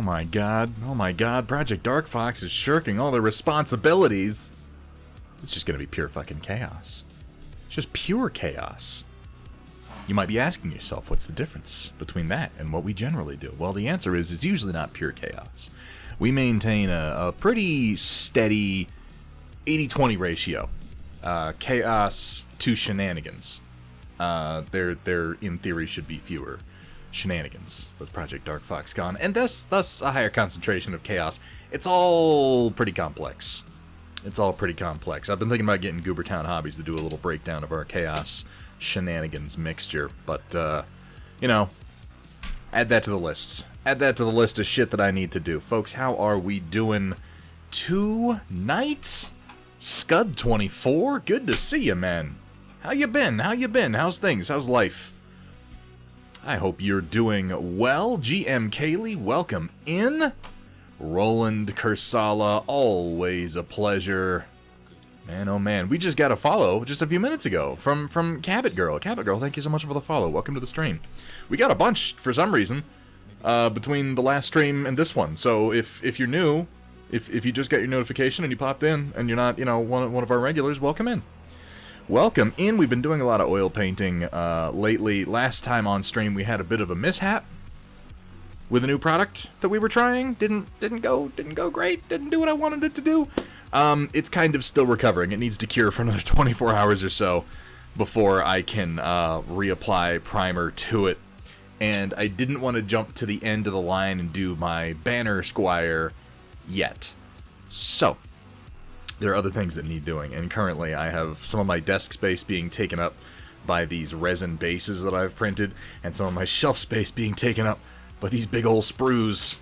my god. Oh my god. Project Dark Fox is shirking all their responsibilities. It's just gonna be pure fucking chaos. It's just pure chaos. You might be asking yourself, what's the difference between that and what we generally do? Well, the answer is it's usually not pure chaos. We maintain a pretty steady 80-20 ratio. Chaos to shenanigans. There in theory should be fewer shenanigans with Project Dark Fox gone, and thus a higher concentration of chaos. It's all pretty complex. It's all pretty complex. I've been thinking about getting Goobertown Hobbies to do a little breakdown of our chaos shenanigans mixture, but you know, add that to the list. Add that to the list of shit that I need to do. Folks, how are we doing tonight? Scud24, good to see you, man. How you been? How you been? How's things? How's life? I hope you're doing well. GM Kaylee, welcome in. Roland Kursala, always a pleasure. Man, oh man, we just got a follow just a few minutes ago from Cabot Girl. Cabot Girl, thank you so much for the follow. Welcome to the stream. We got a bunch for some reason between the last stream and this one. So if you're new, if you just got your notification and you popped in and you're not, you know, one of our regulars, welcome in. Welcome in. We've been doing a lot of oil painting lately. Last time on stream we had a bit of a mishap with a new product that we were trying. Didn't go great. Didn't do what I wanted it to do. It's kind of still recovering. It needs to cure for another 24 hours or so before I can reapply primer to it. And I didn't want to jump to the end of the line and do my banner Squire yet. So there are other things that need doing, and currently I have some of my desk space being taken up by these resin bases that I've printed, and some of my shelf space being taken up by these big old sprues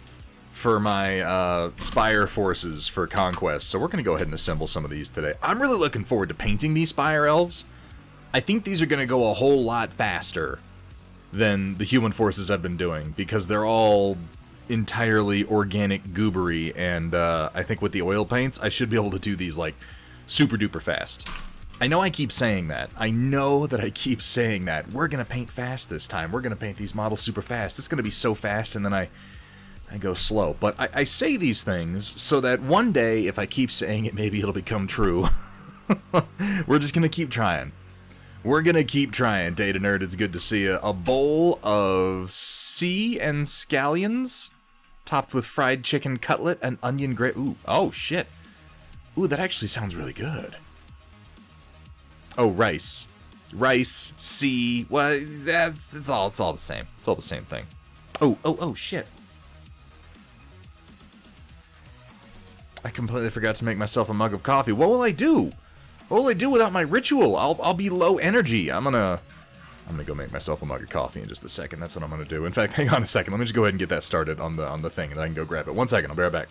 for my Spire forces for Conquest. So we're going to go ahead and assemble some of these today. I'm really looking forward to painting these Spire elves. I think these are going to go a whole lot faster than the human forces I've been doing, because they're all entirely organic goobery, and I think with the oil paints I should be able to do these like super duper fast. I know I keep saying that. I know that I keep saying that. We're gonna paint fast this time. We're gonna paint these models super fast. It's gonna be so fast, and then I go slow. But I say these things so that one day, if I keep saying it, maybe it'll become true. We're just gonna keep trying. We're gonna keep trying. Data Nerd, it's good to see you. A bowl of sea and scallions, topped with fried chicken cutlet and onion gravy. Ooh, oh shit. Ooh, that actually sounds really good. Oh, rice. Rice, sea, well, it's all the same. It's all the same thing. Oh, shit. I completely forgot to make myself a mug of coffee. What will I do? What will I do without my ritual? I'll be low energy. I'm gonna go make myself a mug of coffee in just a second. That's what I'm gonna do. In fact, hang on a second. Let me just go ahead and get that started on the thing, and then I can go grab it. 1 second. I'll be right back.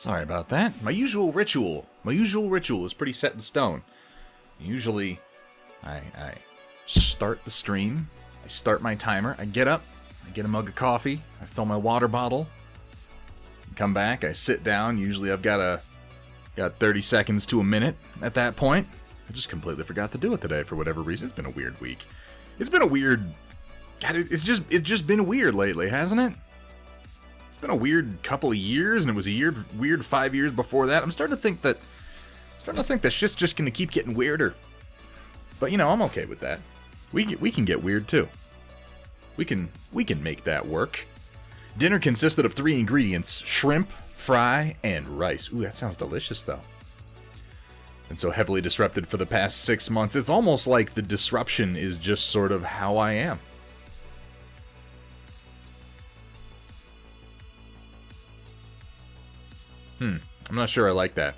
Sorry about that. My usual ritual is pretty set in stone. Usually, I start the stream, I start my timer, I get up, I get a mug of coffee, I fill my water bottle, come back, I sit down. Usually I've got 30 seconds to a minute at that point. I just completely forgot to do it today for whatever reason. It's been a weird week. It's been a weird... God, it's just been weird lately, hasn't it? It's been a weird couple of years, and it was a weird 5 years before that. I'm starting to think that shit's just gonna keep getting weirder. But you know, I'm okay with that. We can get weird too. We can make that work. Dinner consisted of 3 ingredients: shrimp, fry, and rice. Ooh, that sounds delicious though. Been so heavily disrupted for the past 6 months, it's almost like the disruption is just sort of how I am. I'm not sure I like that.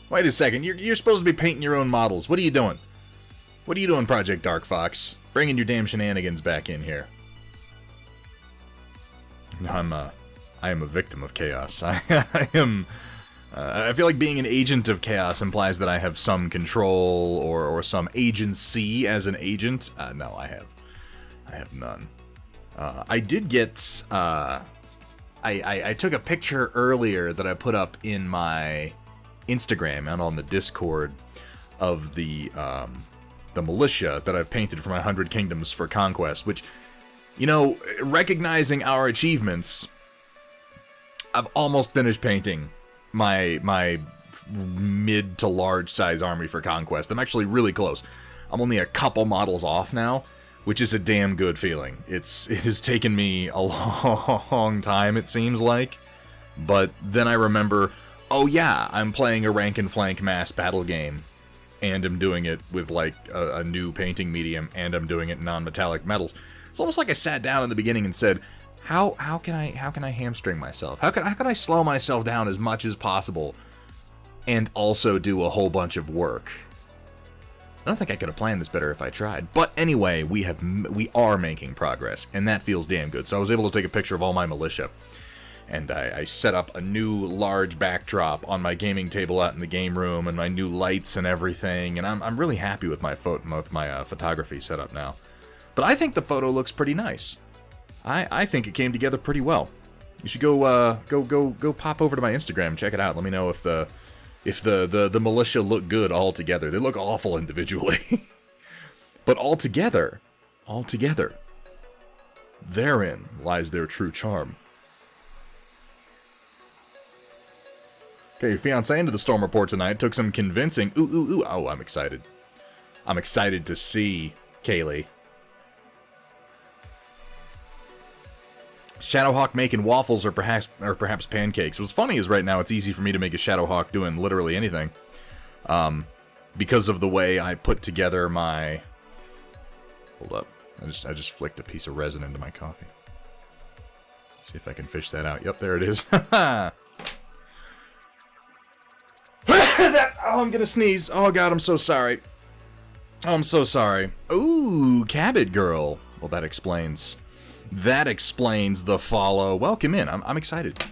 Wait a second, you're supposed to be painting your own models. What are you doing? What are you doing, Project Dark Fox? Bringing your damn shenanigans back in here. I am a victim of chaos. I feel like being an agent of chaos implies that I have some control or some agency as an agent. No, I have none. I did get... I took a picture earlier that I put up in my Instagram and on the Discord of the militia that I've painted for my 100 Kingdoms for Conquest, which, you know, recognizing our achievements, I've almost finished painting my mid to large size army for Conquest. I'm actually really close. I'm only a couple models off now, which is a damn good feeling. It has taken me a long time, it seems like. But then I remember, oh yeah, I'm playing a rank and flank mass battle game, and I'm doing it with like a new painting medium, and I'm doing it in non-metallic metals. It's almost like I sat down in the beginning and said, how can I hamstring myself? How can I slow myself down as much as possible and also do a whole bunch of work? I don't think I could have planned this better if I tried. But anyway, we are making progress, and that feels damn good. So I was able to take a picture of all my militia, and I set up a new large backdrop on my gaming table out in the game room, and my new lights and everything. And I'm really happy with my photography setup now. But I think the photo looks pretty nice. I think it came together pretty well. You should go pop over to my Instagram and check it out. Let me know if the militia look good all together. They look awful individually. But all together, therein lies their true charm. Okay, your fiancé into the Storm Report tonight. Took some convincing. Ooh. Oh, I'm excited. I'm excited to see Kaylee. Shadowhawk making waffles or perhaps pancakes. What's funny is right now it's easy for me to make a Shadowhawk doing literally anything. Because of the way I put together my... Hold up. I just flicked a piece of resin into my coffee. See if I can fish that out. Yep, there it is. Oh, I'm gonna sneeze. Oh god, I'm so sorry. Oh, I'm so sorry. Ooh, Cabot Girl. Well, that explains the follow. Welcome in. I'm excited.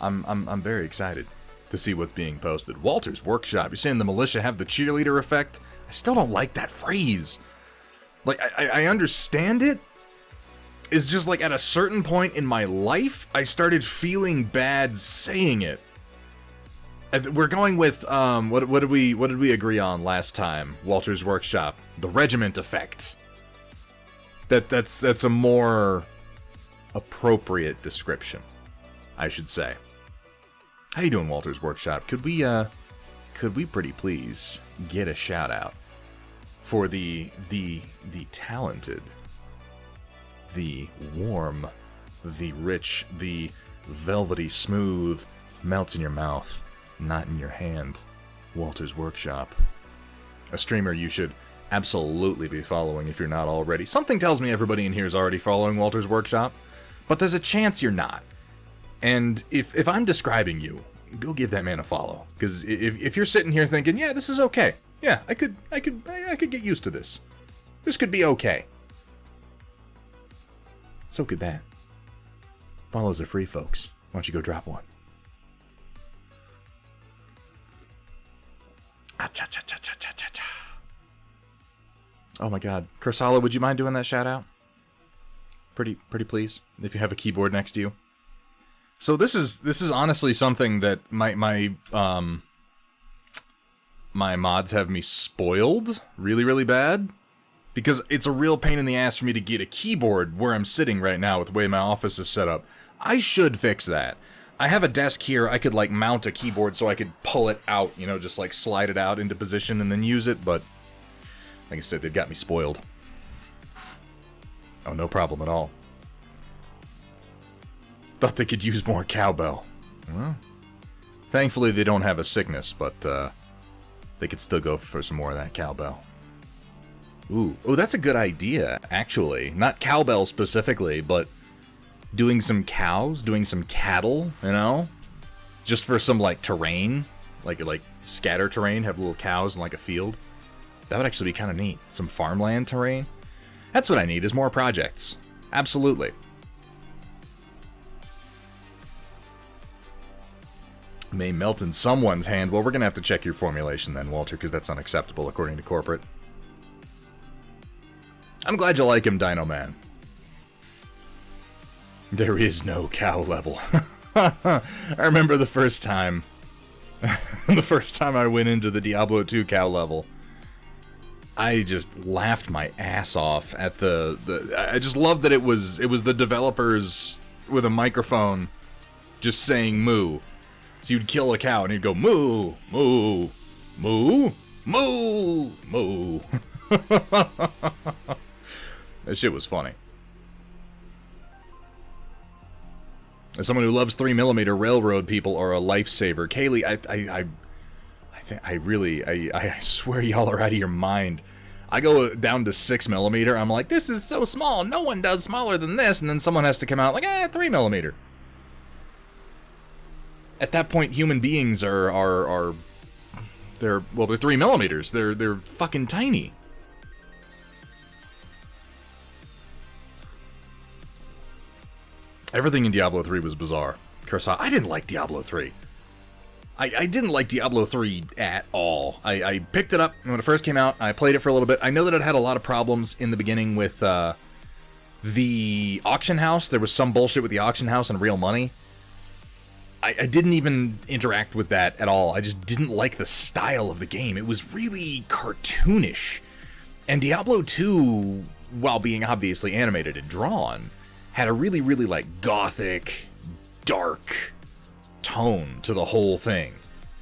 I'm very excited to see what's being posted. Walter's Workshop. You're saying the militia have the cheerleader effect? I still don't like that phrase. Like, I understand it. It's just like at a certain point in my life, I started feeling bad saying it. We're going with what did we agree on last time? Walter's Workshop. The regiment effect. That's a more appropriate description, I should say. How you doing, Walter's Workshop? Could we pretty please get a shout out for the talented, the warm, the rich, the velvety smooth, melts in your mouth, not in your hand, Walter's Workshop. A streamer you should absolutely be following if you're not already. Something tells me everybody in here is already following Walter's Workshop, but there's a chance you're not. And if I'm describing you, go give that man a follow. Because if you're sitting here thinking, yeah, this is okay. Yeah, I could get used to this. This could be okay. So could that. Follows are free, folks. Why don't you go drop one? Oh my god. Kursala, would you mind doing that shout out? Pretty please, if you have a keyboard next to you. So this is honestly something that my mods have me spoiled really bad, because it's a real pain in the ass for me to get a keyboard where I'm sitting right now with the way my office is set up. I should fix that. I have a desk here, I could like mount a keyboard so I could pull it out, you know, just like slide it out into position and then use it, but like I said, they've got me spoiled. Oh, no problem at all. Thought they could use more cowbell. Well, thankfully they don't have a sickness, but they could still go for some more of that cowbell. Ooh, oh, that's a good idea, actually. Not cowbell specifically, but doing some cows, doing some cattle, you know? Just for some, like, terrain. Like scatter terrain, have little cows in, like, a field. That would actually be kind of neat. Some farmland terrain. That's what I need, is more projects. Absolutely. May melt in someone's hand. Well, we're going to have to check your formulation then, Walter, because that's unacceptable according to corporate. I'm glad you like him, Dino Man. There is no cow level. I remember the first time. The first time I went into the Diablo II cow level. I just laughed my ass off at I just loved that it was the developers with a microphone just saying moo. So you'd kill a cow and he'd go moo, moo, moo, moo, moo. That shit was funny. As someone who loves 3mm, railroad people are a lifesaver. Kaylee, I swear y'all are out of your mind. I go down to 6mm, I'm like, this is so small, no one does smaller than this, and then someone has to come out like, 3mm. At that point, human beings they're 3mm, they're fucking tiny. Everything in Diablo 3 was bizarre. Kursala, I didn't like Diablo 3. I didn't like Diablo 3 at all. I picked it up when it first came out, I played it for a little bit. I know that it had a lot of problems in the beginning with the auction house. There was some bullshit with the auction house and real money. I didn't even interact with that at all. I just didn't like the style of the game. It was really cartoonish. And Diablo 2, while being obviously animated and drawn, had a really, like, gothic, dark tone to the whole thing.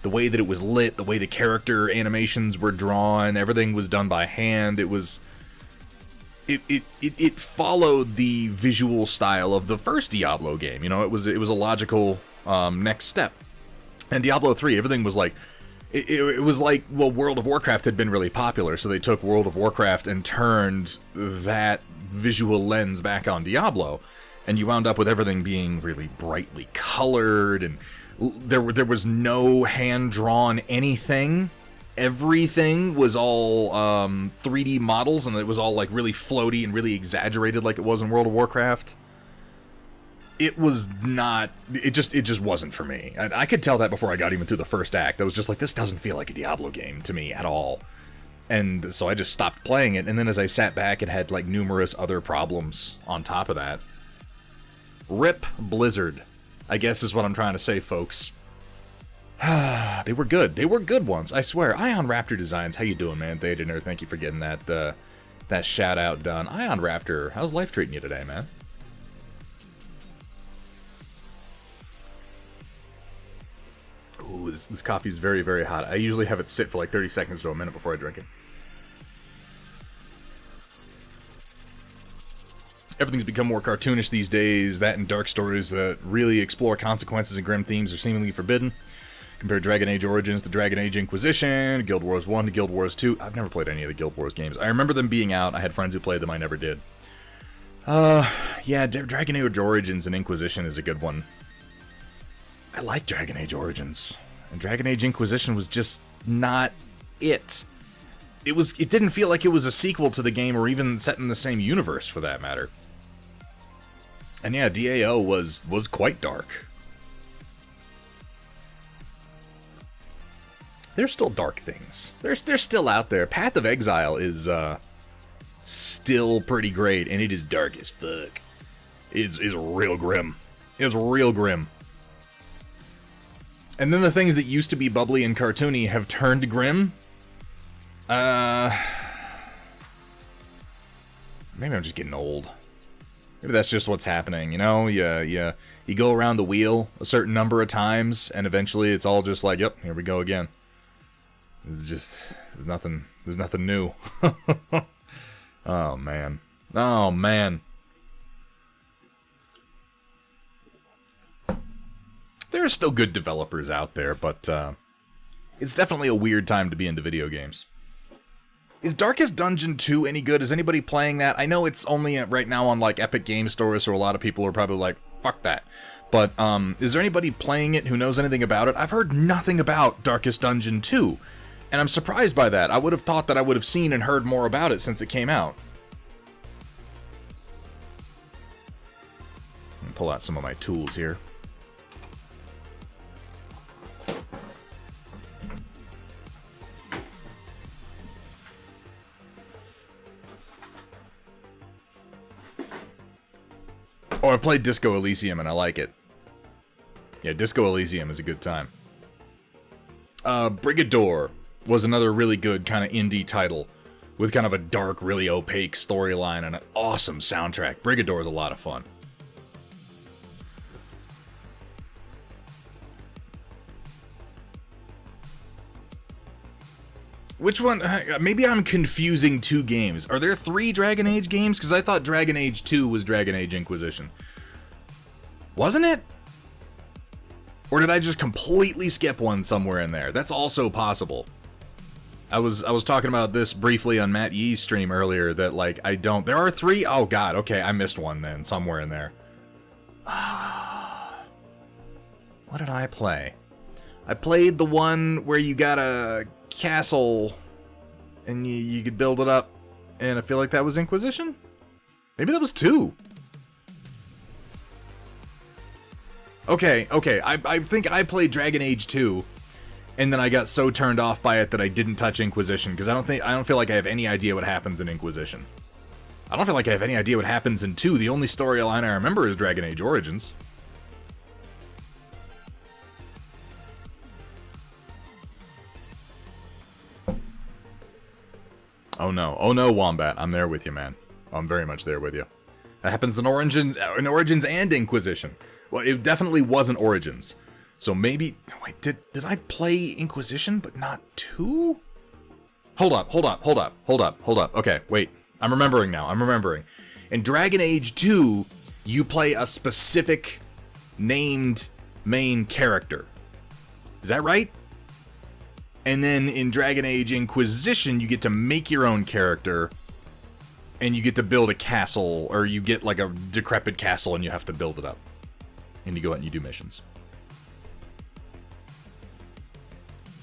The way that it was lit, the way the character animations were drawn, everything was done by hand. It was... It followed the visual style of the first Diablo game. You know, it was a logical next step. And Diablo 3, everything was like... It was like, well, World of Warcraft had been really popular, so they took World of Warcraft and turned that visual lens back on Diablo, and you wound up with everything being really brightly colored, and there was no hand-drawn anything. Everything was all 3D models, and it was all like really floaty and really exaggerated like it was in World of Warcraft. It was not... It just wasn't for me. I could tell that before I got even through the first act. I was just like, this doesn't feel like a Diablo game to me at all. And so I just stopped playing it, and then as I sat back, it had like numerous other problems on top of that. RIP Blizzard, I guess is what I'm trying to say, folks. They were good. They were good ones, I swear. Ion Raptor Designs, how you doing, man? Theodiner, thank you for getting that shout out done. Ion Raptor, how's life treating you today, man? Ooh, this coffee's very, very hot. I usually have it sit for like 30 seconds to a minute before I drink it. Everything's become more cartoonish these days. That and dark stories that really explore consequences and grim themes are seemingly forbidden. Compare Dragon Age Origins to Dragon Age Inquisition, Guild Wars 1 to Guild Wars 2. I've never played any of the Guild Wars games. I remember them being out. I had friends who played them. I never did. Yeah, Dragon Age Origins and Inquisition is a good one. I like Dragon Age Origins. And Dragon Age Inquisition was just not it. It didn't feel like it was a sequel to the game or even set in the same universe for that matter. And yeah, DAO was quite dark. There's still dark things. They're still out there. Path of Exile is still pretty great, and it is dark as fuck. It's real grim. It's real grim. And then the things that used to be bubbly and cartoony have turned grim. Maybe I'm just getting old. Maybe that's just what's happening, you know? You go around the wheel a certain number of times, and eventually it's all just like, yep, here we go again. It's just, there's nothing new. Oh, man. Oh, man. There are still good developers out there, but it's definitely a weird time to be into video games. Is Darkest Dungeon 2 any good? Is anybody playing that? I know it's only right now on like Epic Game Store, so a lot of people are probably like, fuck that. But is there anybody playing it who knows anything about it? I've heard nothing about Darkest Dungeon 2, and I'm surprised by that. I would have thought that I would have seen and heard more about it since it came out. Let me pull out some of my tools here. Oh, I've played Disco Elysium and I like it. Yeah, Disco Elysium is a good time. Brigador was another really good kind of indie title with kind of a dark, really opaque storyline and an awesome soundtrack. Brigador is a lot of fun. Which one? Maybe I'm confusing two games. Are there 3 Dragon Age games? Because I thought Dragon Age 2 was Dragon Age Inquisition. Wasn't it? Or did I just completely skip one somewhere in there? That's also possible. I was talking about this briefly on Matt Yee's stream earlier, that like I don't... There are 3? Oh god, okay, I missed one then, somewhere in there. What did I play? I played the one where you got a castle and you could build it up, and I feel like that was Inquisition? Maybe that was 2. Okay, I think I played Dragon Age 2, and then I got so turned off by it that I didn't touch Inquisition, because I don't feel like I have any idea what happens in Inquisition. I don't feel like I have any idea what happens in 2. The only storyline I remember is Dragon Age Origins. Oh no, Wombat, I'm there with you, man. I'm very much there with you. That happens in Origins and Inquisition. Well, it definitely wasn't Origins. So maybe... Wait, did I play Inquisition but not 2? Hold up. Okay, wait. I'm remembering now. In Dragon Age 2, you play a specific named main character. Is that right? And then in Dragon Age Inquisition, you get to make your own character, and you get to build a castle, or you get like a decrepit castle and you have to build it up. And you go out and you do missions.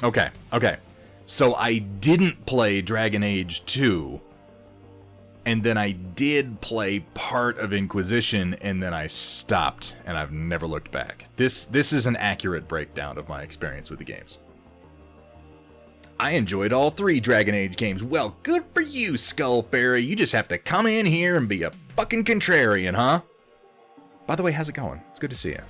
Okay. So I didn't play Dragon Age 2, and then I did play part of Inquisition, and then I stopped, and I've never looked back. This is an accurate breakdown of my experience with the games. I enjoyed all 3 Dragon Age games. Well, good for you, Skull Fairy. You just have to come in here and be a fucking contrarian, huh? By the way, how's it going? It's good to see you.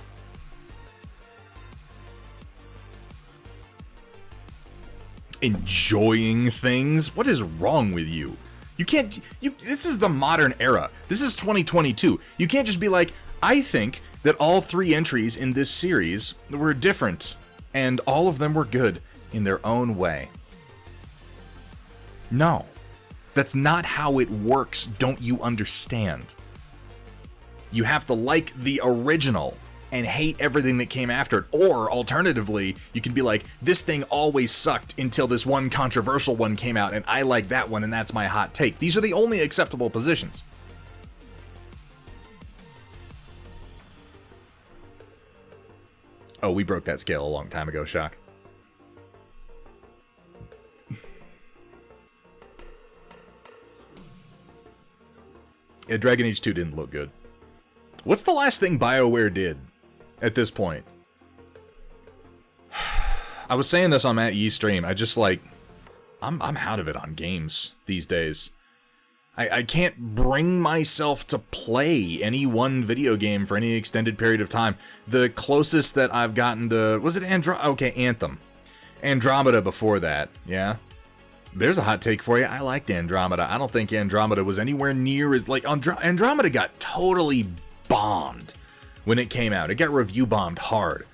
Enjoying things? What is wrong with you? You can't... This is the modern era. This is 2022. You can't just be like, I think that all 3 entries in this series were different, and all of them were good in their own way. No. That's not how it works. Don't you understand? You have to like the original and hate everything that came after it. Or, alternatively, you can be like, this thing always sucked until this one controversial one came out, and I like that one, and that's my hot take. These are the only acceptable positions. Oh, we broke that scale a long time ago, Shock. Yeah, Dragon Age 2 didn't look good. What's the last thing BioWare did at this point? I was saying this on Matt Yee's stream. I just like, I'm out of it on games these days. I can't bring myself to play any one video game for any extended period of time. The closest that I've gotten to, was it Anthem. Andromeda before that, yeah. There's a hot take for you. I liked Andromeda. I don't think Andromeda was anywhere near as, like, Andromeda got totally bombed when it came out. It got review bombed hard.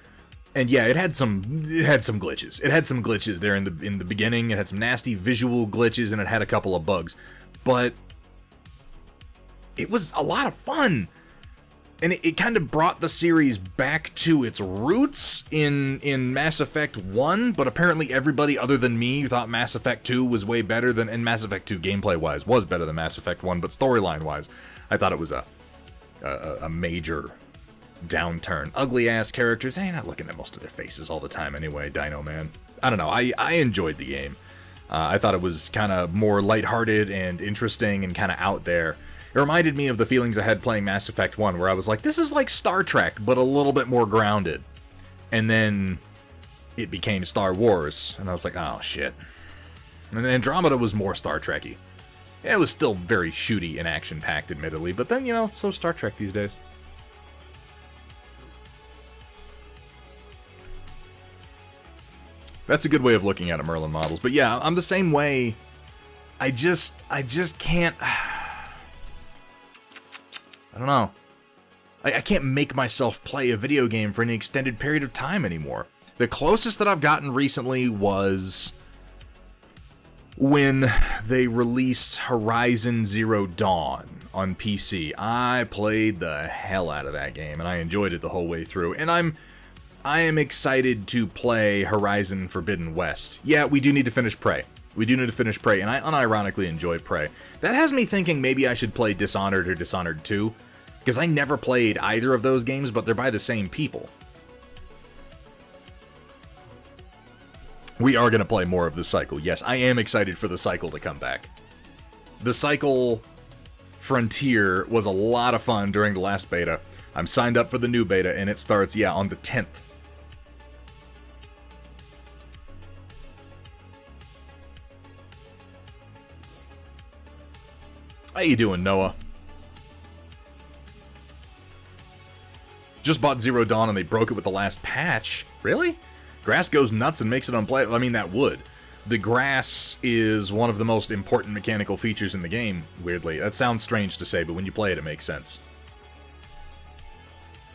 And yeah, it had some glitches. It had some glitches there in the beginning. It had some nasty visual glitches, and it had a couple of bugs. But it was a lot of fun. And it kind of brought the series back to its roots in Mass Effect 1, but apparently everybody other than me thought Mass Effect 2 was way better than, and Mass Effect 2 gameplay-wise was better than Mass Effect 1, but storyline-wise, I thought it was a major downturn. Ugly-ass characters, you're not looking at most of their faces all the time anyway, Dino Man. I don't know, I enjoyed the game. I thought it was kind of more lighthearted and interesting and kind of out there. It reminded me of the feelings I had playing Mass Effect 1, where I was like, this is like Star Trek, but a little bit more grounded. And then it became Star Wars, and I was like, oh shit. And then Andromeda was more Star Trek-y. Yeah, it was still very shooty and action-packed, admittedly, but then, you know, it's so Star Trek these days. That's a good way of looking at it, Merlin Models. But yeah, I'm the same way. I just can't... I don't know. I can't make myself play a video game for any extended period of time anymore. The closest that I've gotten recently was when they released Horizon Zero Dawn on PC. I played the hell out of that game, and I enjoyed it the whole way through. And I am excited to play Horizon Forbidden West. Yeah, we do need to finish Prey. We do need to finish Prey, and I unironically enjoy Prey. That has me thinking maybe I should play Dishonored or Dishonored 2, because I never played either of those games, but they're by the same people. We are going to play more of the cycle. Yes, I am excited for the cycle to come back. The cycle Frontier was a lot of fun during the last beta. I'm signed up for the new beta, and it starts, yeah, on the 10th. How you doing, Noah? Just bought Zero Dawn and they broke it with the last patch. Really? Grass goes nuts and makes it unplayable. I mean, that would. The grass is one of the most important mechanical features in the game, weirdly. That sounds strange to say, but when you play it, it makes sense.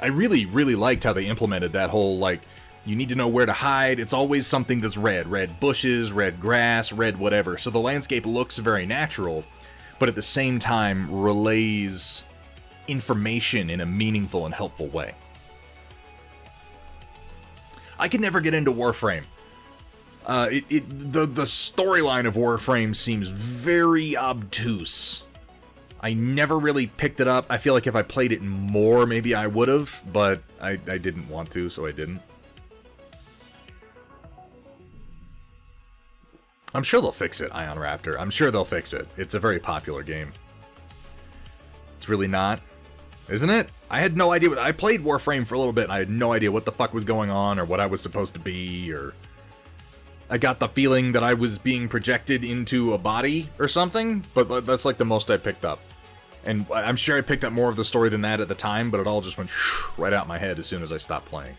I really, really liked how they implemented that whole, like, you need to know where to hide. It's always something that's red. Red bushes, red grass, red whatever. So the landscape looks very natural, but at the same time relays information in a meaningful and helpful way. I could never get into Warframe. The storyline of Warframe seems very obtuse. I never really picked it up. I feel like if I played it more, maybe I would have, but I didn't want to, so I didn't. I'm sure they'll fix it, Ion Raptor. I'm sure they'll fix it. It's a very popular game. It's really not, isn't it? I had no idea. I played Warframe for a little bit, and I had no idea what the fuck was going on, or what I was supposed to be, or... I got the feeling that I was being projected into a body or something, but that's like the most I picked up. And I'm sure I picked up more of the story than that at the time, but it all just went right out my head as soon as I stopped playing.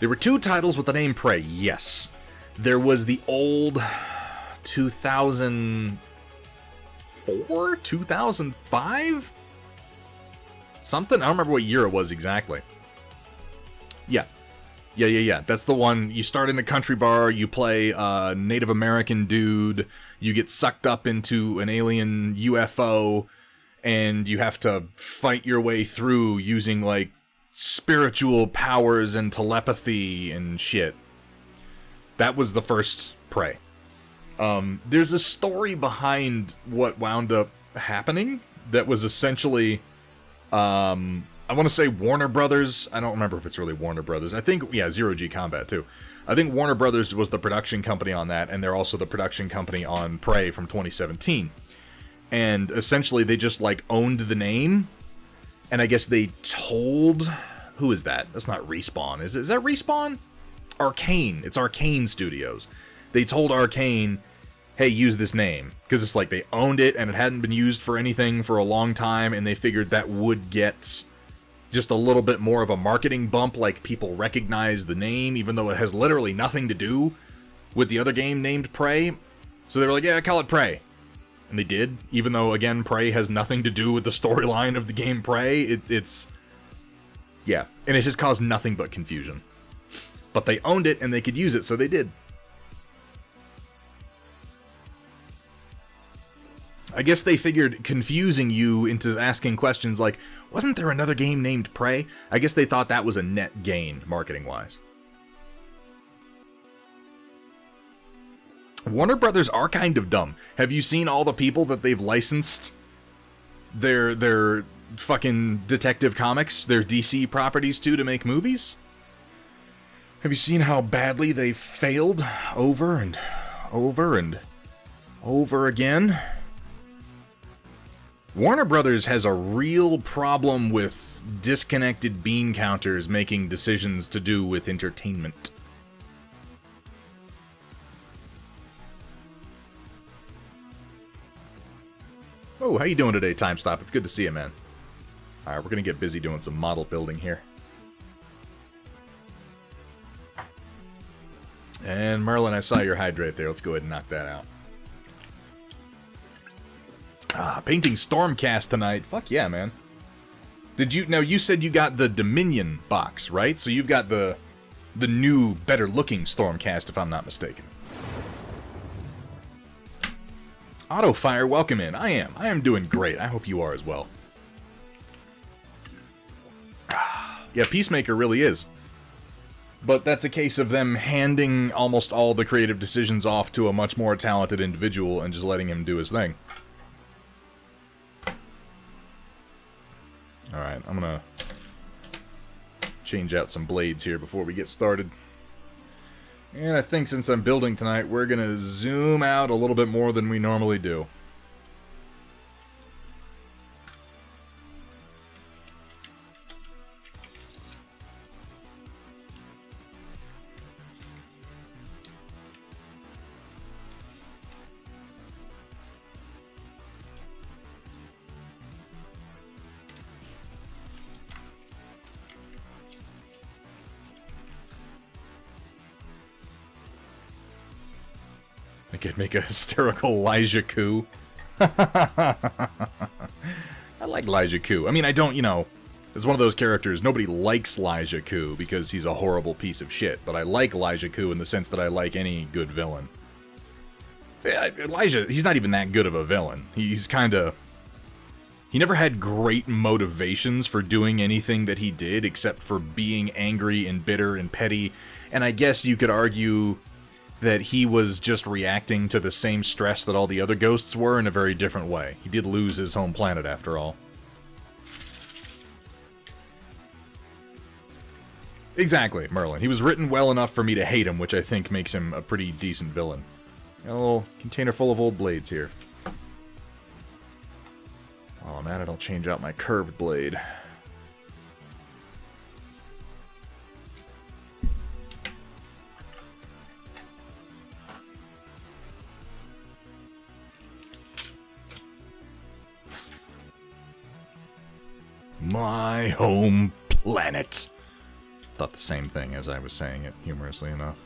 There were 2 titles with the name Prey, yes. There was the old 2004? 2005? Something? I don't remember what year it was exactly. Yeah. Yeah. That's the one. You start in a country bar, you play a Native American dude, you get sucked up into an alien UFO, and you have to fight your way through using, like, spiritual powers and telepathy and shit. That was the first Prey. There's a story behind what wound up happening that was essentially... I want to say Warner Brothers. I don't remember if it's really Warner Brothers. I think, yeah, Zero G Combat, too. I think Warner Brothers was the production company on that, and they're also the production company on Prey from 2017. And essentially, they just, like, owned the name, and I guess they told... Who is that? That's not Respawn. Is that Respawn? Arcane. It's Arcane Studios. They told Arcane, hey, use this name. Because it's like they owned it, and it hadn't been used for anything for a long time, and they figured that would get just a little bit more of a marketing bump, like people recognize the name, even though it has literally nothing to do with the other game named Prey. So they were like, yeah, call it Prey. And they did, even though, again, Prey has nothing to do with the storyline of the game Prey. It's... yeah, and it has caused nothing but confusion. But they owned it, and they could use it, so they did. I guess they figured confusing you into asking questions like, wasn't there another game named Prey? I guess they thought that was a net gain, marketing-wise. Warner Brothers are kind of dumb. Have you seen all the people that they've licensed their fucking Detective Comics, their DC properties to make movies? Have you seen how badly they've failed over and over and over again? Warner Brothers has a real problem with disconnected bean counters making decisions to do with entertainment. Oh, how you doing today, Time Stop? It's good to see you, man. Alright, we're gonna get busy doing some model building here. And Merlin, I saw your hydrate there. Let's go ahead and knock that out. Painting Stormcast tonight. Fuck yeah, man. Did you... now, you said you got the Dominion box, right? So you've got the new, better-looking Stormcast, if I'm not mistaken. Autofire, welcome in. I am doing great. I hope you are as well. Yeah, Peacemaker really is. But that's a case of them handing almost all the creative decisions off to a much more talented individual and just letting him do his thing. Alright, I'm gonna change out some blades here before we get started. And I think since I'm building tonight, we're gonna zoom out a little bit more than we normally do. I could make a hysterical Elijah Koo. I like Elijah Koo. I mean, I don't, you know, it's one of those characters, nobody likes Elijah Koo because he's a horrible piece of shit, but I like Elijah Koo in the sense that I like any good villain. Elijah, he's not even that good of a villain. He's kind of... he never had great motivations for doing anything that he did except for being angry and bitter and petty, and I guess you could argue that he was just reacting to the same stress that all the other ghosts were in a very different way. He did lose his home planet, after all. Exactly, Merlin. He was written well enough for me to hate him, which I think makes him a pretty decent villain. Got a little container full of old blades here. Oh man, I don't change out my curved blade. My home planet. Thought the same thing as I was saying it, humorously enough.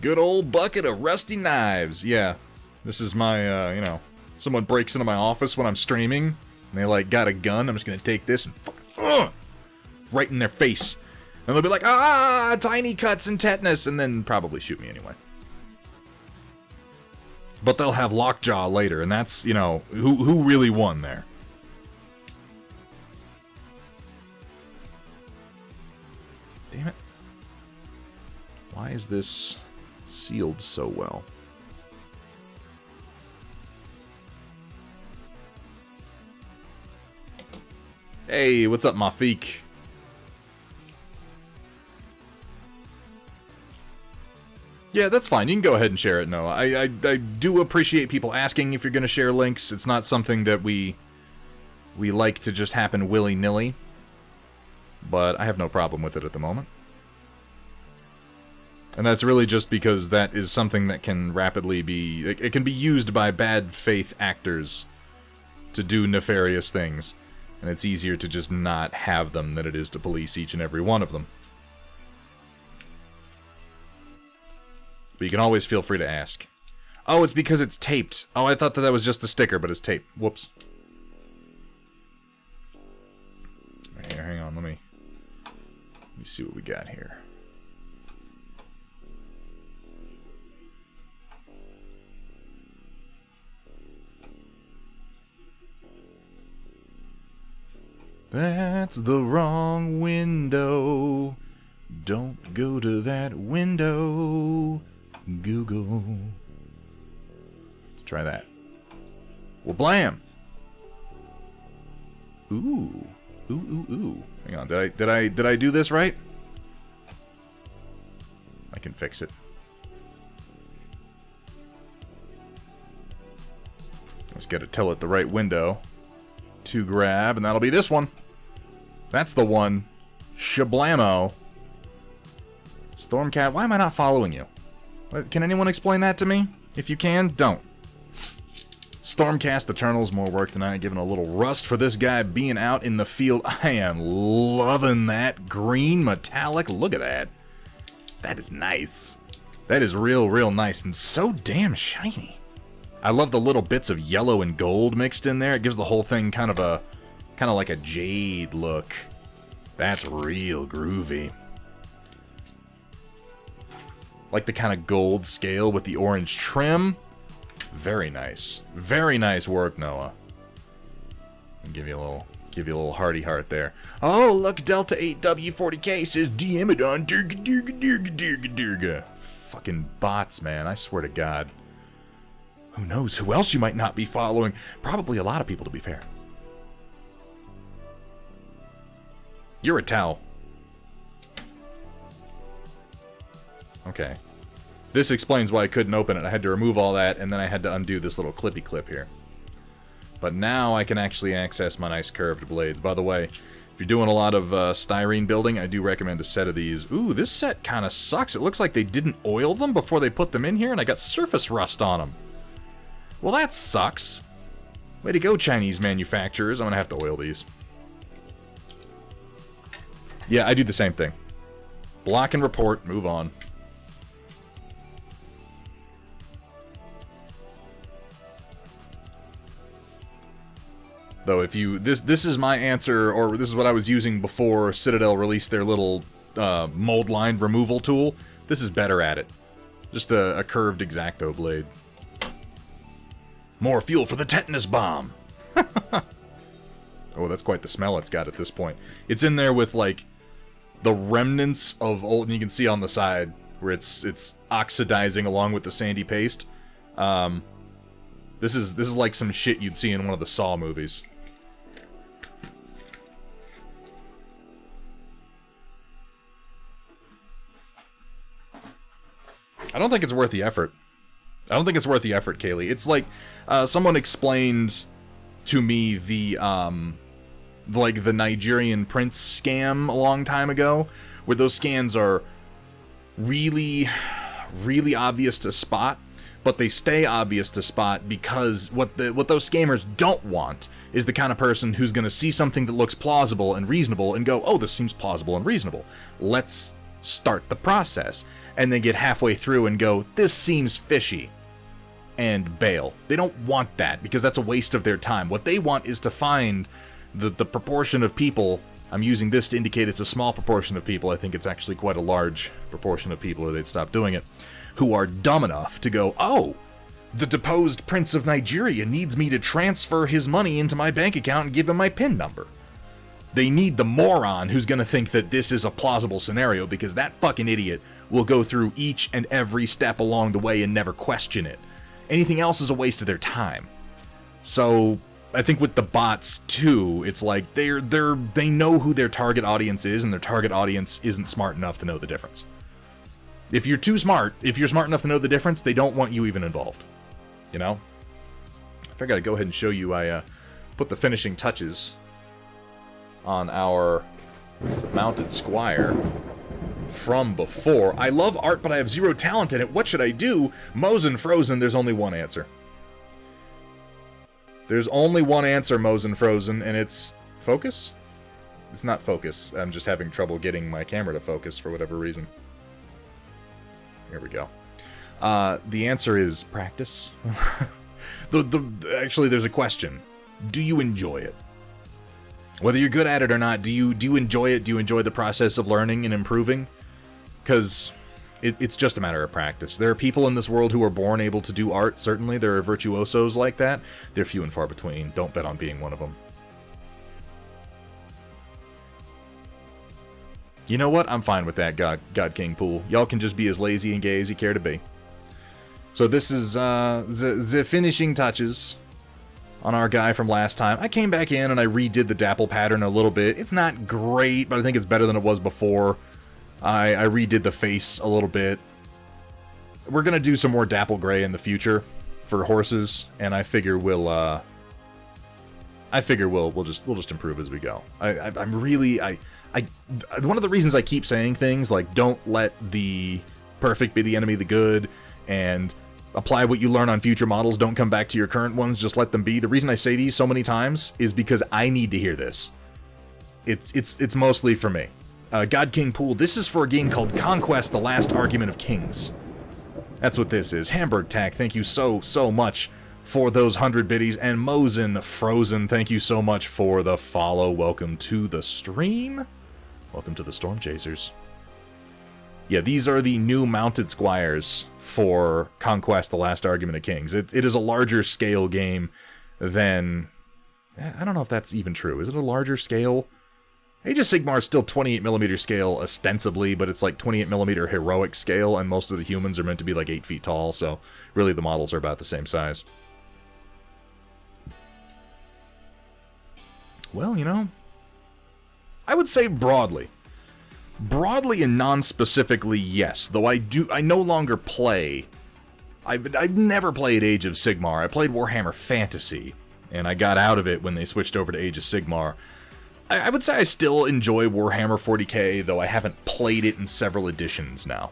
Good old bucket of rusty knives. Yeah, this is my, you know, someone breaks into my office when I'm streaming, and they, like, got a gun. I'm just gonna take this and fucking, right in their face. And they'll be like, ah, tiny cuts and tetanus, and then probably shoot me anyway. But they'll have lockjaw later, and that's, you know, who really won there? Damn it. Why is this sealed so well? Hey, what's up, Mafik? Yeah, that's fine. You can go ahead and share it, Noah. I do appreciate people asking if you're going to share links. It's not something that we like to just happen willy-nilly. But I have no problem with it at the moment. And that's really just because that is something that can rapidly be... It can be used by bad faith actors to do nefarious things. And it's easier to just not have them than it is to police each and every one of them. But you can always feel free to ask. Oh, it's because it's taped. Oh, I thought that was just a sticker, but it's taped. Whoops. Here, hang on, let me see what we got here. That's the wrong window. Don't go to that window. Google. Let's try that. Well, blam! Ooh. Ooh. Hang on, did I do this right? I can fix it. Just gotta tell it the right window to grab, and that'll be this one. That's the one. Shablamo. Stormcat, why am I not following you? Can anyone explain that to me? If you can, don't. Stormcast Eternals, more work tonight, giving a little rust for this guy being out in the field. I am loving that green metallic. Look at that. That is nice. That is real nice and so damn shiny. I love the little bits of yellow and gold mixed in there. It gives the whole thing kind of like a jade look. That's real groovy. Like the kind of gold scale with the orange trim. Very nice. Very nice work, Noah. I'll give you a little hearty heart there. Oh, look, Delta 8W40K says Diamodon. Fucking bots, man. I swear to God. Who knows who else you might not be following? Probably a lot of people, to be fair. You're a towel. Okay. This explains why I couldn't open it. I had to remove all that, and then I had to undo this little clippy clip here. But now I can actually access my nice curved blades. By the way, if you're doing a lot of styrene building, I do recommend a set of these. Ooh, this set kind of sucks. It looks like they didn't oil them before they put them in here, and I got surface rust on them. Well, that sucks. Way to go, Chinese manufacturers. I'm going to have to oil these. Yeah, I do the same thing. Block and report, move on. Though if you... This is my answer, or this is what I was using before Citadel released their little mold line removal tool. This is better at it. Just a curved X-Acto blade. More fuel for the tetanus bomb! Oh, that's quite the smell it's got at this point. It's in there with, like, the remnants of old... And you can see on the side where it's oxidizing along with the sandy paste. This is like some shit you'd see in one of the Saw movies. I don't think it's worth the effort. I don't think it's worth the effort, Kaylee. It's like, someone explained to me the Nigerian prince scam a long time ago, where those scans are really obvious to spot, but they stay obvious to spot because what those scammers don't want is the kind of person who's going to see something that looks plausible and reasonable and go, oh, this seems plausible and reasonable. Let's start the process. And then get halfway through and go, this seems fishy, and bail. They don't want that, because that's a waste of their time. What they want is to find the proportion of people. I'm using this to indicate it's a small proportion of people. I think it's actually quite a large proportion of people, or they'd stop doing it, who are dumb enough to go, oh, the deposed Prince of Nigeria needs me to transfer his money into my bank account and give him my PIN number. They need the moron who's going to think that this is a plausible scenario, because that fucking idiot will go through each and every step along the way and never question it. Anything else is a waste of their time. So I think with the bots too, it's like they know who their target audience is, and their target audience isn't smart enough to know the difference. If you're too smart, if you're smart enough to know the difference, they don't want you even involved. You know? I gotta go ahead and show you, I put the finishing touches on our mounted Squire from before. I love art, but I have zero talent in it. What should I do? Mosen Frozen, there's only one answer. There's only one answer, Mosen Frozen, and it's focus? It's not focus. I'm just having trouble getting my camera to focus for whatever reason. Here we go. The answer is practice. Actually, there's a question. Do you enjoy it? Whether you're good at it or not, do you enjoy it? Do you enjoy the process of learning and improving? Because it's just a matter of practice. There are people in this world who are born able to do art, certainly. There are virtuosos like that. They're few and far between. Don't bet on being one of them. You know what? I'm fine with that, God King Pool. Y'all can just be as lazy and gay as you care to be. So this is the finishing touches on our guy from last time. I came back in and I redid the dapple pattern a little bit. It's not great, but I think it's better than it was before. I redid the face a little bit. We're gonna do some more dapple gray in the future for horses, and I figure we'll just improve as we go. I'm really one of the reasons I keep saying things like don't let the perfect be the enemy of the good, and apply what you learn on future models, don't come back to your current ones, just let them be. The reason I say these so many times is because I need to hear this. It's mostly for me. God King Pool, this is for a game called Conquest, The Last Argument of Kings. That's what this is. Hamburg Tack, thank you so much for those 100 biddies. And Mosen Frozen, thank you so much for the follow. Welcome to the stream. Welcome to the Storm Chasers. Yeah, these are the new mounted Squires for Conquest, The Last Argument of Kings. It is a larger scale game than... I don't know if that's even true. Is it a larger scale? Age of Sigmar is still 28mm scale, ostensibly, but it's like 28mm heroic scale, and most of the humans are meant to be like 8 feet tall, so really the models are about the same size. Well, you know, I would say broadly. Broadly and non-specifically, yes, though I no longer play... I've never played Age of Sigmar. I played Warhammer Fantasy, and I got out of it when they switched over to Age of Sigmar. I would say I still enjoy Warhammer 40k, though I haven't played it in several editions now.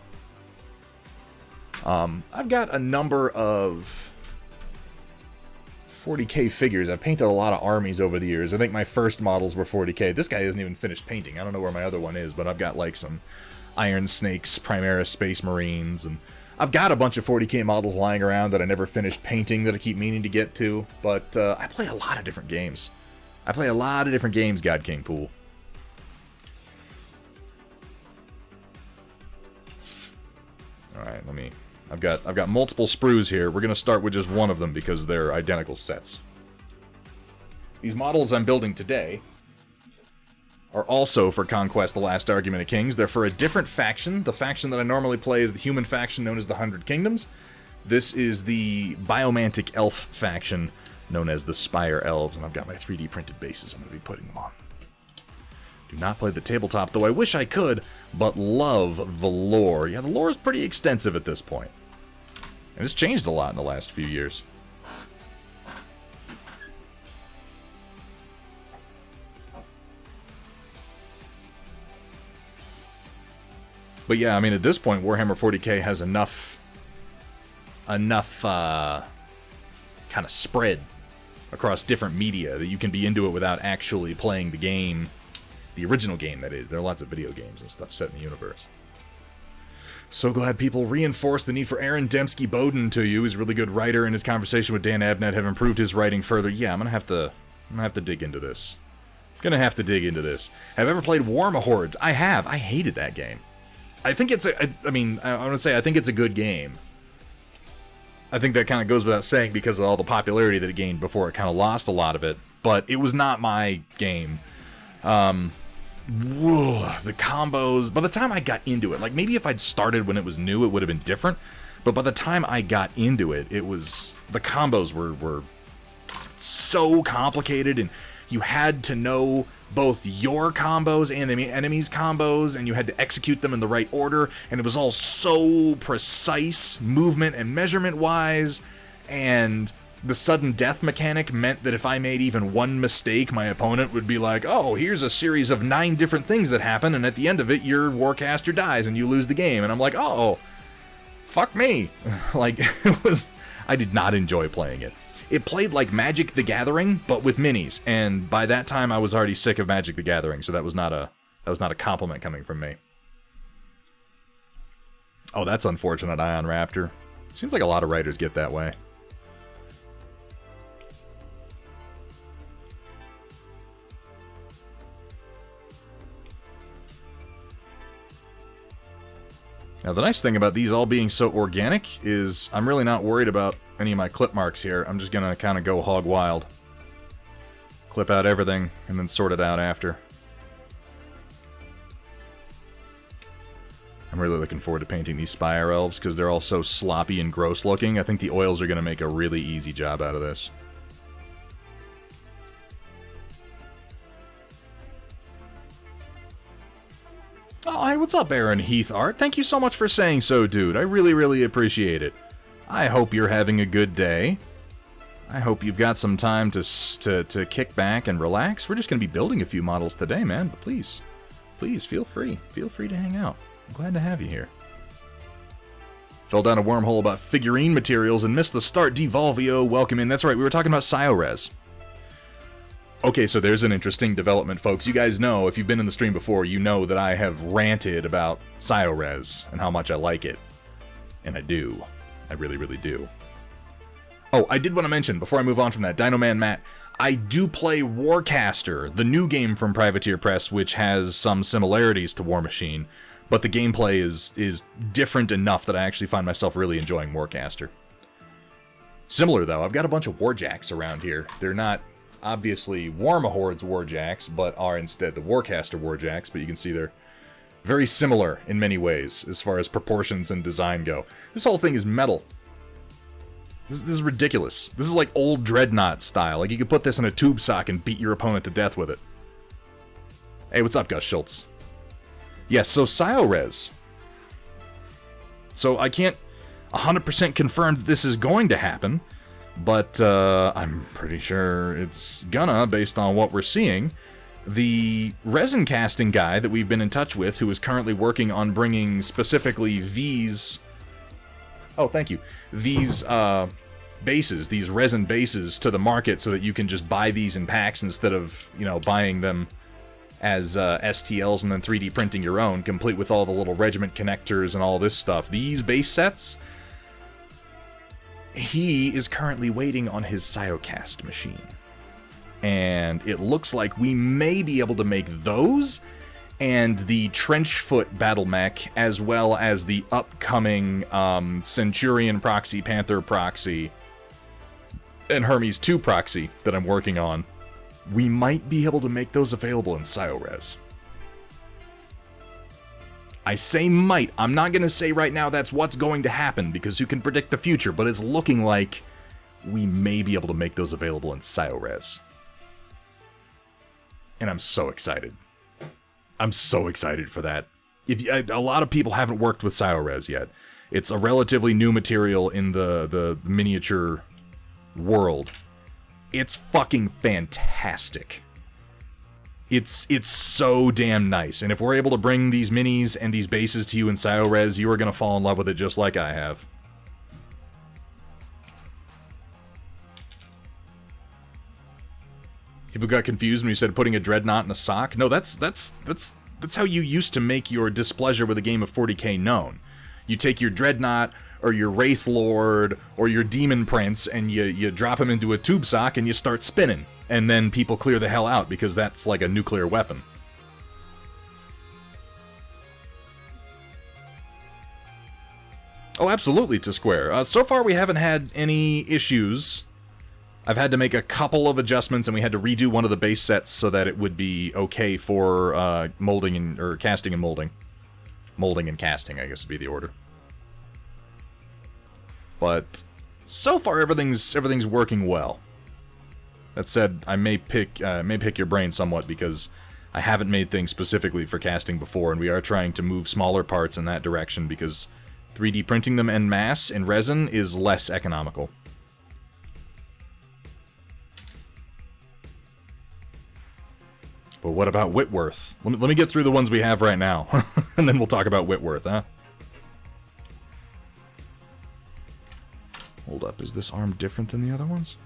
I've got a number of 40k figures. I've painted a lot of armies over the years. I think my first models were 40k. This guy isn't even finished painting. I don't know where my other one is, but I've got like some Iron Snakes, Primaris Space Marines, and I've got a bunch of 40k models lying around that I never finished painting that I keep meaning to get to, but I play a lot of different games. God King Pool. Alright, I've got multiple sprues here. We're gonna start with just one of them because they're identical sets. These models I'm building today are also for Conquest, The Last Argument of Kings. They're for a different faction. The faction that I normally play is the human faction known as the 100 Kingdoms. This is the biomantic elf faction known as the Spire Elves, and I've got my 3D printed bases I'm going to be putting them on. Do not play the tabletop, though I wish I could, but love the lore. Yeah, the lore is pretty extensive at this point. And it's changed a lot in the last few years. But yeah, I mean, at this point, Warhammer 40k has enough kind of spread across different media that you can be into it without actually playing the game, the original game, that is. There are lots of video games and stuff set in the universe. So glad people reinforced the need for Aaron Dembski-Bowden to you. He's a really good writer, and his conversation with Dan Abnett have improved his writing further. Yeah, I'm gonna have to dig into this. Have I ever played Warmahordes? I have. I hated that game. I think it's I want to say I think it's a good game. I think that kind of goes without saying because of all the popularity that it gained before it kind of lost a lot of it. But it was not my game. The combos, by the time I got into it, like maybe if I'd started when it was new, it would have been different. But by the time I got into it, the combos were so complicated, and you had to know both your combos and the enemy's combos, and you had to execute them in the right order, and it was all so precise, movement and measurement-wise, and the sudden death mechanic meant that if I made even one mistake, my opponent would be like, oh, here's a series of 9 different things that happen, and at the end of it, your Warcaster dies and you lose the game. And I'm like, oh, fuck me. Like, I did not enjoy playing it. It played like Magic the Gathering, but with minis, and by that time I was already sick of Magic the Gathering, so that was not a compliment coming from me. Oh, that's unfortunate, Ion Raptor. Seems like a lot of writers get that way. Now, the nice thing about these all being so organic is I'm really not worried about any of my clip marks here. I'm just going to kind of go hog wild. Clip out everything, and then sort it out after. I'm really looking forward to painting these Spire Elves, because they're all so sloppy and gross looking. I think the oils are going to make a really easy job out of this. Oh, hey, what's up, Aaron Heath Art? Thank you so much for saying so, dude. I really, really appreciate it. I hope you're having a good day. I hope you've got some time to kick back and relax. We're just going to be building a few models today, man, but please feel free. Feel free to hang out. I'm glad to have you here. Fell down a wormhole about figurine materials and missed the start. Devolvio, welcome in. That's right, we were talking about Sciorez. Okay, so there's an interesting development, folks. You guys know, if you've been in the stream before, you know that I have ranted about Sciorez and how much I like it. And I do. I really, really do. Oh, I did want to mention, before I move on from that, Dino Man Matt, I do play Warcaster, the new game from Privateer Press, which has some similarities to War Machine, but the gameplay is different enough that I actually find myself really enjoying Warcaster. Similar, though, I've got a bunch of Warjacks around here. They're not obviously Warmahorde's Warjacks, but are instead the Warcaster Warjacks, but you can see they're very similar in many ways as far as proportions and design go. This whole thing is metal. This is ridiculous. This is like old Dreadnought style. Like, you could put this in a tube sock and beat your opponent to death with it. Hey, what's up, Gus Schultz? Yes, so Sciorez. So I can't 100% confirm that this is going to happen, but I'm pretty sure it's gonna, based on what we're seeing. The Resin Casting guy that we've been in touch with, who is currently working on bringing specifically these... Oh, thank you. These bases, these resin bases, to the market so that you can just buy these in packs instead of, you know, buying them as STLs and then 3D printing your own, complete with all the little regiment connectors and all this stuff. These base sets... He is currently waiting on his Sciocast machine. And it looks like we may be able to make those and the Trenchfoot battle mech, as well as the upcoming Centurion proxy, Panther proxy, and Hermes 2 proxy that I'm working on. We might be able to make those available in Sciorez. I say might. I'm not going to say right now that's what's going to happen, because who can predict the future, but it's looking like we may be able to make those available in Sciorez. And I'm so excited. I'm so excited for that. A lot of people haven't worked with Sciorez yet. It's a relatively new material in the miniature world. It's fucking fantastic. It's so damn nice, and if we're able to bring these minis and these bases to you in Sciorez, you are going to fall in love with it just like I have. People got confused when you said putting a Dreadnought in a sock. No, that's how you used to make your displeasure with a game of 40k known. You take your Dreadnought or your Wraith Lord or your Demon Prince and you drop them into a tube sock and you start spinning. And then people clear the hell out because that's like a nuclear weapon. Oh, absolutely, to Square. So far we haven't had any issues. I've had to make a couple of adjustments, and we had to redo one of the base sets so that it would be okay for molding and or casting and molding. Molding and casting, I guess, would be the order. But so far everything's working well. That said, I may pick your brain somewhat because I haven't made things specifically for casting before, and we are trying to move smaller parts in that direction because 3D printing them en masse in resin is less economical. But what about Whitworth? Let me get through the ones we have right now, and then we'll talk about Whitworth, huh? Hold up, is this arm different than the other ones?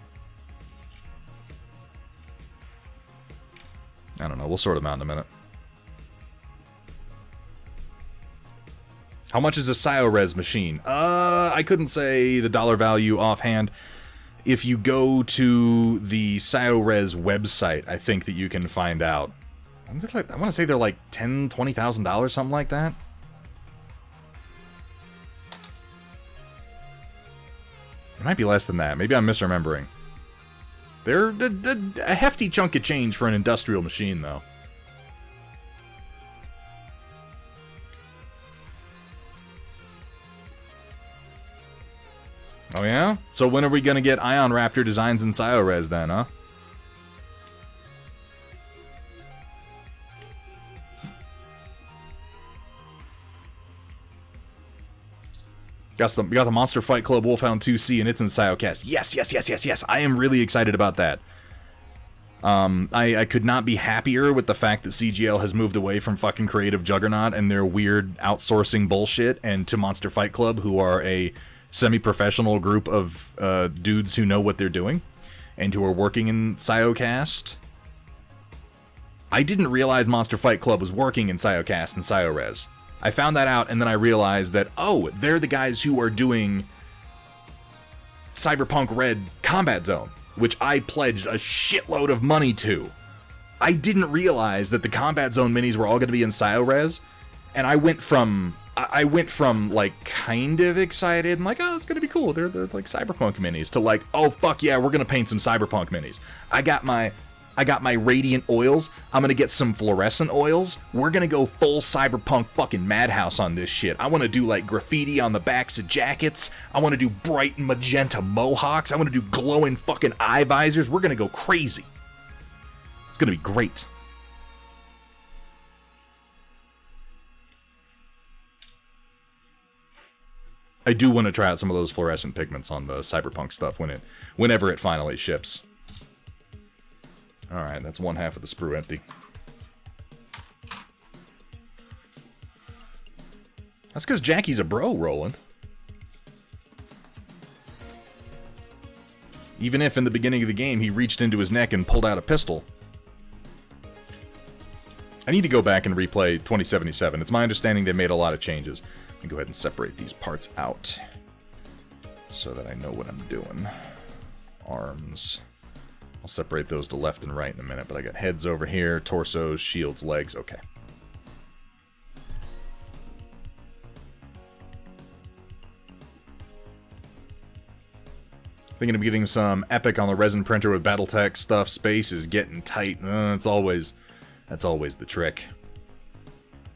I don't know, we'll sort them out in a minute. How much is a ScioRes machine? I couldn't say the dollar value offhand. If you go to the ScioRes website, I think that you can find out. I want to say they're like $10,000, $20,000, something like that. It might be less than that. Maybe I'm misremembering. They're a hefty chunk of change for an industrial machine, though. Oh yeah? So when are we gonna get Ion Raptor designs in ScioRes then, huh? We got the Monster Fight Club Wolfhound 2C and it's in Sciocast. Yes. I am really excited about that. I could not be happier with the fact that CGL has moved away from fucking Creative Juggernaut and their weird outsourcing bullshit and to Monster Fight Club, who are a semi-professional group of dudes who know what they're doing and who are working in Sciocast. I didn't realize Monster Fight Club was working in Sciocast and ScioRes. I found that out and then I realized that, oh, they're the guys who are doing Cyberpunk Red Combat Zone, which I pledged a shitload of money to. I didn't realize that the Combat Zone minis were all going to be in ScioRes, and I went from like kind of excited and like, oh, it's gonna be cool. They're like Cyberpunk minis to like, oh fuck yeah, we're gonna paint some Cyberpunk minis. I got my radiant oils. I'm gonna get some fluorescent oils. We're gonna go full Cyberpunk fucking madhouse on this shit. I want to do like graffiti on the backs of jackets. I want to do bright magenta mohawks. I want to do glowing fucking eye visors. We're gonna go crazy. It's gonna be great. I do want to try out some of those fluorescent pigments on the Cyberpunk stuff whenever it finally ships. Alright, that's one half of the sprue empty. That's because Jackie's a bro, Roland. Even if in the beginning of the game he reached into his neck and pulled out a pistol. I need to go back and replay 2077. It's my understanding they made a lot of changes. Let me go ahead and separate these parts out so that I know what I'm doing. Arms. I'll separate those to left and right in a minute, but I got heads over here, torsos, shields, legs. Okay. Thinking of getting some epic on the resin printer with Battletech stuff. Space is getting tight. That's always the trick.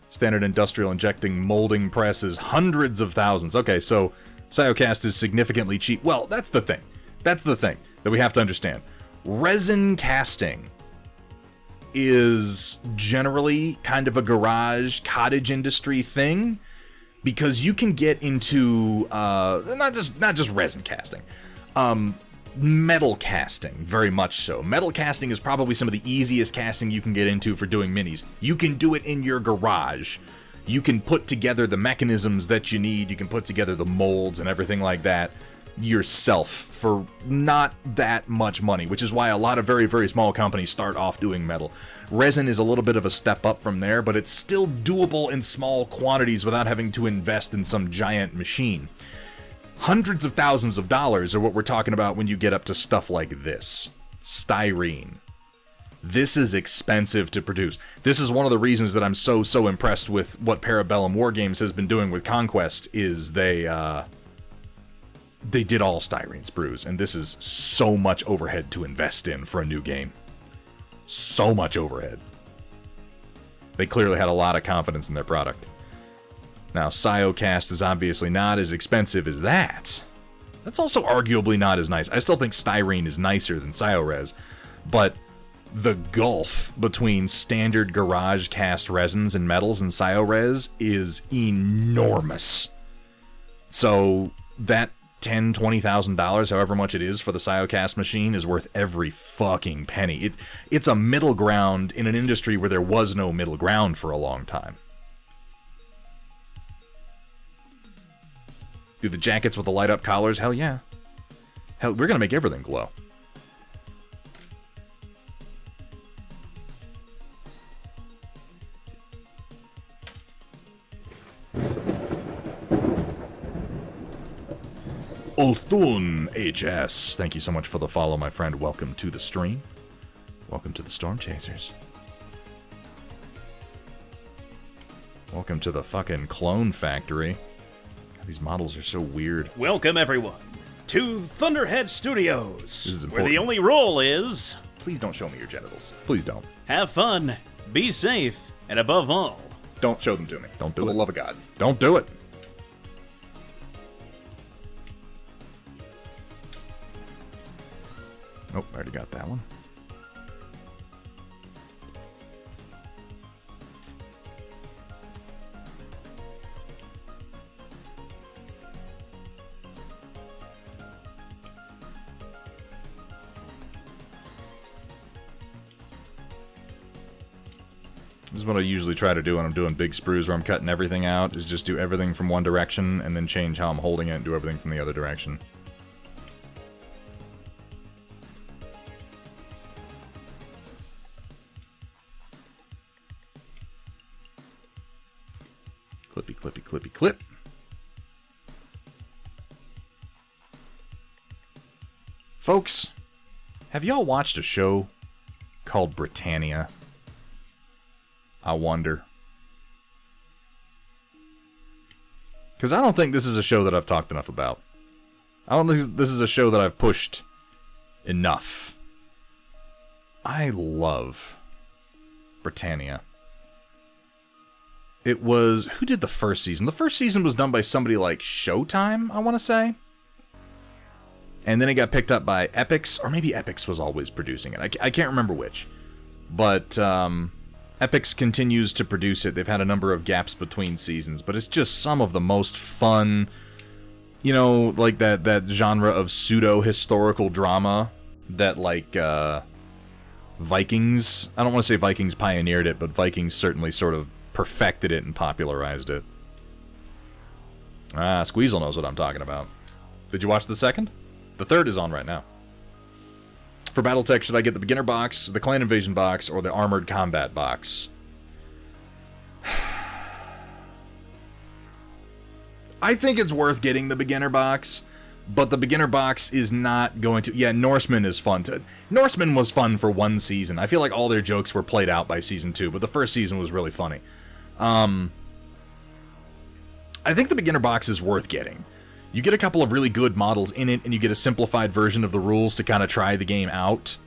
Standard industrial injecting molding presses, hundreds of thousands. Okay, so Sciocast is significantly cheap. Well, that's the thing. That's the thing that we have to understand. Resin casting is generally kind of a garage cottage industry thing because you can get into not just resin casting. Metal casting, very much so. Metal casting is probably some of the easiest casting you can get into for doing minis. You can do it in your garage. You can put together the mechanisms that you need. You can put together the molds and everything like that yourself for not that much money, which is why a lot of very, very small companies start off doing metal. Resin is a little bit of a step up from there, but it's still doable in small quantities without having to invest in some giant machine. Hundreds of thousands of dollars are what we're talking about when you get up to stuff like this. Styrene. This is expensive to produce. This is one of the reasons that I'm so impressed with what Parabellum Wargames has been doing with Conquest, is they did all styrene sprues, and this is so much overhead to invest in for a new game. So much overhead. They clearly had a lot of confidence in their product. Now, Sciocast is obviously not as expensive as that. That's also arguably not as nice. I still think styrene is nicer than ScioRes, but the gulf between standard garage cast resins and metals and ScioRes is enormous. So that $10,000-$20,000, however much it is for the ScioCast machine, is worth every fucking penny. It's a middle ground in an industry where there was no middle ground for a long time. Do the jackets with the light up collars? Hell yeah. Hell, we're gonna make everything glow. Olthun HS, thank you so much for the follow, my friend. Welcome to the stream. Welcome to the Storm Chasers. Welcome to the fucking clone factory. God, these models are so weird. Welcome, everyone, to Thunderhead Studios, This is where important. the only rule is... Please don't show me your genitals. Please don't. have fun, be safe, and above all... Don't show them to me. Don't do it. For the love of God. Don't do it. Nope, I already got that one. This is what I usually try to do when I'm doing big sprues where I'm cutting everything out, is just do everything from one direction and then change how I'm holding it and do everything from the other direction. Clippy, clippy, clippy, clip. Folks, have y'all watched a show called Britannia? I wonder. Because I don't think this is a show that I've talked enough about. I don't think this is a show that I've pushed enough. I love Britannia. It was... Who did the first season? The first season was done by somebody like Showtime, I want to say. And then it got picked up by Epix, or maybe Epix was always producing it. I can't remember which. But Epix continues to produce it. They've had a number of gaps between seasons, but it's just some of the most fun, you know, like that genre of pseudo-historical drama that, like, Vikings... I don't want to say Vikings pioneered it, but Vikings certainly sort of perfected it and popularized it. Ah, Squeezel knows what I'm talking about. Did you watch the second? The third is on right now. For Battletech, should I get the beginner box, the clan invasion box, or the armored combat box? I think it's worth getting the beginner box, but the beginner box is not going to... Yeah, Norseman is fun. Norseman was fun for one season. I feel like all their jokes were played out by season 2, but the first season was really funny. I think the beginner box is worth getting. You get a couple of really good models in it, and you get a simplified version of the rules to kind of try the game out.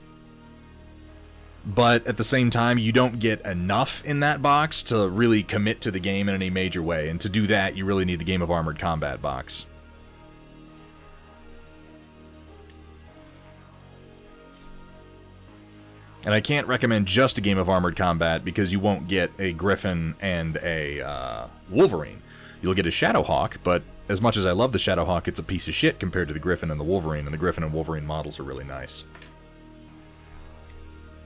But at the same time, you don't get enough in that box to really commit to the game in any major way. And to do that, you really need the Game of Armored Combat box. And I can't recommend just a Game of Armored Combat because you won't get a Griffin and a Wolverine. You'll get a Shadowhawk, but as much as I love the Shadowhawk, it's a piece of shit compared to the Griffin and the Wolverine, and the Griffin and Wolverine models are really nice.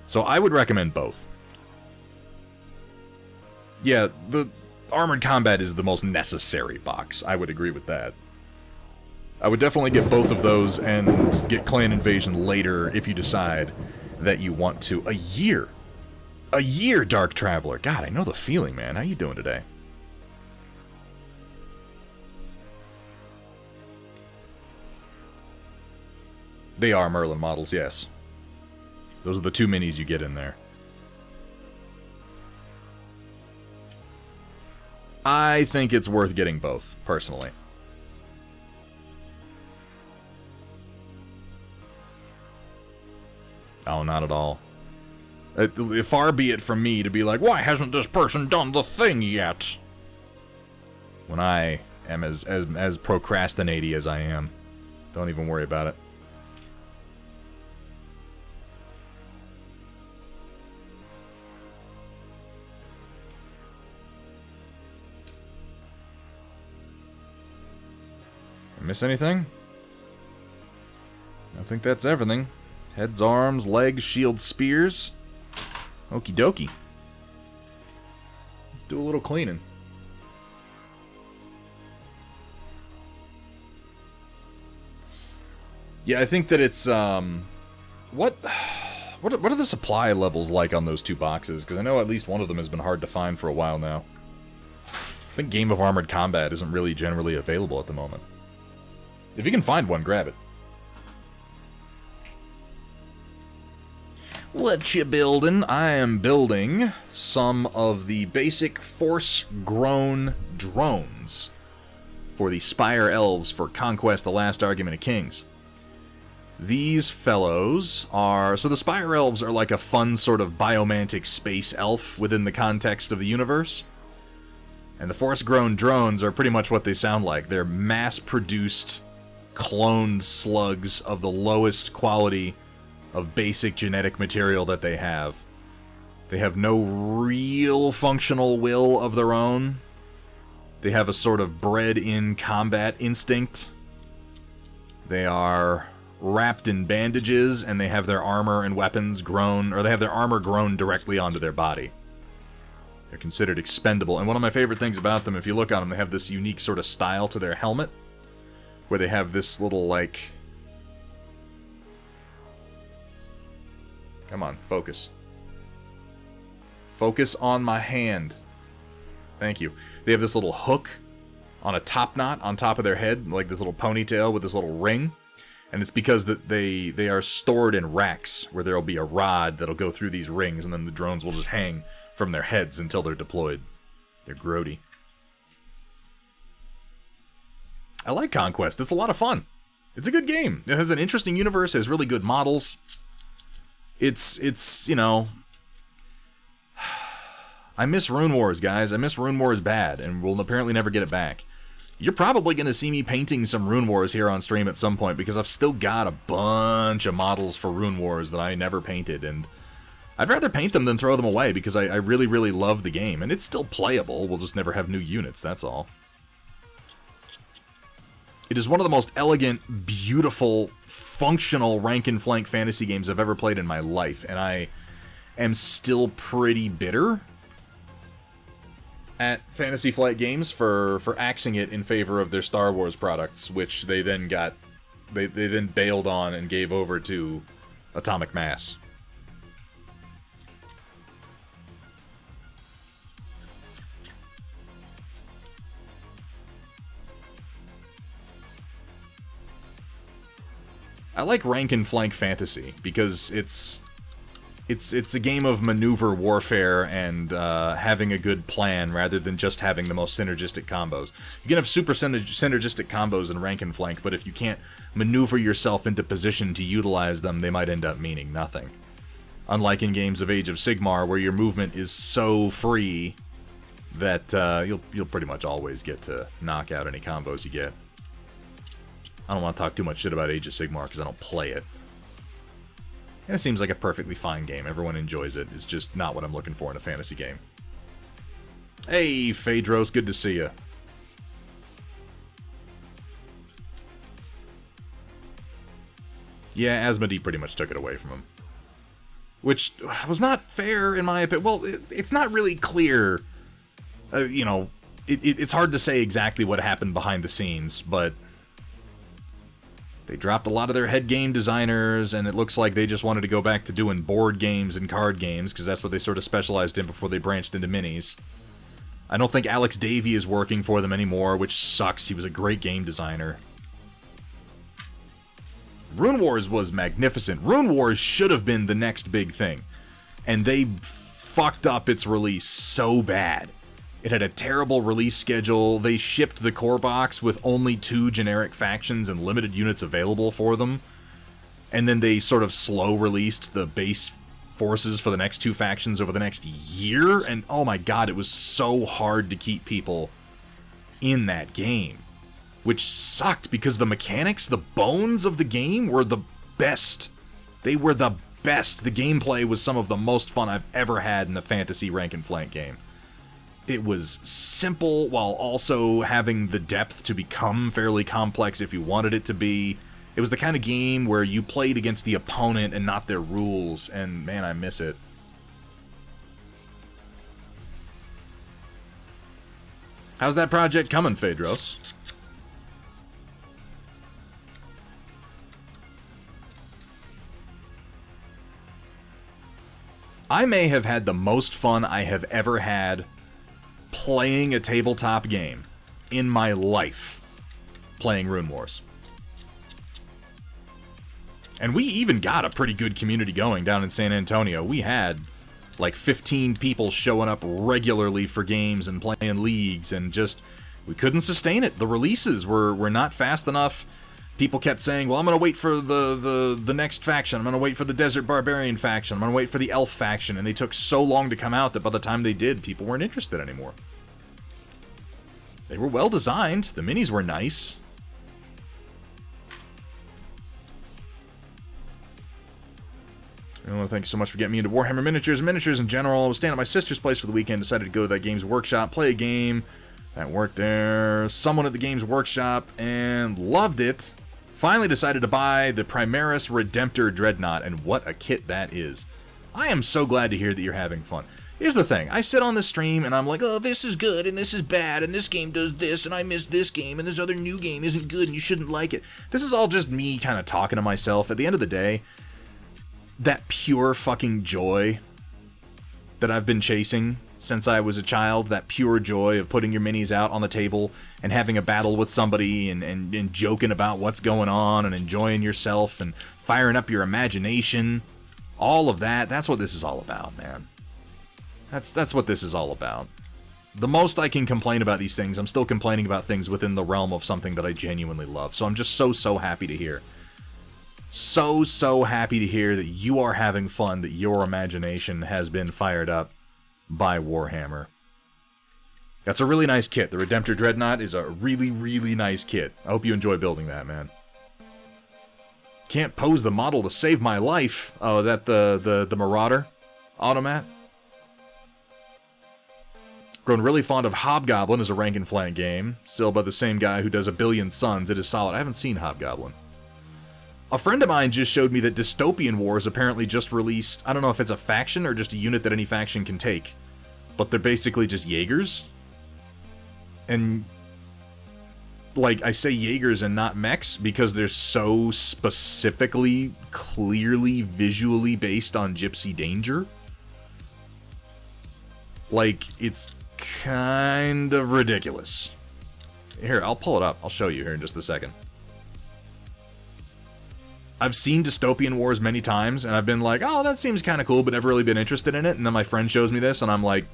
So I would recommend both. Yeah, the Armored Combat is the most necessary box. I would agree with that. I would definitely get both of those and get Clan Invasion later if you decide that you want to. A year! A year, Dark Traveler! God, I know the feeling, man. How you doing today? They are Merlin models, yes. Those are the two minis you get in there. I think it's worth getting both, personally. Oh, not at all. Far be it from me to be like, why hasn't this person done the thing yet? When I am as procrastinating as I am. Don't even worry about it. Miss anything? I think that's everything. Heads, arms, legs, shields, spears. Okie dokie. Let's do a little cleaning. Yeah, I think that it's, what are the supply levels like on those two boxes? Because I know at least one of them has been hard to find for a while now. I think Game of Armored Combat isn't really generally available at the moment. If you can find one, grab it. What you building? I am building some of the basic force-grown drones for the Spire Elves for Conquest: The Last Argument of Kings. These fellows are... So the Spire Elves are like a fun sort of biomantic space elf within the context of the universe. And the force-grown drones are pretty much what they sound like. They're mass-produced, cloned slugs of the lowest quality of basic genetic material that they have. They have no real functional will of their own. They have a sort of bred-in combat instinct. They are wrapped in bandages, and they have their armor and weapons grown, or they have their armor grown directly onto their body. They're considered expendable, and one of my favorite things about them, if you look on them, they have this unique sort of style to their helmet, where they have this little, like... Come on, focus. Focus on my hand. Thank you. They have this little hook on a top knot on top of their head, like this little ponytail with this little ring. And it's because that they are stored in racks, where there will be a rod that'll go through these rings, and then the drones will just hang from their heads until they're deployed. They're grody. I like Conquest. It's a lot of fun. It's a good game. It has an interesting universe. It has really good models. It's you know... I miss Rune Wars, guys. I miss Rune Wars bad, and we'll apparently never get it back. You're probably going to see me painting some Rune Wars here on stream at some point, because I've still got a bunch of models for Rune Wars that I never painted, and I'd rather paint them than throw them away, because I really, really love the game, and it's still playable. We'll just never have new units, that's all. It is one of the most elegant, beautiful, functional rank-and-flank fantasy games I've ever played in my life, and I am still pretty bitter at Fantasy Flight Games for axing it in favor of their Star Wars products, which they then got... They then bailed on and gave over to Atomic Mass. I like rank and flank fantasy because it's a game of maneuver warfare and having a good plan rather than just having the most synergistic combos. You can have super synergistic combos in rank and flank, but if you can't maneuver yourself into position to utilize them, they might end up meaning nothing. Unlike in games of Age of Sigmar, where your movement is so free that you'll pretty much always get to knock out any combos you get. I don't want to talk too much shit about Age of Sigmar because I don't play it. And it seems like a perfectly fine game. Everyone enjoys it. It's just not what I'm looking for in a fantasy game. Hey, Phaedros, good to see you. Yeah, Asmodee pretty much took it away from him. Which was not fair, in my opinion. Well, it's not really clear. You know, it's hard to say exactly what happened behind the scenes, but... They dropped a lot of their head game designers, and it looks like they just wanted to go back to doing board games and card games, because that's what they sort of specialized in before they branched into minis. I don't think Alex Davey is working for them anymore, which sucks. He was a great game designer. Rune Wars was magnificent. Rune Wars should have been the next big thing, and they fucked up its release so bad. It had a terrible release schedule. They shipped the core box with only 2 generic factions and limited units available for them. And then they sort of slow released the base forces for the next 2 factions over the next year. And oh my god, it was so hard to keep people in that game. Which sucked because the mechanics, the bones of the game were the best. They were the best. The gameplay was some of the most fun I've ever had in a fantasy rank and flank game. it was simple while also having the depth to become fairly complex if you wanted it to be. It was the kind of game where you played against the opponent and not their rules, and man, I miss it. How's that project coming, Phaedros? I may have had the most fun I have ever had playing a tabletop game in my life playing Rune Wars. And we even got a pretty good community going down in San Antonio. We had like 15 people showing up regularly for games and playing leagues, and just, we couldn't sustain it. The releases were not fast enough. People kept saying, well, I'm going to wait for the next faction. I'm going to wait for the Desert Barbarian faction. I'm going to wait for the Elf faction. And they took so long to come out that by the time they did, people weren't interested anymore. They were well designed. The minis were nice. I want to thank you so much for getting me into Warhammer miniatures and miniatures in general. I was staying at my sister's place for the weekend, decided to go to that Games Workshop, play a game. That worked there. Someone at the Games Workshop, and loved it. Finally decided to buy the Primaris Redemptor Dreadnought, and what a kit that is. I am so glad to hear that you're having fun. Here's the thing. I sit on this stream, and I'm like, oh, this is good, and this is bad, and this game does this, and I miss this game, and this other new game isn't good, and you shouldn't like it. This is all just me kind of talking to myself. At the end of the day, that pure fucking joy that I've been chasing since I was a child, that pure joy of putting your minis out on the table and having a battle with somebody and joking about what's going on and enjoying yourself and firing up your imagination, all of that, that's what this is all about, man. That's what this is all about. The most I can complain about these things, I'm still complaining about things within the realm of something that I genuinely love. So I'm just so happy to hear. So happy to hear that you are having fun, that your imagination has been fired up by Warhammer. That's a really nice kit. The Redemptor Dreadnought is a really nice kit. I hope you enjoy building that, man. Can't pose the model to save my life. Oh, that the Marauder automat? Grown really fond of Hobgoblin as a rank and flank game. Still by the same guy who does A Billion Suns. It is solid. I haven't seen Hobgoblin. A friend of mine just showed me that Dystopian Wars apparently just released, I don't know if it's a faction or just a unit that any faction can take, but they're basically just Jaegers. And, like, I say Jaegers and not mechs because they're so specifically, clearly, visually based on Gypsy Danger. Like, it's kind of ridiculous. Here, I'll pull it up. I'll show you here in just a second. I've seen Dystopian Wars many times, and I've been like, oh, that seems kind of cool, but never really been interested in it. And then my friend shows me this, and I'm like,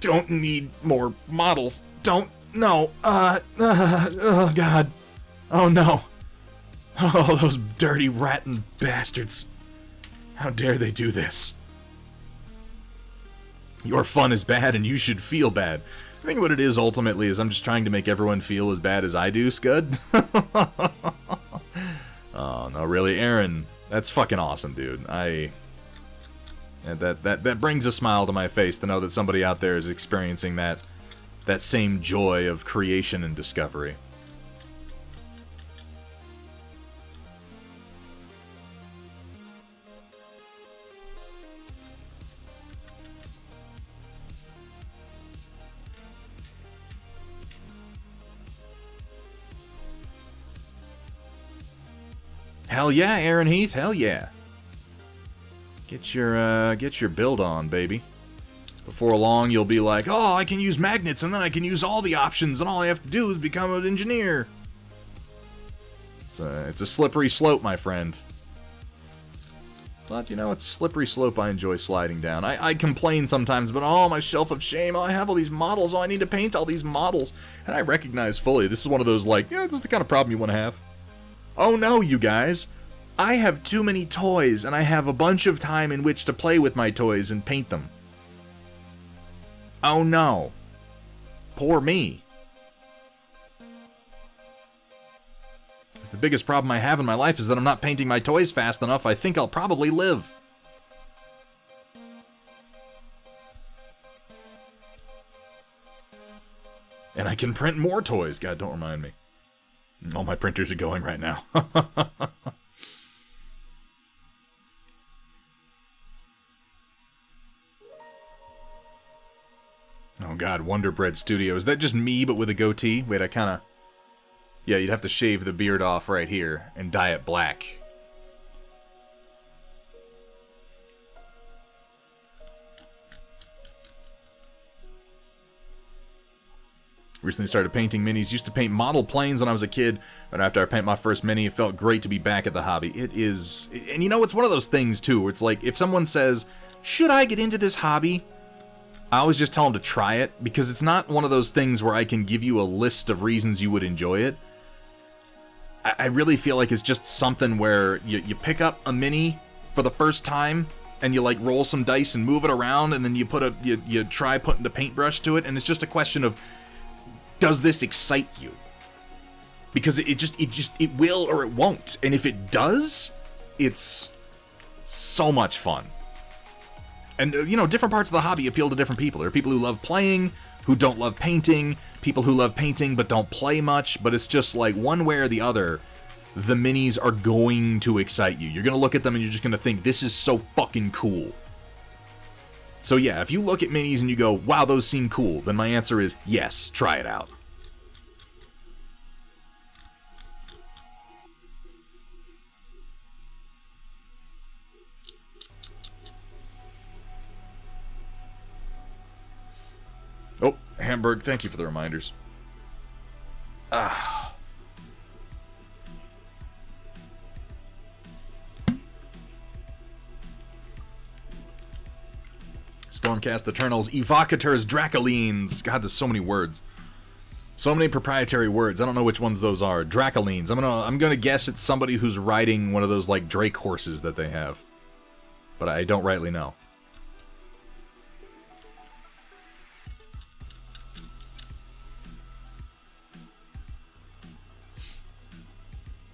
don't need more models. Don't, no, oh, God. Oh, no. Oh, those dirty ratting bastards. How dare they do this? Your fun is bad, and you should feel bad. I think what it is, ultimately, is I'm just trying to make everyone feel as bad as I do, Scud. Oh, no, really, Aaron, that's fucking awesome, dude. That brings a smile to my face to know that somebody out there is experiencing that same joy of creation and discovery. Hell yeah, Aaron Heath, hell yeah. Get your build on, baby. Before long, you'll be like, oh, I can use magnets, and then I can use all the options, and all I have to do is become an engineer. It's a slippery slope, my friend. But, you know, it's a slippery slope I enjoy sliding down. I complain sometimes, but oh, my shelf of shame, oh, I have all these models, oh, I need to paint all these models. And I recognize fully, this is one of those, like, yeah, this is the kind of problem you want to have. Oh no, you guys. I have too many toys, and I have a bunch of time in which to play with my toys and paint them. Oh no. Poor me. The biggest problem I have in my life is that I'm not painting my toys fast enough. I think I'll probably live. And I can print more toys. God, don't remind me. All my printers are going right now. Oh god, Wonder Bread Studio. Is that just me, but with a goatee? Wait, I kinda... Yeah, you'd have to shave the beard off right here and dye it black. Recently started painting minis. Used to paint model planes when I was a kid, but after I paint my first mini, it felt great to be back at the hobby. It is... And you know, it's one of those things, too, where it's like, if someone says, should I get into this hobby? I always just tell them to try it, because it's not one of those things where I can give you a list of reasons you would enjoy it. I really feel like it's just something where you pick up a mini for the first time, and you like roll some dice and move it around, and then you put you try putting the paintbrush to it, and it's just a question of, does this excite you? Because it will or it won't, and if it does, it's so much fun. And, you know, different parts of the hobby appeal to different people. There are people who love playing, who don't love painting, people who love painting but don't play much, but it's just like, one way or the other, the minis are going to excite you. You're going to look at them and you're just going to think, this is so fucking cool. So yeah, if you look at minis and you go, wow, those seem cool, then my answer is, yes, try it out. Oh, Hamburg, thank you for the reminders. Ah. Stormcast, the Eternals, Evocators, Dracolines. God, there's so many words. So many proprietary words. I don't know which ones those are. Dracolines. I'm gonna guess it's somebody who's riding one of those like Drake horses that they have. But I don't rightly know.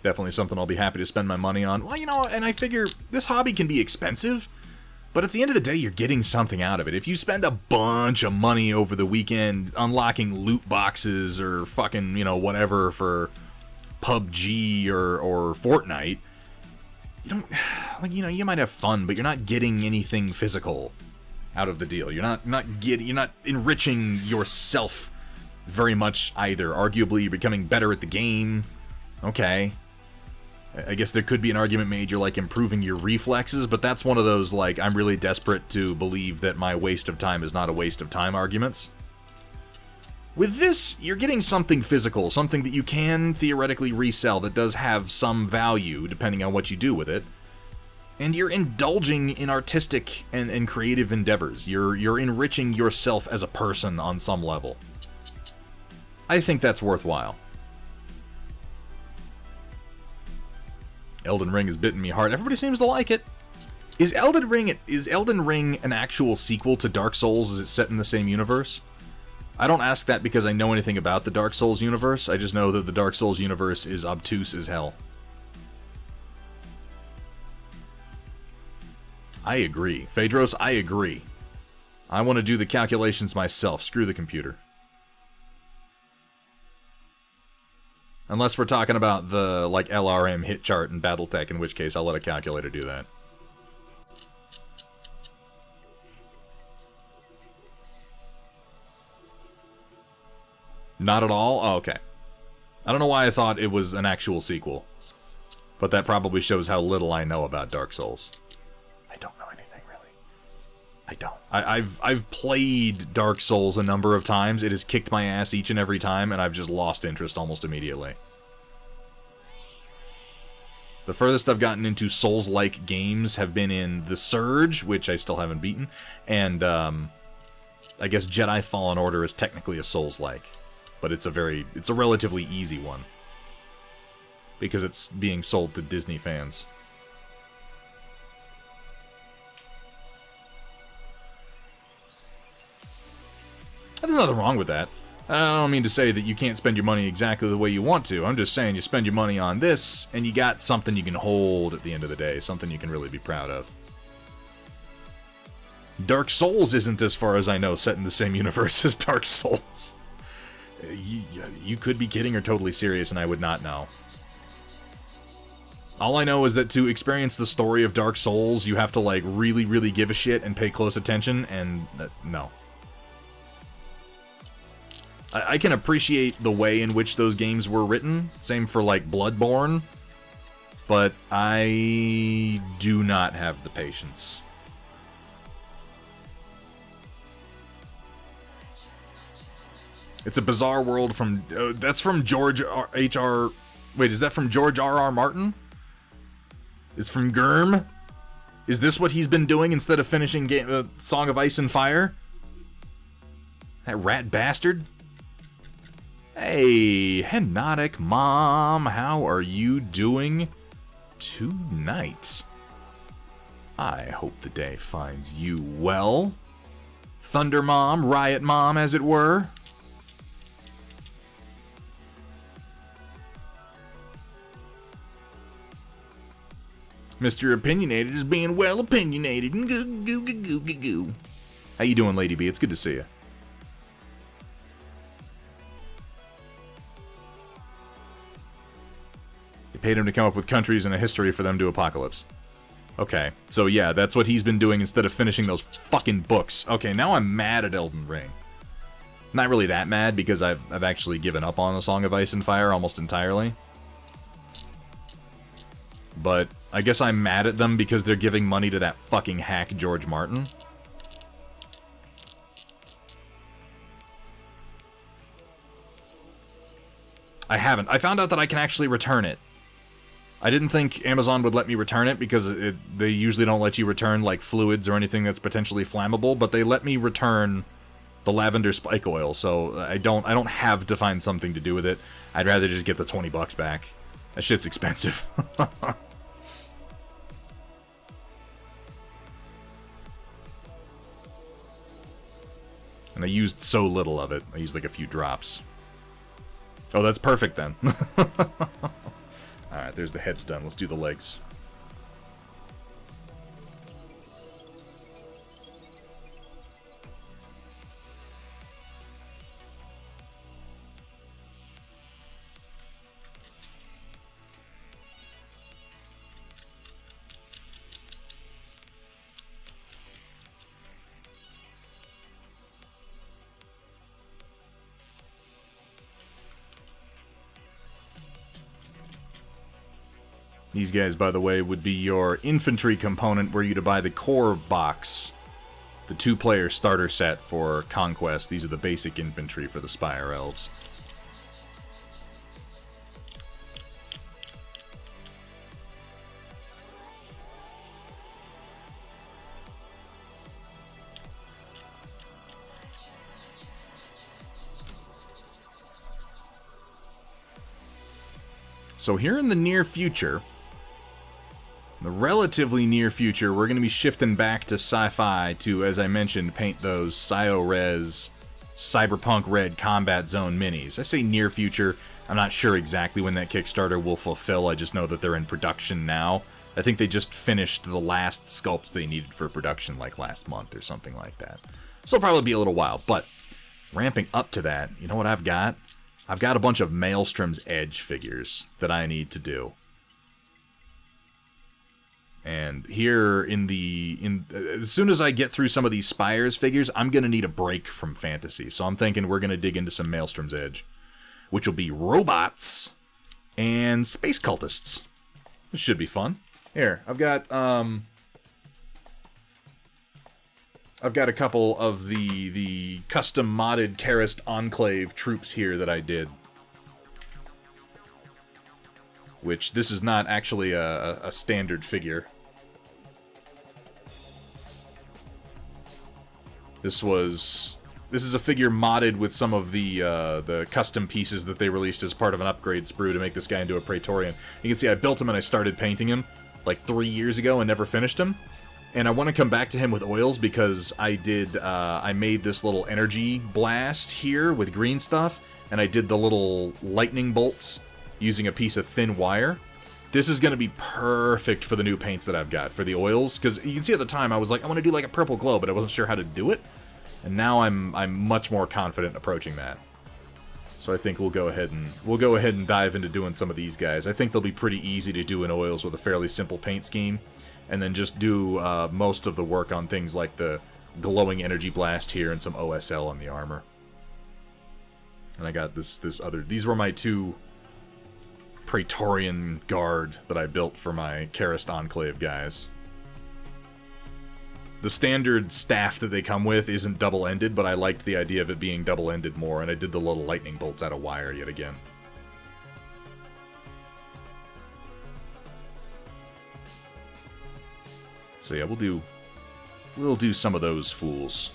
Definitely something I'll be happy to spend my money on. Well, you know, and I figure this hobby can be expensive, but at the end of the day, you're getting something out of it. If you spend a bunch of money over the weekend unlocking loot boxes or fucking, you know, whatever for PUBG or Fortnite, you don't, like, you know, you might have fun, but you're not getting anything physical out of the deal. You're not enriching yourself very much either. Arguably, you're becoming better at the game. Okay. I guess there could be an argument made you're, like, improving your reflexes, but that's one of those, like, I'm really desperate to believe that my waste of time is not a waste of time arguments. With this, you're getting something physical, something that you can theoretically resell that does have some value, depending on what you do with it. And you're indulging in artistic and creative endeavors. You're enriching yourself as a person on some level. I think that's worthwhile. Elden Ring has bitten me hard. Everybody seems to like it. Is Elden Ring an actual sequel to Dark Souls? Is it set in the same universe? I don't ask that because I know anything about the Dark Souls universe. I just know that the Dark Souls universe is obtuse as hell. I agree. Phaedros, I agree. I want to do the calculations myself. Screw the computer. Unless we're talking about the, like, LRM hit chart and Battletech, in which case I'll let a calculator do that. Not at all? Oh, okay. I don't know why I thought it was an actual sequel. But that probably shows how little I know about Dark Souls. I don't know anything, really. I don't. I've played Dark Souls a number of times. It has kicked my ass each and every time, and I've just lost interest almost immediately. The furthest I've gotten into Souls-like games have been in The Surge, which I still haven't beaten, and I guess Jedi Fallen Order is technically a Souls-like, but it's a relatively easy one because it's being sold to Disney fans. There's nothing wrong with that. I don't mean to say that you can't spend your money exactly the way you want to. I'm just saying you spend your money on this, and you got something you can hold at the end of the day. Something you can really be proud of. Dark Souls isn't, as far as I know, set in the same universe as Dark Souls. You could be kidding or totally serious, and I would not know. All I know is that to experience the story of Dark Souls, you have to, like, really, really give a shit and pay close attention, and no. I can appreciate the way in which those games were written, same for, like, Bloodborne, but I do not have the patience. It's a bizarre world from... that's from George H.R... Wait, is that from George R.R. Martin? It's from Gurm? Is this what he's been doing instead of finishing Song of Ice and Fire? That rat bastard? Hey, Henotic Mom, how are you doing tonight? I hope the day finds you well. Thunder Mom, Riot Mom, as it were. Mr. Opinionated is being well opinionated. Goo. How you doing, Lady B? It's good to see you. You paid him to come up with countries and a history for them to apocalypse. Okay, so yeah, that's what he's been doing instead of finishing those fucking books. Okay, now I'm mad at Elden Ring. Not really that mad, because I've actually given up on the Song of Ice and Fire almost entirely. But I guess I'm mad at them because they're giving money to that fucking hack George Martin. I haven't. I found out that I can actually return it. I didn't think Amazon would let me return it because they usually don't let you return like fluids or anything that's potentially flammable, but they let me return the lavender spike oil, so I don't have to find something to do with it. I'd rather just get the $20 back. That shit's expensive. And I used so little of it. I used like a few drops. Oh, that's perfect then. Alright, there's the heads done. Let's do the legs. These guys, by the way, would be your infantry component were you to buy the core box. The 2-player starter set for Conquest. These are the basic infantry for the Spire Elves. So here in the near future... the relatively near future, we're going to be shifting back to sci-fi to, as I mentioned, paint those Scio-Res Cyberpunk Red Combat Zone minis. I say near future, I'm not sure exactly when that Kickstarter will fulfill, I just know that they're in production now. I think they just finished the last sculpts they needed for production like last month or something like that. So it'll probably be a little while, but ramping up to that, you know what I've got? I've got a bunch of Maelstrom's Edge figures that I need to do. And here as soon as I get through some of these Spires figures, I'm going to need a break from fantasy. So I'm thinking we're going to dig into some Maelstrom's Edge, which will be robots and space cultists. This should be fun. Here, I've got a couple of the custom modded Karist Enclave troops here that I did. Which, this is not actually a standard figure. This is a figure modded with some of the custom pieces that they released as part of an upgrade sprue to make this guy into a Praetorian. You can see I built him and I started painting him like 3 years ago and never finished him. And I want to come back to him with oils because I made this little energy blast here with green stuff, and I did the little lightning bolts using a piece of thin wire. This is going to be perfect for the new paints that I've got, for the oils, because you can see at the time I was like, I want to do like a purple glow, but I wasn't sure how to do it. And now I'm much more confident approaching that. So I think we'll go ahead and dive into doing some of these guys. I think they'll be pretty easy to do in oils with a fairly simple paint scheme, and then just do most of the work on things like the glowing energy blast here and some OSL on the armor. And I got this other. These were my 2 Praetorian Guard that I built for my Karist Enclave guys. The standard staff that they come with isn't double-ended, but I liked the idea of it being double-ended more, and I did the little lightning bolts out of wire yet again. So yeah, we'll do some of those fools.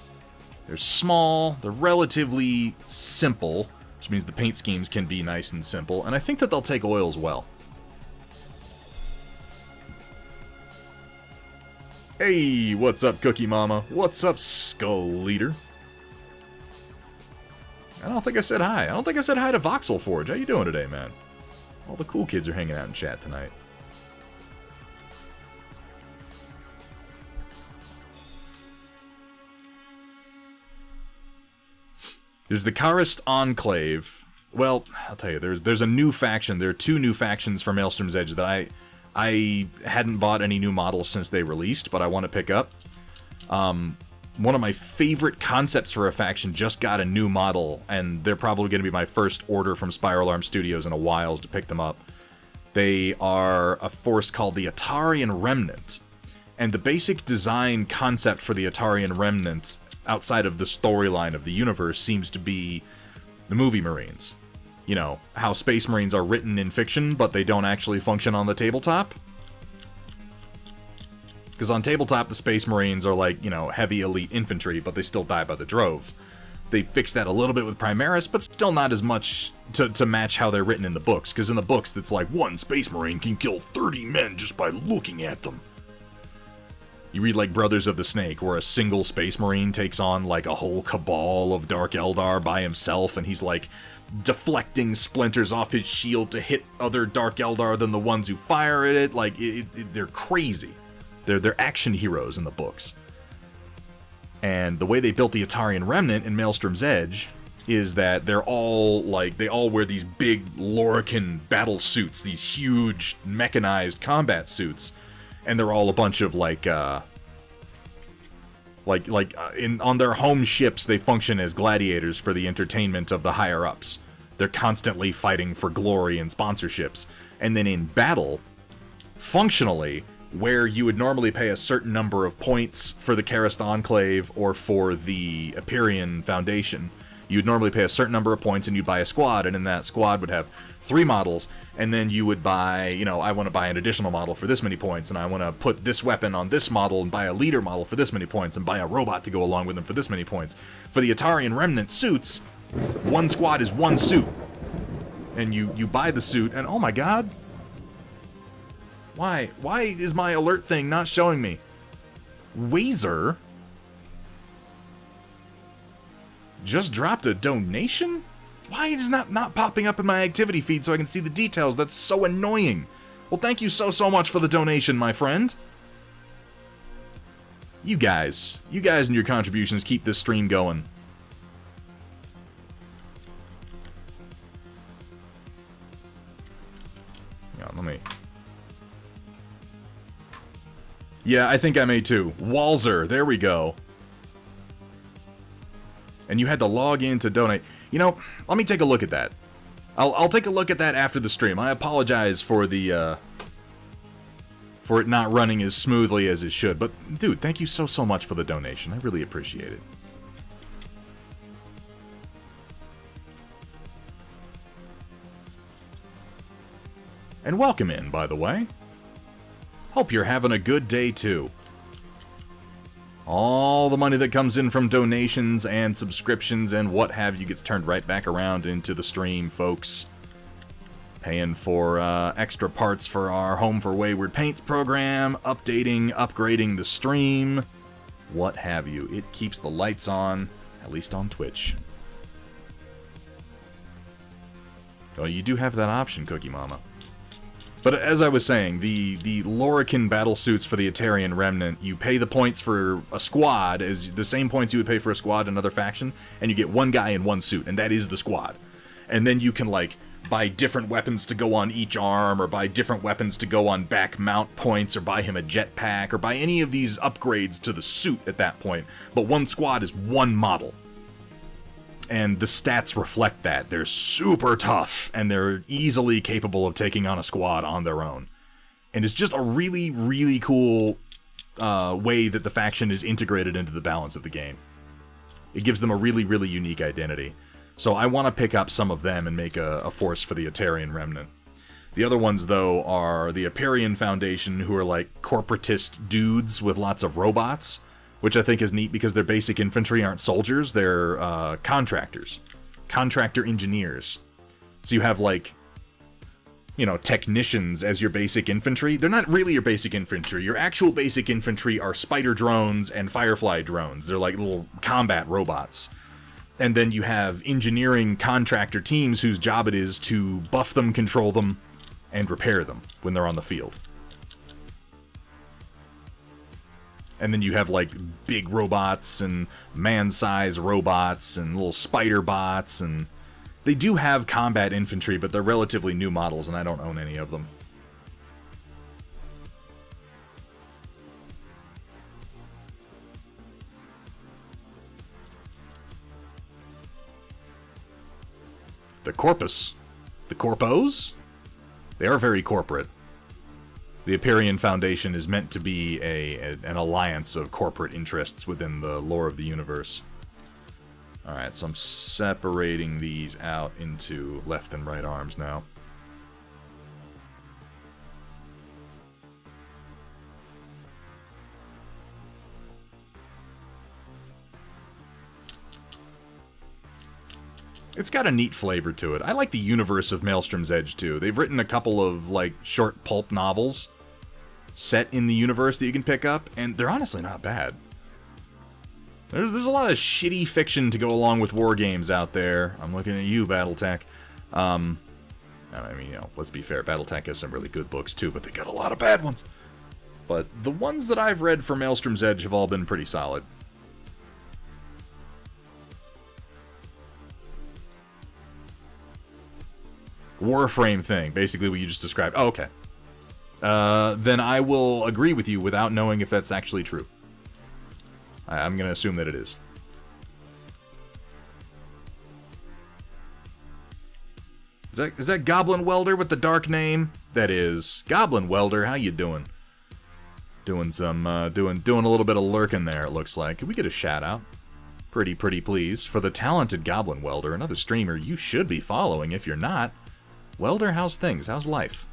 They're small, they're relatively simple, which means the paint schemes can be nice and simple, and I think that they'll take oils well. Hey, what's up, Cookie Mama? What's up, Skull Leader? I don't think I said hi. I don't think I said hi to Voxel Forge. How you doing today, man? All the cool kids are hanging out in chat tonight. There's the Karist Enclave. Well, I'll tell you, there's a new faction. There are 2 new factions from Maelstrom's Edge that I hadn't bought any new models since they released, but I want to pick up. One of my favorite concepts for a faction just got a new model, and they're probably going to be my first order from Spiral Arm Studios in a while to pick them up. They are a force called the Atarian Remnant, and the basic design concept for the Atarian Remnant, outside of the storyline of the universe, seems to be the movie Marines. You know, how Space Marines are written in fiction, but they don't actually function on the tabletop. Because on tabletop, the Space Marines are like, you know, heavy elite infantry, but they still die by the drove. They fixed that a little bit with Primaris, but still not as much to match how they're written in the books. Because in the books, it's like, 1 Space Marine can kill 30 men just by looking at them. You read, like, Brothers of the Snake, where a single Space Marine takes on, like, a whole cabal of Dark Eldar by himself, and he's, like, deflecting splinters off his shield to hit other Dark Eldar than the ones who fire at it. Like, they're crazy. They're action heroes in the books. And the way they built the Atarian Remnant in Maelstrom's Edge is that they're all, like, they all wear these big Lorican battle suits, these huge mechanized combat suits, and they're all a bunch of, on their home ships, they function as gladiators for the entertainment of the higher-ups. They're constantly fighting for glory and sponsorships. And then in battle, functionally, where you would normally pay a certain number of points for the Karist Enclave or for the Empyrean Foundation, you'd normally pay a certain number of points and you'd buy a squad, and in that squad would have 3 models, and then you would buy, you know, I want to buy an additional model for this many points, and I want to put this weapon on this model and buy a leader model for this many points, and buy a robot to go along with them for this many points. For the Atarian Remnant suits, 1 squad is 1 suit. And you buy the suit, and oh my god, Why is my alert thing not showing me? Wazer just dropped a donation? Why is that not popping up in my activity feed so I can see the details? That's so annoying. Well, thank you so much for the donation, my friend. You guys and your contributions keep this stream going. Yeah, let me... Yeah, I think I may too. Walzer, there we go. And you had to log in to donate. You know, let me take a look at that. I'll take a look at that after the stream. I apologize for the, for it not running as smoothly as it should. But, dude, thank you so much for the donation. I really appreciate it. And welcome in, by the way. Hope you're having a good day, too. All the money that comes in from donations and subscriptions and what have you gets turned right back around into the stream, folks. Paying for extra parts for our Home for Wayward Paints program, updating, upgrading the stream, what have you. It keeps the lights on, at least on Twitch. Oh, you do have that option, Cookie Mama. But as I was saying, the Lorican battle suits for the Atarian Remnant, you pay the points for a squad as the same points you would pay for a squad in another faction, and you get 1 guy in 1 suit, and that is the squad. And then you can, like, buy different weapons to go on each arm, or buy different weapons to go on back mount points, or buy him a jetpack, or buy any of these upgrades to the suit at that point. But one squad is one model. And the stats reflect that. They're super tough, and they're easily capable of taking on a squad on their own. And it's just a really, really cool way that the faction is integrated into the balance of the game. It gives them a really, really unique identity. So I want to pick up some of them and make a force for the Atarian Remnant. The other ones, though, are the Aparian Foundation, who are like corporatist dudes with lots of robots, which I think is neat because their basic infantry aren't soldiers, they're contractors. Contractor engineers. So you have, like, you know, technicians as your basic infantry. They're not really your basic infantry. Your actual basic infantry are spider drones and firefly drones. They're like little combat robots. And then you have engineering contractor teams whose job it is to buff them, control them, and repair them when they're on the field. And then you have, like, big robots and man-sized robots and little spider bots, and they do have combat infantry, but they're relatively new models, and I don't own any of them. The Corpus. The Corpos? They are very corporate. The Aparian Foundation is meant to be an alliance of corporate interests within the lore of the universe. Alright, so I'm separating these out into left and right arms now. It's got a neat flavor to it. I like the universe of Maelstrom's Edge, too. They've written a couple of, like, short pulp novels set in the universe that you can pick up, and they're honestly not bad. There's a lot of shitty fiction to go along with war games out there. I'm looking at you, Battletech. I mean, you know, let's be fair, Battletech has some really good books, too, but they got a lot of bad ones. But the ones that I've read for Maelstrom's Edge have all been pretty solid. Warframe thing, basically what you just described. Oh, okay. Then I will agree with you without knowing if that's actually true. I'm going to assume that it is. Is that Goblin Welder with the dark name? That is. Goblin Welder, how you doing? Doing some, doing a little bit of lurking there, it looks like. Can we get a shout out? Pretty please. For the talented Goblin Welder, another streamer you should be following if you're not. Welder, how's things? How's life?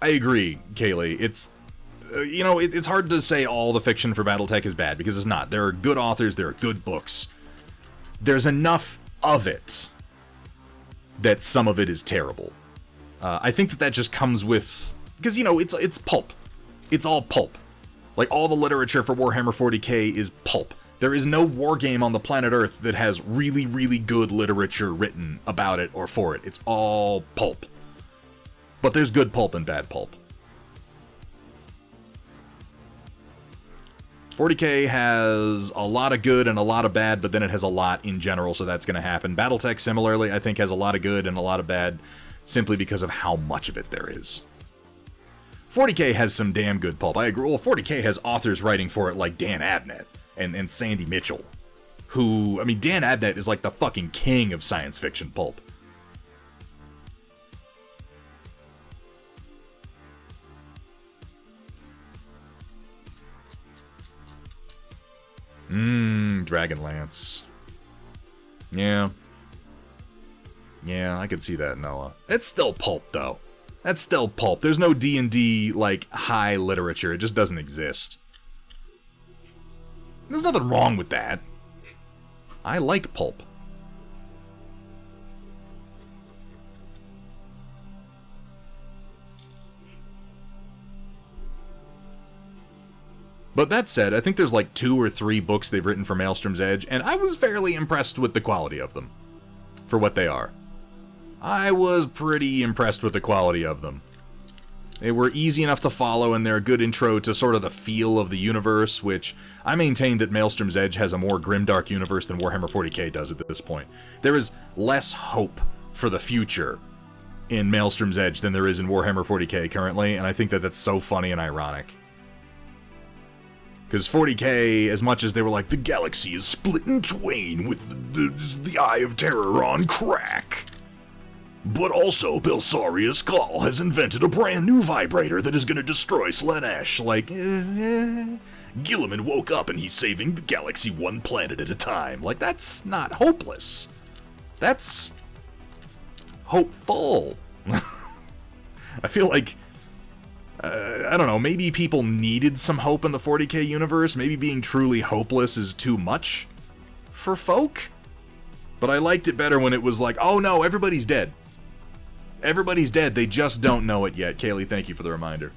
I agree, Kaylee. It's, you know, it's hard to say all the fiction for Battletech is bad, because it's not. There are good authors, there are good books. There's enough of it that some of it is terrible. I think that just comes with, because, you know, it's pulp. It's all pulp. Like, all the literature for Warhammer 40k is pulp. There is no war game on the planet Earth that has really, really good literature written about it or for it. It's all pulp. But there's good pulp and bad pulp. 40k has a lot of good and a lot of bad, but then it has a lot in general, so that's going to happen. Battletech, similarly, I think has a lot of good and a lot of bad, simply because of how much of it there is. 40k has some damn good pulp. I agree. Well, 40k has authors writing for it like Dan Abnett and Sandy Mitchell, who, I mean, Dan Abnett is like the fucking king of science fiction pulp. Dragonlance. Yeah. Yeah, I could see that, Noah. It's still pulp, though. That's still pulp. There's no D&D, like, high literature. It just doesn't exist. There's nothing wrong with that. I like pulp. But that said, I think there's like 2 or 3 books they've written for Maelstrom's Edge, and I was fairly impressed with the quality of them, for what they are. I was pretty impressed with the quality of them. They were easy enough to follow, and they're a good intro to sort of the feel of the universe, which I maintain that Maelstrom's Edge has a more grimdark universe than Warhammer 40k does at this point. There is less hope for the future in Maelstrom's Edge than there is in Warhammer 40k currently, and I think that that's so funny and ironic. Because 40k, as much as they were like, the galaxy is split in twain with the Eye of Terror on crack. But also, Belsarius Skull has invented a brand new vibrator that is going to destroy Slaanesh. Like, Gilliman woke up and he's saving the galaxy one planet at a time. Like, that's not hopeless. That's hopeful. I feel like, I don't know, maybe people needed some hope in the 40k universe. Maybe being truly hopeless is too much for folk. But I liked it better when it was like, oh no, everybody's dead. Everybody's dead, they just don't know it yet. Kaylee, thank you for the reminder.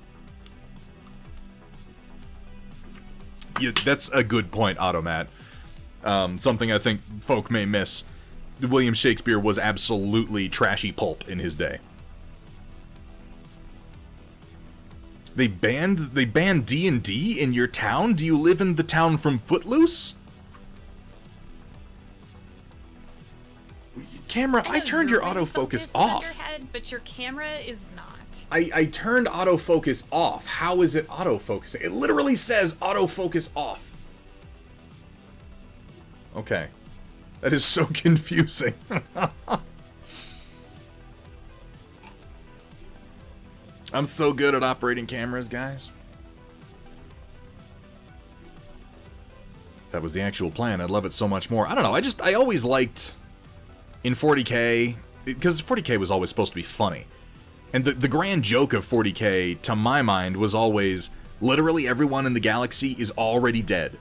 Yeah, that's a good point, Automat. Something I think folk may miss. William Shakespeare was absolutely trashy pulp in his day. They banned D&D in your town? Do you live in the town from Footloose? Camera, I turned your autofocus off. But your camera is not. I turned autofocus off. How is it autofocusing? It literally says autofocus off. Okay. That is so confusing. I'm so good at operating cameras, guys. If that was the actual plan, I'd love it so much more. I don't know, I always liked... in 40k, because 40k was always supposed to be funny. And the grand joke of 40k, to my mind, was always, literally everyone in the galaxy is already dead.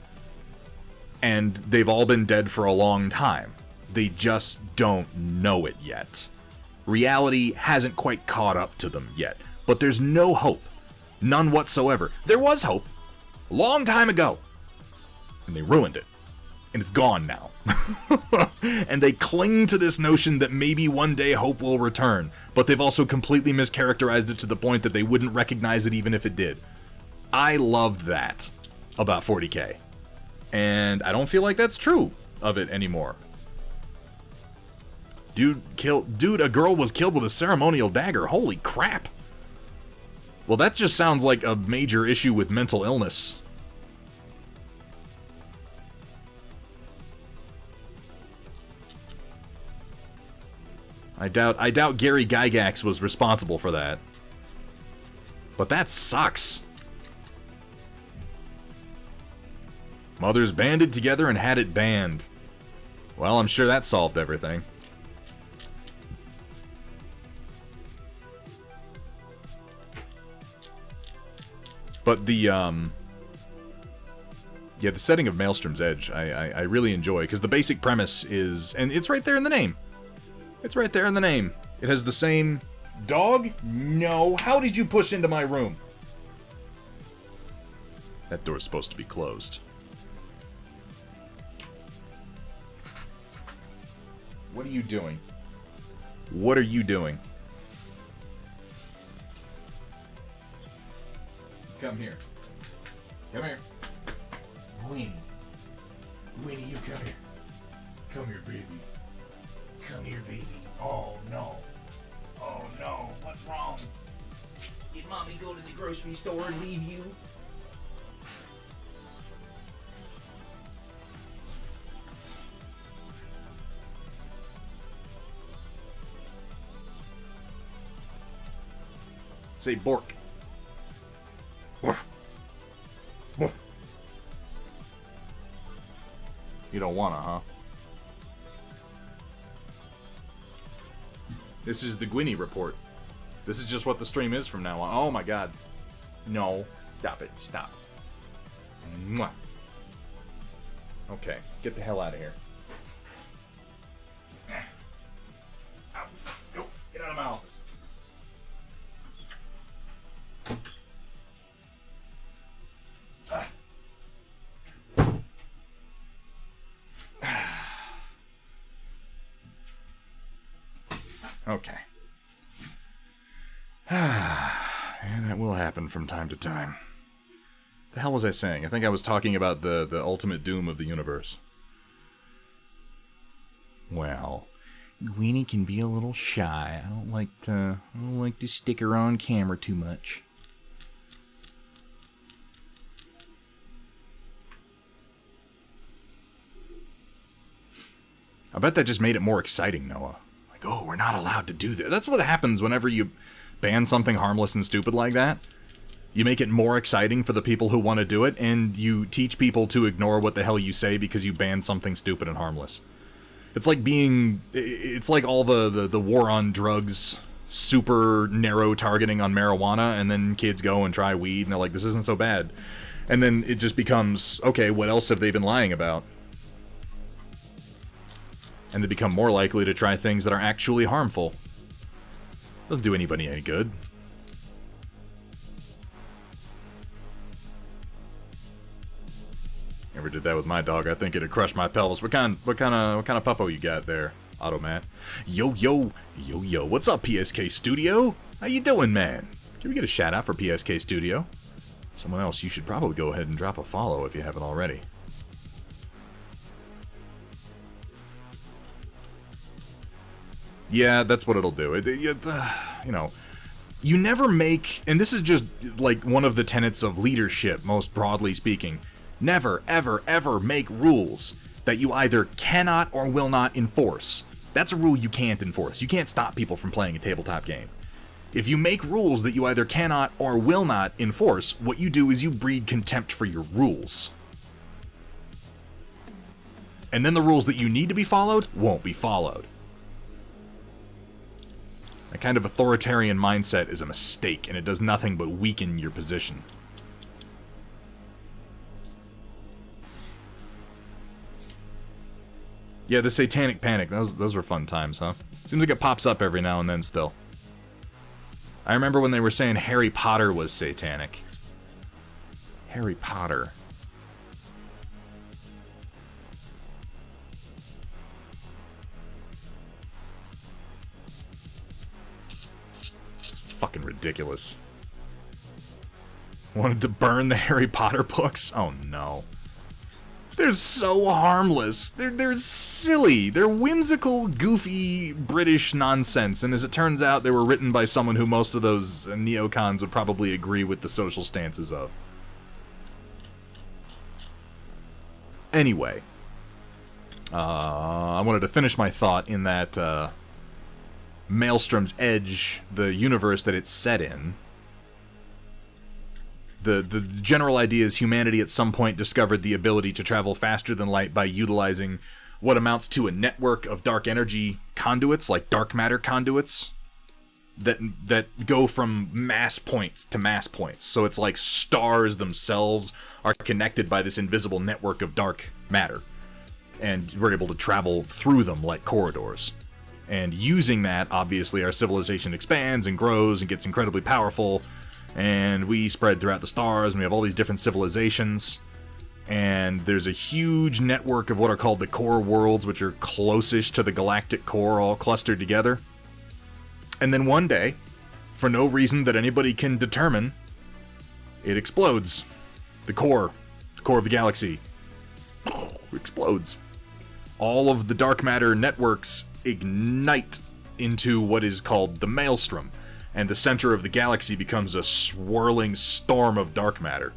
And they've all been dead for a long time. They just don't know it yet. Reality hasn't quite caught up to them yet. But there's no hope. None whatsoever. There was hope. A long time ago. And they ruined it. And it's gone now. And they cling to this notion that maybe one day hope will return, but they've also completely mischaracterized it to the point that they wouldn't recognize it even if it did. I loved that about 40k. And I don't feel like that's true of it anymore. Dude, a girl was killed with a ceremonial dagger. Holy crap. Well, that just sounds like a major issue with mental illness. I doubt Gary Gygax was responsible for that. But that sucks. Mothers banded together and had it banned. Well, I'm sure that solved everything. But the setting of Maelstrom's Edge, I really enjoy, because the basic premise is, and it's right there in the name. It's right there in the name. It has the same... Dog? No. How did you push into my room? That door's supposed to be closed. What are you doing? What are you doing? Come here. Come here. Winnie. Winnie, you come here. Come here, baby. Come here, baby. Oh, no. Oh, no. What's wrong? Did Mommy go to the grocery store and leave you? Say bork. You don't wanna, huh? This is the Gwynny report. This is just what the stream is from now on. Oh my god. No. Stop it. Stop. Mwah. Okay. Get the hell out of here. Ow. Nope. Get out of my office. Okay. And that will happen from time to time. The hell was I saying? I think I was talking about the ultimate doom of the universe. Well, Gweenie can be a little shy. I don't like to stick her on camera too much. I bet that just made it more exciting, Noah. Like, oh, we're not allowed to do that. That's what happens whenever you ban something harmless and stupid like that. You make it more exciting for the people who want to do it, and you teach people to ignore what the hell you say because you banned something stupid and harmless. It's like all the war on drugs, super narrow targeting on marijuana, and then kids go and try weed, and they're like, this isn't so bad. And then it just becomes, okay, what else have they been lying about? And they become more likely to try things that are actually harmful. Doesn't do anybody any good. Ever did that with my dog, I think it'd crush my pelvis. What kind of puppo you got there, Automat? Yo, what's up, PSK Studio? How you doing, man? Can we get a shout out for PSK Studio? Someone else, you should probably go ahead and drop a follow if you haven't already. Yeah, that's what it'll do. You know, you never make, and this is just like one of the tenets of leadership, most broadly speaking. Never, ever, ever make rules that you either cannot or will not enforce. That's a rule you can't enforce. You can't stop people from playing a tabletop game. If you make rules that you either cannot or will not enforce, what you do is you breed contempt for your rules. And then the rules that you need to be followed won't be followed. That kind of authoritarian mindset is a mistake, and it does nothing but weaken your position. Yeah, the Satanic Panic, those were fun times, huh? Seems like it pops up every now and then still. I remember when they were saying Harry Potter was satanic. Harry Potter. It's fucking ridiculous. Wanted to burn the Harry Potter books? Oh no. They're so harmless. They're silly. They're whimsical, goofy British nonsense. And as it turns out, they were written by someone who most of those neocons would probably agree with the social stances of. Anyway. I wanted to finish my thought in that Maelstrom's Edge, the universe that it's set in. The general idea is humanity at some point discovered the ability to travel faster than light by utilizing what amounts to a network of dark energy conduits, like dark matter conduits, that go from mass points to mass points. So it's like stars themselves are connected by this invisible network of dark matter. And we're able to travel through them like corridors. And using that, obviously, our civilization expands and grows and gets incredibly powerful. And we spread throughout the stars, and we have all these different civilizations. And there's a huge network of what are called the core worlds, which are closest to the galactic core, all clustered together. And then one day, for no reason that anybody can determine, it explodes. The core of the galaxy, explodes. All of the dark matter networks ignite into what is called the Maelstrom. And the center of the galaxy becomes a swirling storm of dark matter.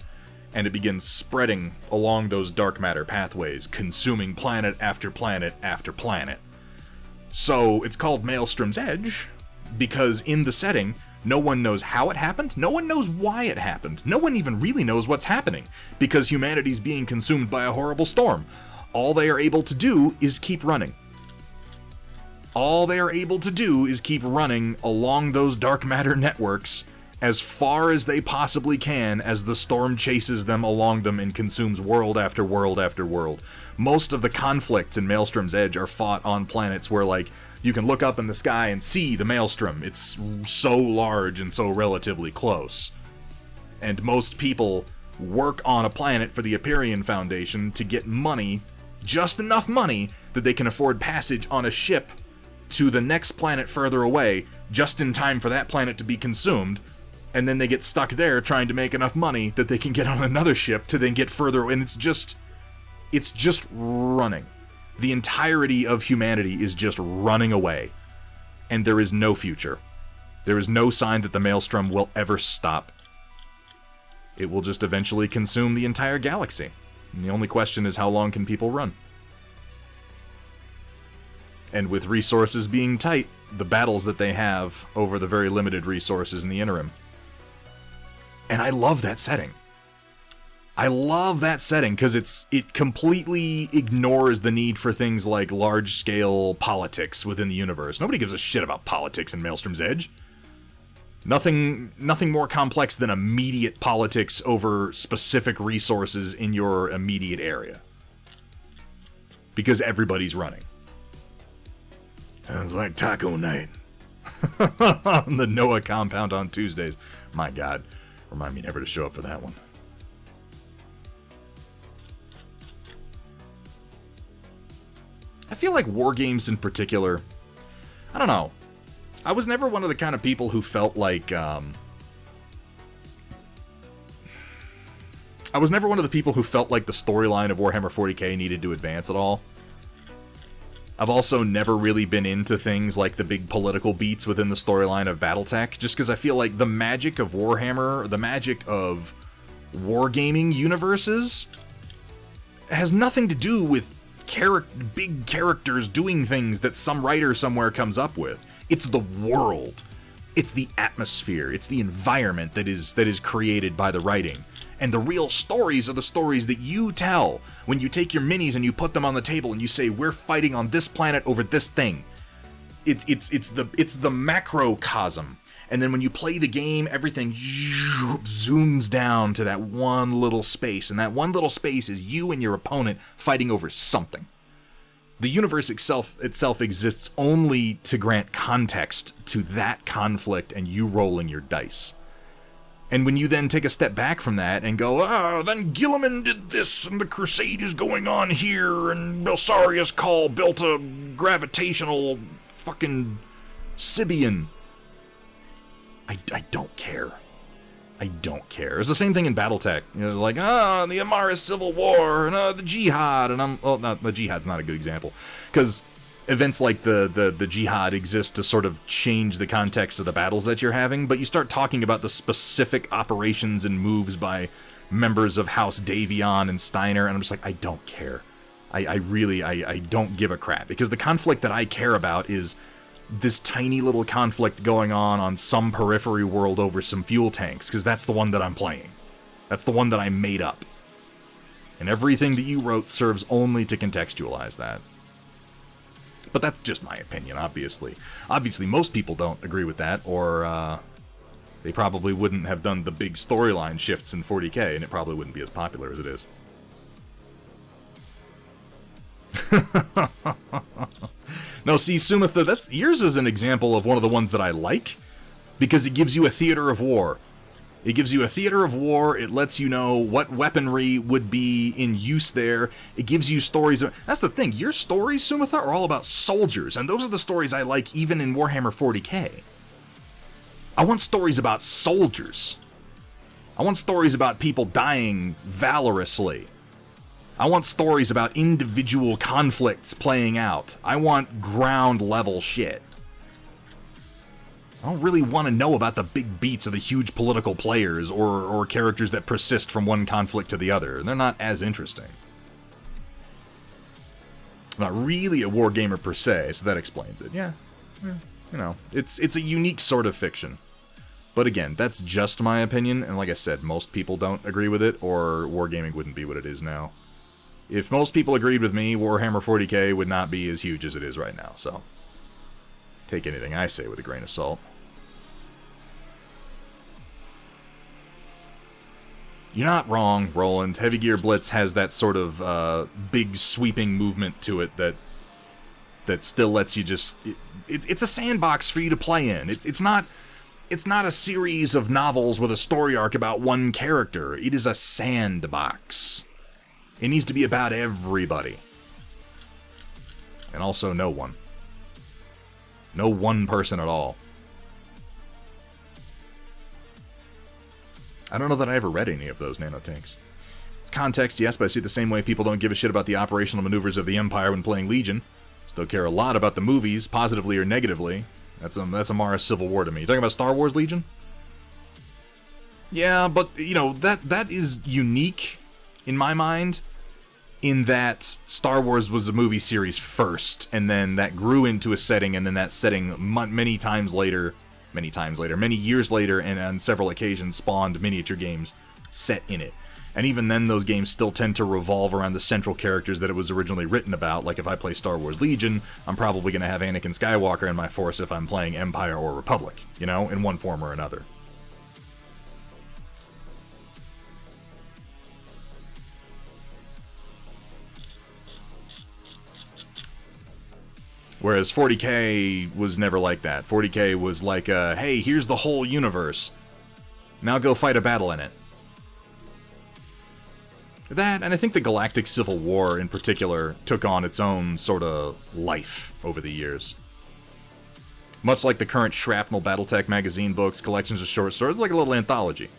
And it begins spreading along those dark matter pathways, consuming planet after planet after planet. So it's called Maelstrom's Edge, because in the setting, no one knows how it happened, no one knows why it happened, no one even really knows what's happening, because humanity's being consumed by a horrible storm. All they are able to do is keep running. All they are able to do is keep running along those dark matter networks as far as they possibly can as the storm chases them along them and consumes world after world after world. Most of the conflicts in Maelstrom's Edge are fought on planets where, like, you can look up in the sky and see the Maelstrom. It's so large and so relatively close. And most people work on a planet for the Empyrean Foundation to get money, just enough money that they can afford passage on a ship to the next planet further away, just in time for that planet to be consumed, and then they get stuck there trying to make enough money that they can get on another ship to then get further, and it's just running. The entirety of humanity is just running away, and there is no future. There is no sign that the maelstrom will ever stop. It will just eventually consume the entire galaxy. And the only question is, how long can people run? And with resources being tight, the battles that they have over the very limited resources in the interim. And I love that setting. I love that setting because it completely ignores the need for things like large-scale politics within the universe. Nobody gives a shit about politics in Maelstrom's Edge. Nothing more complex than immediate politics over specific resources in your immediate area. Because everybody's running. Sounds like taco night. On the Noah compound on Tuesdays. My God. Remind me never to show up for that one. I feel like war games in particular, I don't know. I was never one of the kind of people who felt like, I was never one of the people who felt like the storyline of Warhammer 40k needed to advance at all. I've also never really been into things like the big political beats within the storyline of BattleTech, just because I feel like the magic of Warhammer, the magic of wargaming universes, has nothing to do with big characters doing things that some writer somewhere comes up with. It's the world. It's the atmosphere. It's the environment that is created by the writing. And the real stories are the stories that you tell when you take your minis and you put them on the table and you say, we're fighting on this planet over this thing. It's the macrocosm. And then when you play the game, everything zooms down to that one little space. And that one little space is you and your opponent fighting over something. The universe itself exists only to grant context to that conflict and you rolling your dice. And when you then take a step back from that and go, then Gilliman did this, and the crusade is going on here, and Belsarius Call built a gravitational fucking Sibian. I don't care. I don't care. It's the same thing in BattleTech. You know, like, the Amaris Civil War, and the Jihad, and the Jihad's not a good example, because events like the Jihad exist to sort of change the context of the battles that you're having, but you start talking about the specific operations and moves by members of House Davion and Steiner, and I'm just like, I don't care. I really don't give a crap, because the conflict that I care about is this tiny little conflict going on some periphery world over some fuel tanks, because that's the one that I'm playing. That's the one that I made up. And everything that you wrote serves only to contextualize that. But that's just my opinion, obviously. Obviously, most people don't agree with that, or they probably wouldn't have done the big storyline shifts in 40k, and it probably wouldn't be as popular as it is. No, see, Sumitha, yours is an example of one of the ones that I like, because it gives you a theater of war. It gives you a theater of war, it lets you know what weaponry would be in use there, it gives you stories of... That's the thing, your stories, Sumitha, are all about soldiers, and those are the stories I like even in Warhammer 40k. I want stories about soldiers. I want stories about people dying valorously. I want stories about individual conflicts playing out. I want ground level shit. I don't really want to know about the big beats of the huge political players or characters that persist from one conflict to the other. They're not as interesting. I'm not really a wargamer per se, so that explains it. Yeah, you know, it's a unique sort of fiction. But again, that's just my opinion, and like I said, most people don't agree with it, or wargaming wouldn't be what it is now. If most people agreed with me, Warhammer 40k would not be as huge as it is right now, so take anything I say with a grain of salt. You're not wrong, Roland. Heavy Gear Blitz has that sort of big sweeping movement to it that still lets you just... It's a sandbox for you to play in. It's not a series of novels with a story arc about one character. It is a sandbox. It needs to be about everybody. And also no one. No one person at all. I don't know that I ever read any of those nanotanks. It's context, yes, but I see it the same way people don't give a shit about the operational maneuvers of the Empire when playing Legion. Still care a lot about the movies, positively or negatively. That's Amara's Civil War to me. You talking about Star Wars Legion? Yeah, but, you know, that is unique, in my mind, in that Star Wars was a movie series first, and then that grew into a setting, and then that setting many years later, and on several occasions spawned miniature games set in it. And even then, those games still tend to revolve around the central characters that it was originally written about. Like, if I play Star Wars Legion, I'm probably going to have Anakin Skywalker in my force if I'm playing Empire or Republic, you know, in one form or another. Whereas 40K was never like that. 40K was like, hey, here's the whole universe. Now go fight a battle in it. That, and I think the Galactic Civil War in particular took on its own sort of life over the years. Much like the current Shrapnel Battletech magazine books, collections of short stories, like a little anthology.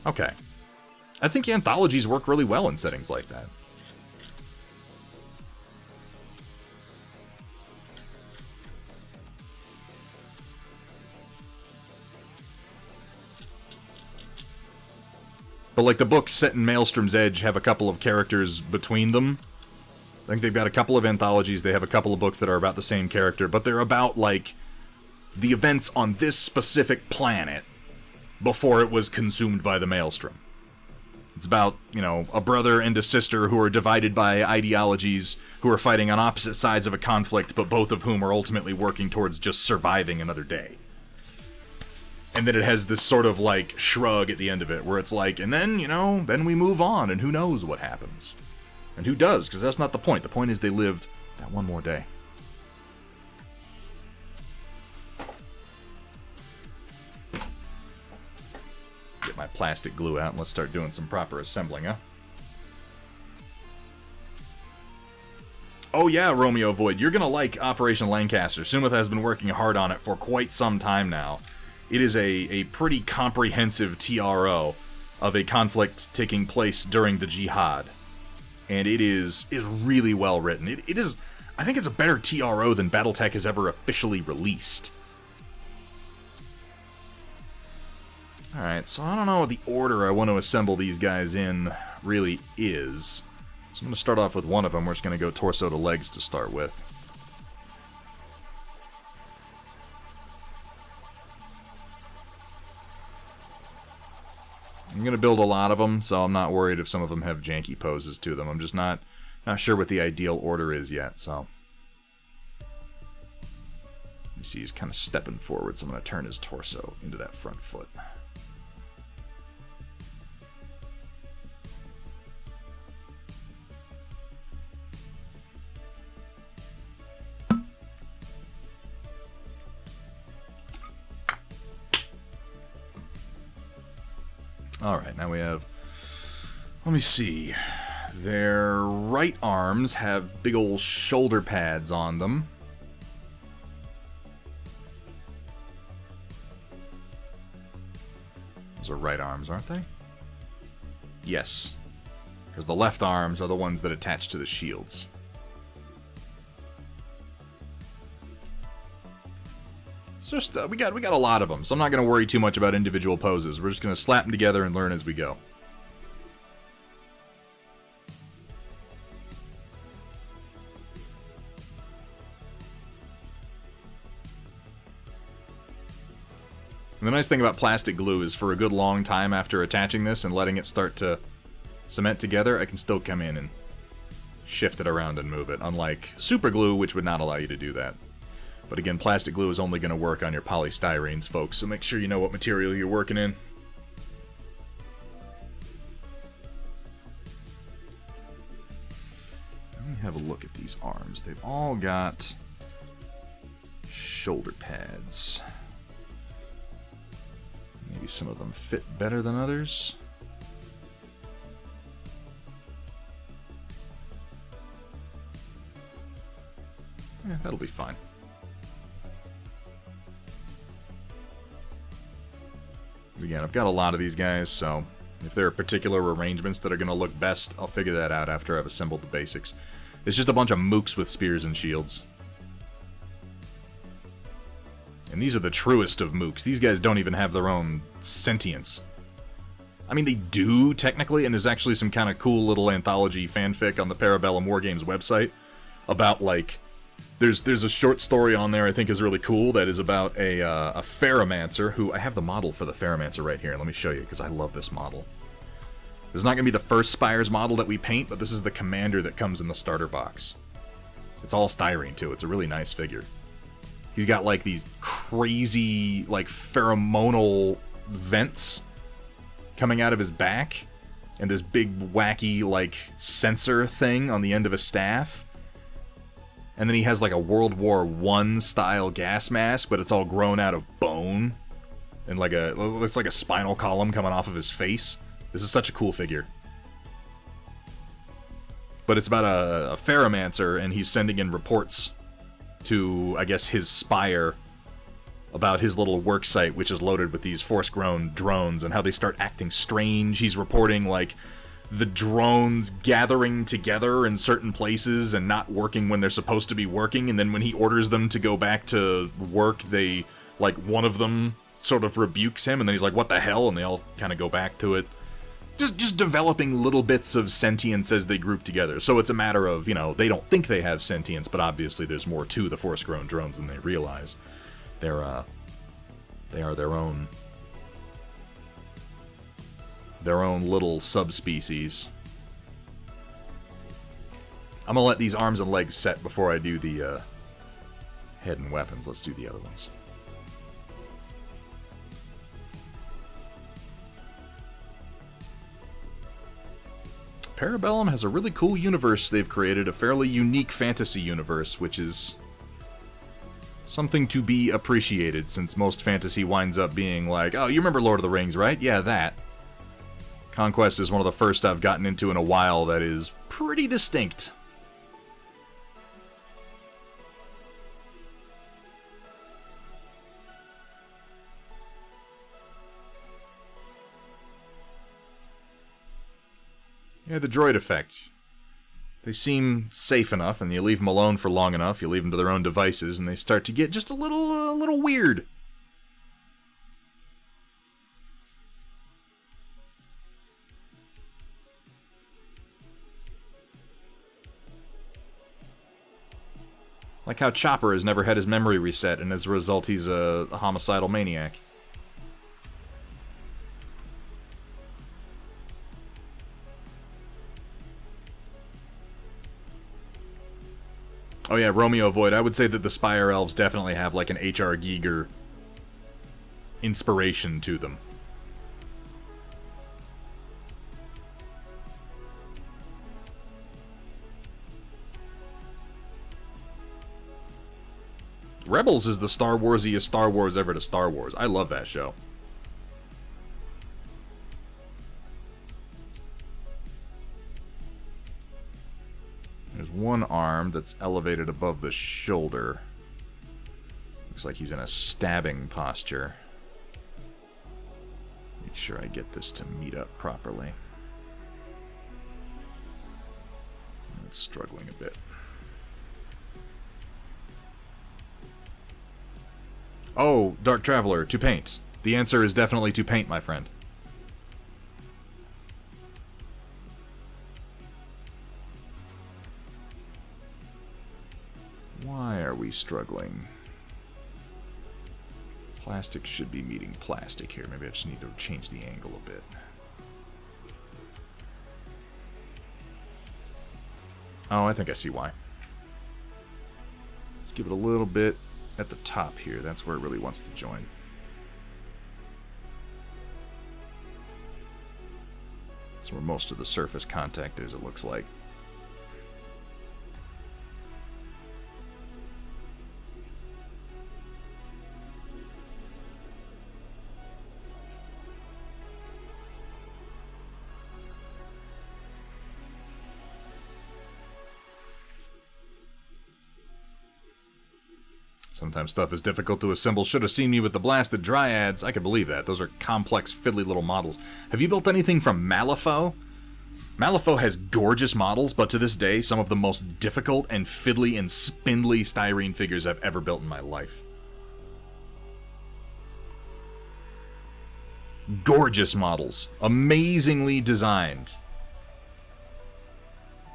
Okay. I think anthologies work really well in settings like that. But like the books set in Maelstrom's Edge have a couple of characters between them. I think they've got a couple of anthologies, they have a couple of books that are about the same character, but they're about, like, the events on this specific planet before it was consumed by the Maelstrom. It's about, you know, a brother and a sister who are divided by ideologies, who are fighting on opposite sides of a conflict, but both of whom are ultimately working towards just surviving another day. And then it has this sort of, like, shrug at the end of it, where it's like, and then, you know, then we move on, and who knows what happens. And who does, because that's not the point. The point is they lived that one more day. Get my plastic glue out, and let's start doing some proper assembling, huh? Oh yeah, Romeo Void, you're gonna like Operation Lancaster. Sumith has been working hard on it for quite some time now. It is a pretty comprehensive TRO of a conflict taking place during the Jihad. And it is really well written. It is, I think it's a better TRO than Battletech has ever officially released. Alright, so I don't know what the order I want to assemble these guys in really is. So I'm going to start off with one of them. We're just going to go torso to legs to start with. I'm going to build a lot of them, so I'm not worried if some of them have janky poses to them. I'm just not sure what the ideal order is yet, so. You see he's kind of stepping forward, so I'm going to turn his torso into that front foot. Alright, now we have, let me see, their right arms have big old shoulder pads on them. Those are right arms, aren't they? Yes, because the left arms are the ones that attach to the shields. Just, we got a lot of them, so I'm not going to worry too much about individual poses. We're just going to slap them together and learn as we go. And the nice thing about plastic glue is for a good long time after attaching this and letting it start to cement together, I can still come in and shift it around and move it, unlike super glue, which would not allow you to do that. But again, plastic glue is only going to work on your polystyrenes, folks, so make sure you know what material you're working in. Let me have a look at these arms. They've all got shoulder pads. Maybe some of them fit better than others. Yeah, that'll be fine. Again, I've got a lot of these guys, so if there are particular arrangements that are going to look best, I'll figure that out after I've assembled the basics. It's just a bunch of mooks with spears and shields. And these are the truest of mooks. These guys don't even have their own sentience. I mean, they do, technically, and there's actually some kind of cool little anthology fanfic on the Parabellum Wargames website about, like, there's a short story on there I think is really cool that is about a Ferromancer who... I have the model for the Ferromancer right here. Let me show you, because I love this model. This is not going to be the first Spires model that we paint, but this is the commander that comes in the starter box. It's all styrene, too. It's a really nice figure. He's got, like, these crazy, like, pheromonal vents coming out of his back, and this big, wacky, like, sensor thing on the end of his staff. And then he has, like, a World War I style gas mask, but it's all grown out of bone. And, like, it's like a spinal column coming off of his face. This is such a cool figure. But it's about a Ferromancer, and he's sending in reports to, I guess, his Spire about his little work site, which is loaded with these force-grown drones, and how they start acting strange. He's reporting, like, the drones gathering together in certain places and not working when they're supposed to be working, and then when he orders them to go back to work, they, like, one of them sort of rebukes him, and then he's like, what the hell? And they all kind of go back to it. Just developing little bits of sentience as they group together. So it's a matter of, you know, they don't think they have sentience, but obviously there's more to the force-grown drones than they realize. They are their own little subspecies. I'm gonna let these arms and legs set before I do the head and weapons. Let's do the other ones. Parabellum has a really cool universe they've created, a fairly unique fantasy universe, which is something to be appreciated, since most fantasy winds up being like, oh, you remember Lord of the Rings, right? Yeah, that. Conquest is one of the first I've gotten into in a while that is pretty distinct. Yeah, the droid effect. They seem safe enough, and you leave them alone for long enough, you leave them to their own devices, and they start to get just a little weird. Like how Chopper has never had his memory reset, and as a result he's a homicidal maniac. Oh yeah, Romeo Void. I would say that the Spire Elves definitely have like an H.R. Giger inspiration to them. Rebels is the Star Warsiest Star Wars ever to Star Wars. I love that show. There's one arm that's elevated above the shoulder. Looks like he's in a stabbing posture. Make sure I get this to meet up properly. It's struggling a bit. Oh, Dark Traveler, to paint. The answer is definitely to paint, my friend. Why are we struggling? Plastic should be meeting plastic here. Maybe I just need to change the angle a bit. Oh, I think I see why. Let's give it a little bit at the top here. That's where it really wants to join. That's where most of the surface contact is, it looks like. Sometimes stuff is difficult to assemble. Should have seen me with the blasted dryads. I can believe that. Those are complex, fiddly little models. Have you built anything from Malifaux? Malifaux has gorgeous models, but to this day, some of the most difficult and fiddly and spindly styrene figures I've ever built in my life. Gorgeous models. Amazingly designed.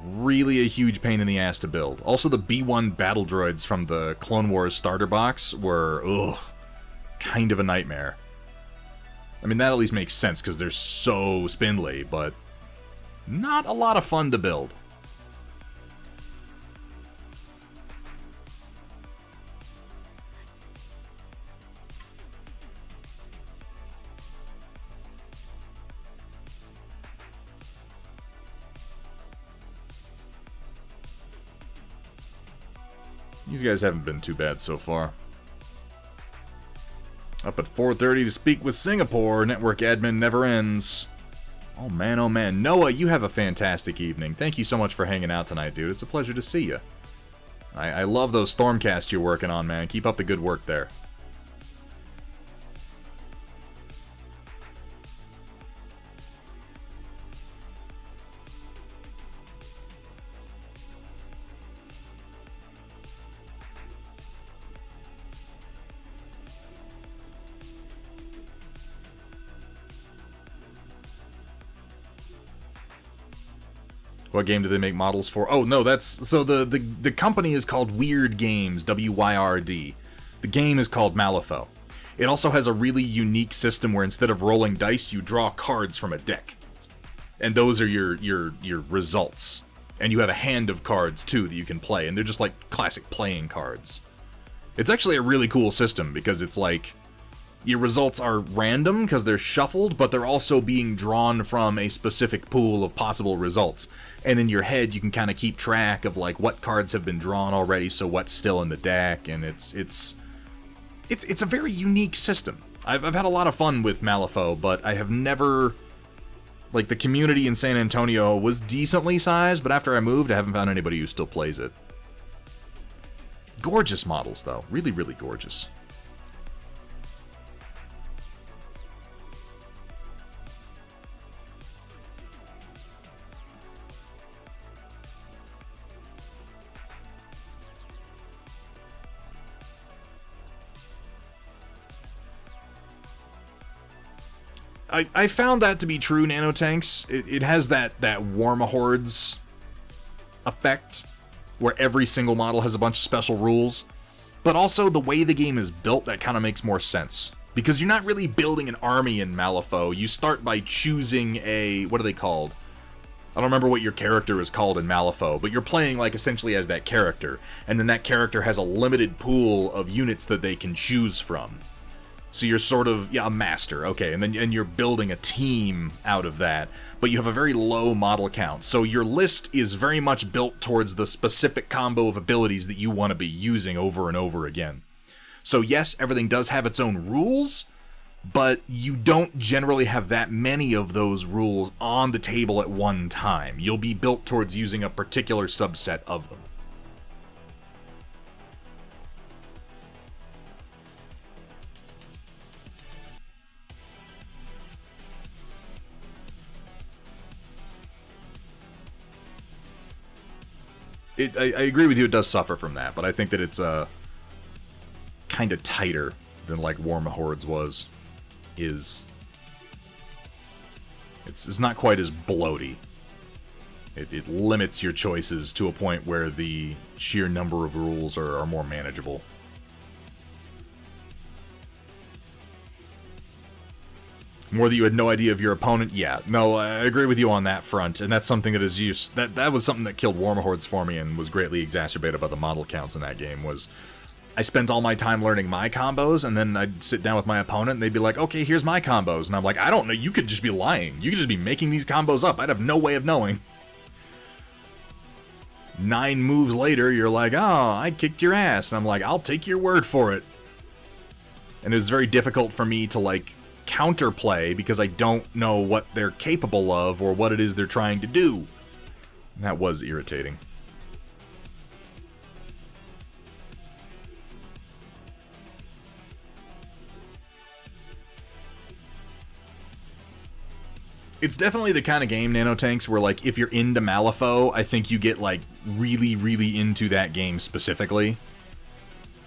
Really a huge pain in the ass to build. Also, the B1 battle droids from the Clone Wars starter box were, kind of a nightmare. I mean, that at least makes sense because they're so spindly, but not a lot of fun to build. These guys haven't been too bad so far. Up at 4:30 to speak with Singapore. Network admin never ends. Oh man, oh man. Noah, you have a fantastic evening. Thank you so much for hanging out tonight, dude. It's a pleasure to see you. I love those Stormcast you're working on, man. Keep up the good work there. What game do they make models for? Oh, no, that's... So the company is called Weird Games, W-Y-R-D. The game is called Malifaux. It also has a really unique system where instead of rolling dice, you draw cards from a deck. And those are your results. And you have a hand of cards, too, that you can play. And they're just like classic playing cards. It's actually a really cool system because it's like... Your results are random because they're shuffled, but they're also being drawn from a specific pool of possible results. And in your head, you can kind of keep track of like what cards have been drawn already, so what's still in the deck, and it's a very unique system. I've had a lot of fun with Malifaux, but I have never... Like, the community in San Antonio was decently sized, but after I moved, I haven't found anybody who still plays it. Gorgeous models, though. Really, really gorgeous. I found that to be true, Nanotanks. It has that Warmahordes effect, where every single model has a bunch of special rules. But also, the way the game is built, that kind of makes more sense. Because you're not really building an army in Malifaux. You start by choosing a... What are they called? I don't remember what your character is called in Malifaux, but you're playing, like, essentially as that character. And then that character has a limited pool of units that they can choose from. So you're sort of, a master, okay, and you're building a team out of that, but you have a very low model count. So your list is very much built towards the specific combo of abilities that you want to be using over and over again. So yes, everything does have its own rules, but you don't generally have that many of those rules on the table at one time. You'll be built towards using a particular subset of them. I agree with you, it does suffer from that, but I think that it's kind of tighter than like Warmahordes was. It's not quite as bloaty. It limits your choices to a point where the sheer number of rules are more manageable. More that you had no idea of your opponent? Yeah, no, I agree with you on that front, and that's something that is used... That was something that killed Warmahordes for me and was greatly exacerbated by the model counts in that game, was... I spent all my time learning my combos, and then I'd sit down with my opponent, and they'd be like, okay, here's my combos, and I'm like, I don't know, you could just be lying. You could just be making these combos up. I'd have no way of knowing. 9 moves later, you're like, oh, I kicked your ass, and I'm like, I'll take your word for it. And it was very difficult for me to, like... counterplay because I don't know what they're capable of or what it is they're trying to do. That was irritating. It's definitely the kind of game, Nanotanks, where, like, if you're into Malifaux, I think you get, like, really, really into that game specifically.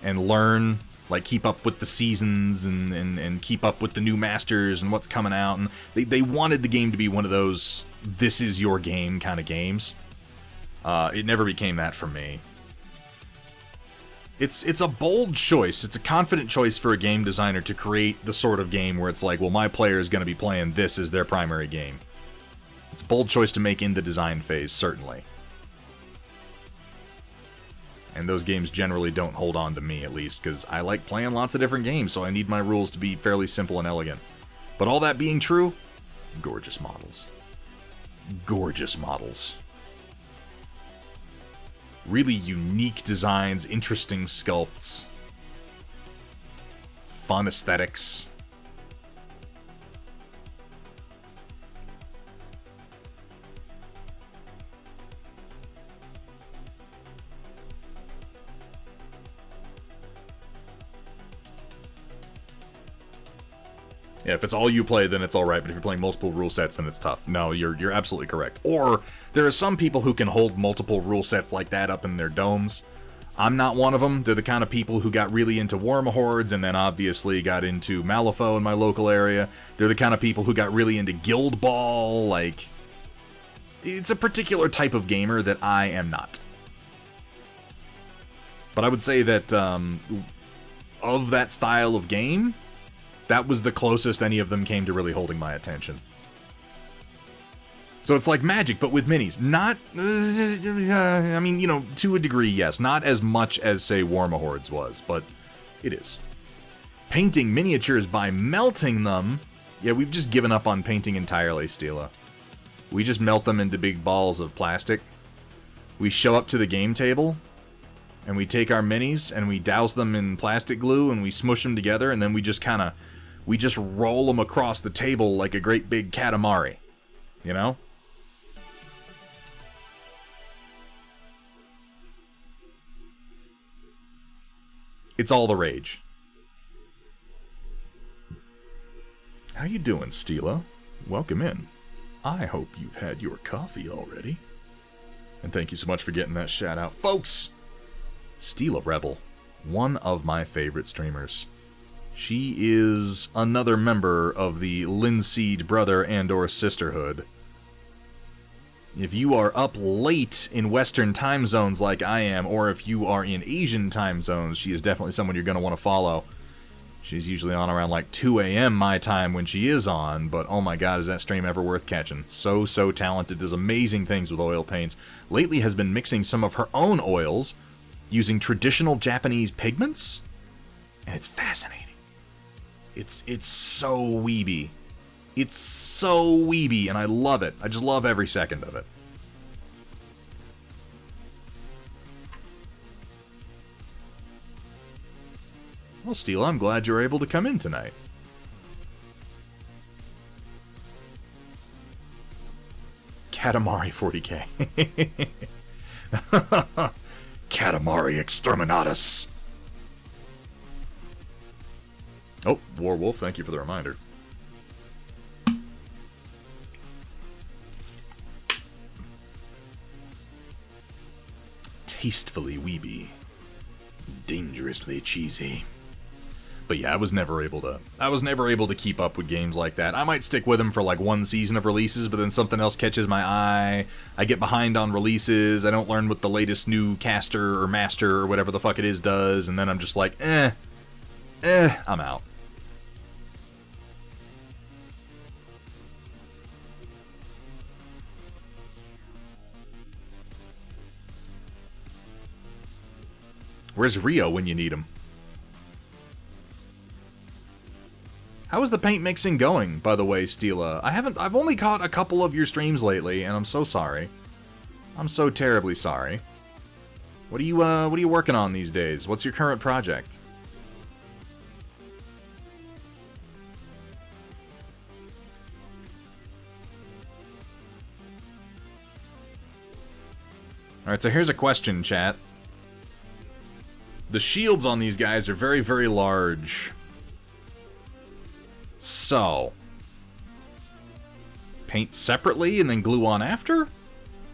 And learn, like, keep up with the seasons and keep up with the new masters and what's coming out. And they wanted the game to be one of those, this is your game kind of games. It never became that for me. It's a bold choice. It's a confident choice for a game designer to create the sort of game where it's like, well, my player is going to be playing this as their primary game. It's a bold choice to make in the design phase, certainly. And those games generally don't hold on to me, at least, because I like playing lots of different games, so I need my rules to be fairly simple and elegant. But all that being true, gorgeous models. Gorgeous models. Really unique designs, interesting sculpts, fun aesthetics. Yeah, if it's all you play, then it's alright, but if you're playing multiple rule sets, then it's tough. No, you're absolutely correct. Or, there are some people who can hold multiple rule sets like that up in their domes. I'm not one of them. They're the kind of people who got really into Warhammer Hordes, and then obviously got into Malifaux in my local area. They're the kind of people who got really into Guild Ball, like... It's a particular type of gamer that I am not. But I would say that, of that style of game... That was the closest any of them came to really holding my attention. So it's like Magic, but with minis. Not, I mean, you know, to a degree, yes. Not as much as, say, Warhammer Hordes was, but it is. Painting miniatures by melting them. Yeah, we've just given up on painting entirely, Stila. We just melt them into big balls of plastic. We show up to the game table, and we take our minis, and we douse them in plastic glue, and we smush them together, and then we just kind of... We just roll them across the table like a great big Katamari. You know? It's all the rage. How you doing, Stila? Welcome in. I hope you've had your coffee already. And thank you so much for getting that shout out. Folks! Stila Rebel. One of my favorite streamers. She is another member of the Linseed brother and or sisterhood. If you are up late in Western time zones like I am, or if you are in Asian time zones, she is definitely someone you're going to want to follow. She's usually on around like 2 a.m. my time when she is on, but oh my god, is that stream ever worth catching. So talented, does amazing things with oil paints. Lately has been mixing some of her own oils using traditional Japanese pigments, and it's fascinating. It's so weeby. It's so weeby, and I love it. I just love every second of it. Well, Steel, I'm glad you're able to come in tonight. Katamari 40k. Katamari Exterminatus. Oh, Warwolf, thank you for the reminder. Tastefully weeby. Dangerously cheesy. But yeah, I was never able to keep up with games like that. I might stick with them for like one season of releases, but then something else catches my eye. I get behind on releases. I don't learn what the latest new caster or master or whatever the fuck it is does, and then I'm just like, I'm out. Where's Rio when you need him? How is the paint mixing going, by the way, Stila? I've only caught a couple of your streams lately, and I'm so sorry. I'm so terribly sorry. What are you working on these days? What's your current project? Alright, so here's a question, chat. The shields on these guys are very, very large. So, paint separately and then glue on after?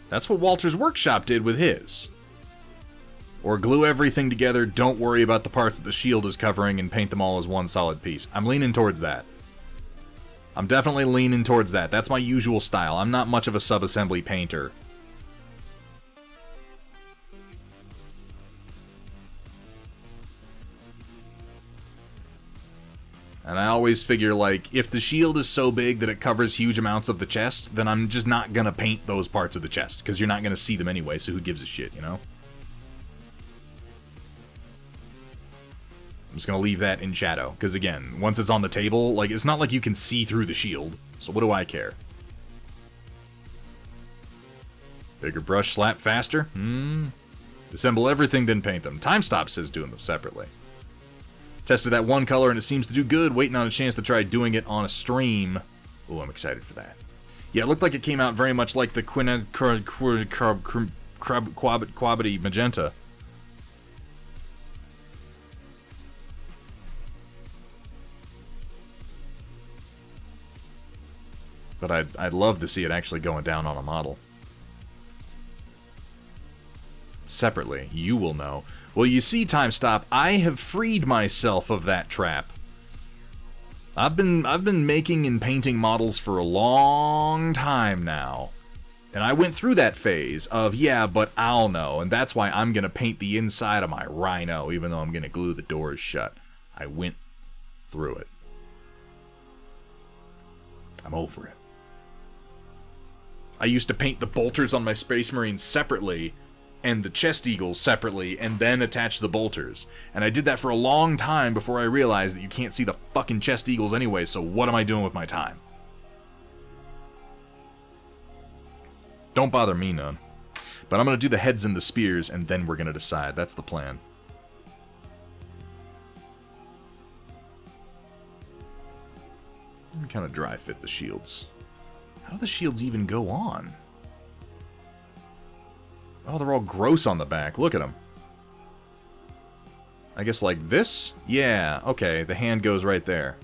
That's what Walter's Workshop did with his. Or glue everything together, don't worry about the parts that the shield is covering, and paint them all as one solid piece. I'm leaning towards that. I'm definitely leaning towards that. That's my usual style. I'm not much of a sub-assembly painter. And I always figure, like, if the shield is so big that it covers huge amounts of the chest, then I'm just not gonna paint those parts of the chest, because you're not gonna see them anyway, so who gives a shit, you know? I'm just gonna leave that in shadow, because again, once it's on the table, like, it's not like you can see through the shield, so what do I care? Bigger brush, slap faster? Assemble everything, then paint them. Time Stop says doing them separately. Tested that one color and it seems to do good, waiting on a chance to try doing it on a stream. Oh, I'm excited for that. Yeah, it looked like it came out very much like the Quabity Magenta. But I'd love to see it actually going down on a model. Separately, you will know. Well, you see, Time Stop, I have freed myself of that trap. I've been making and painting models for a long time now. And I went through that phase of, yeah, but I'll know, and that's why I'm going to paint the inside of my Rhino, even though I'm going to glue the doors shut. I went through it. I'm over it. I used to paint the bolters on my Space Marines separately, and the chest eagles separately, and then attach the bolters. And I did that for a long time before I realized that you can't see the fucking chest eagles anyway, so what am I doing with my time? Don't bother me none. But I'm going to do the heads and the spears, and then we're going to decide. That's the plan. Let me kind of dry fit the shields. How do the shields even go on? Oh, they're all gross on the back. Look at them. I guess like this? Yeah, okay. The hand goes right there.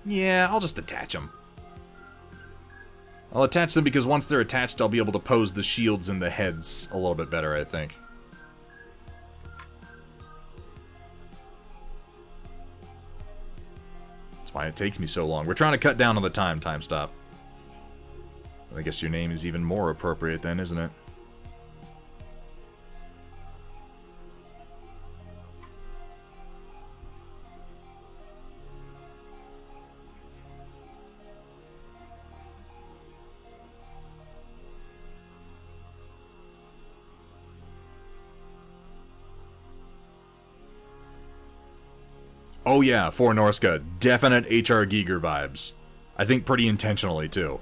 Yeah, I'll just attach them. I'll attach them because once they're attached, I'll be able to pose the shields and the heads a little bit better, I think. That's why it takes me so long. We're trying to cut down on the time, Time Stop. I guess your name is even more appropriate then, isn't it? Oh yeah, for Norska, definite H.R. Giger vibes. I think pretty intentionally, too.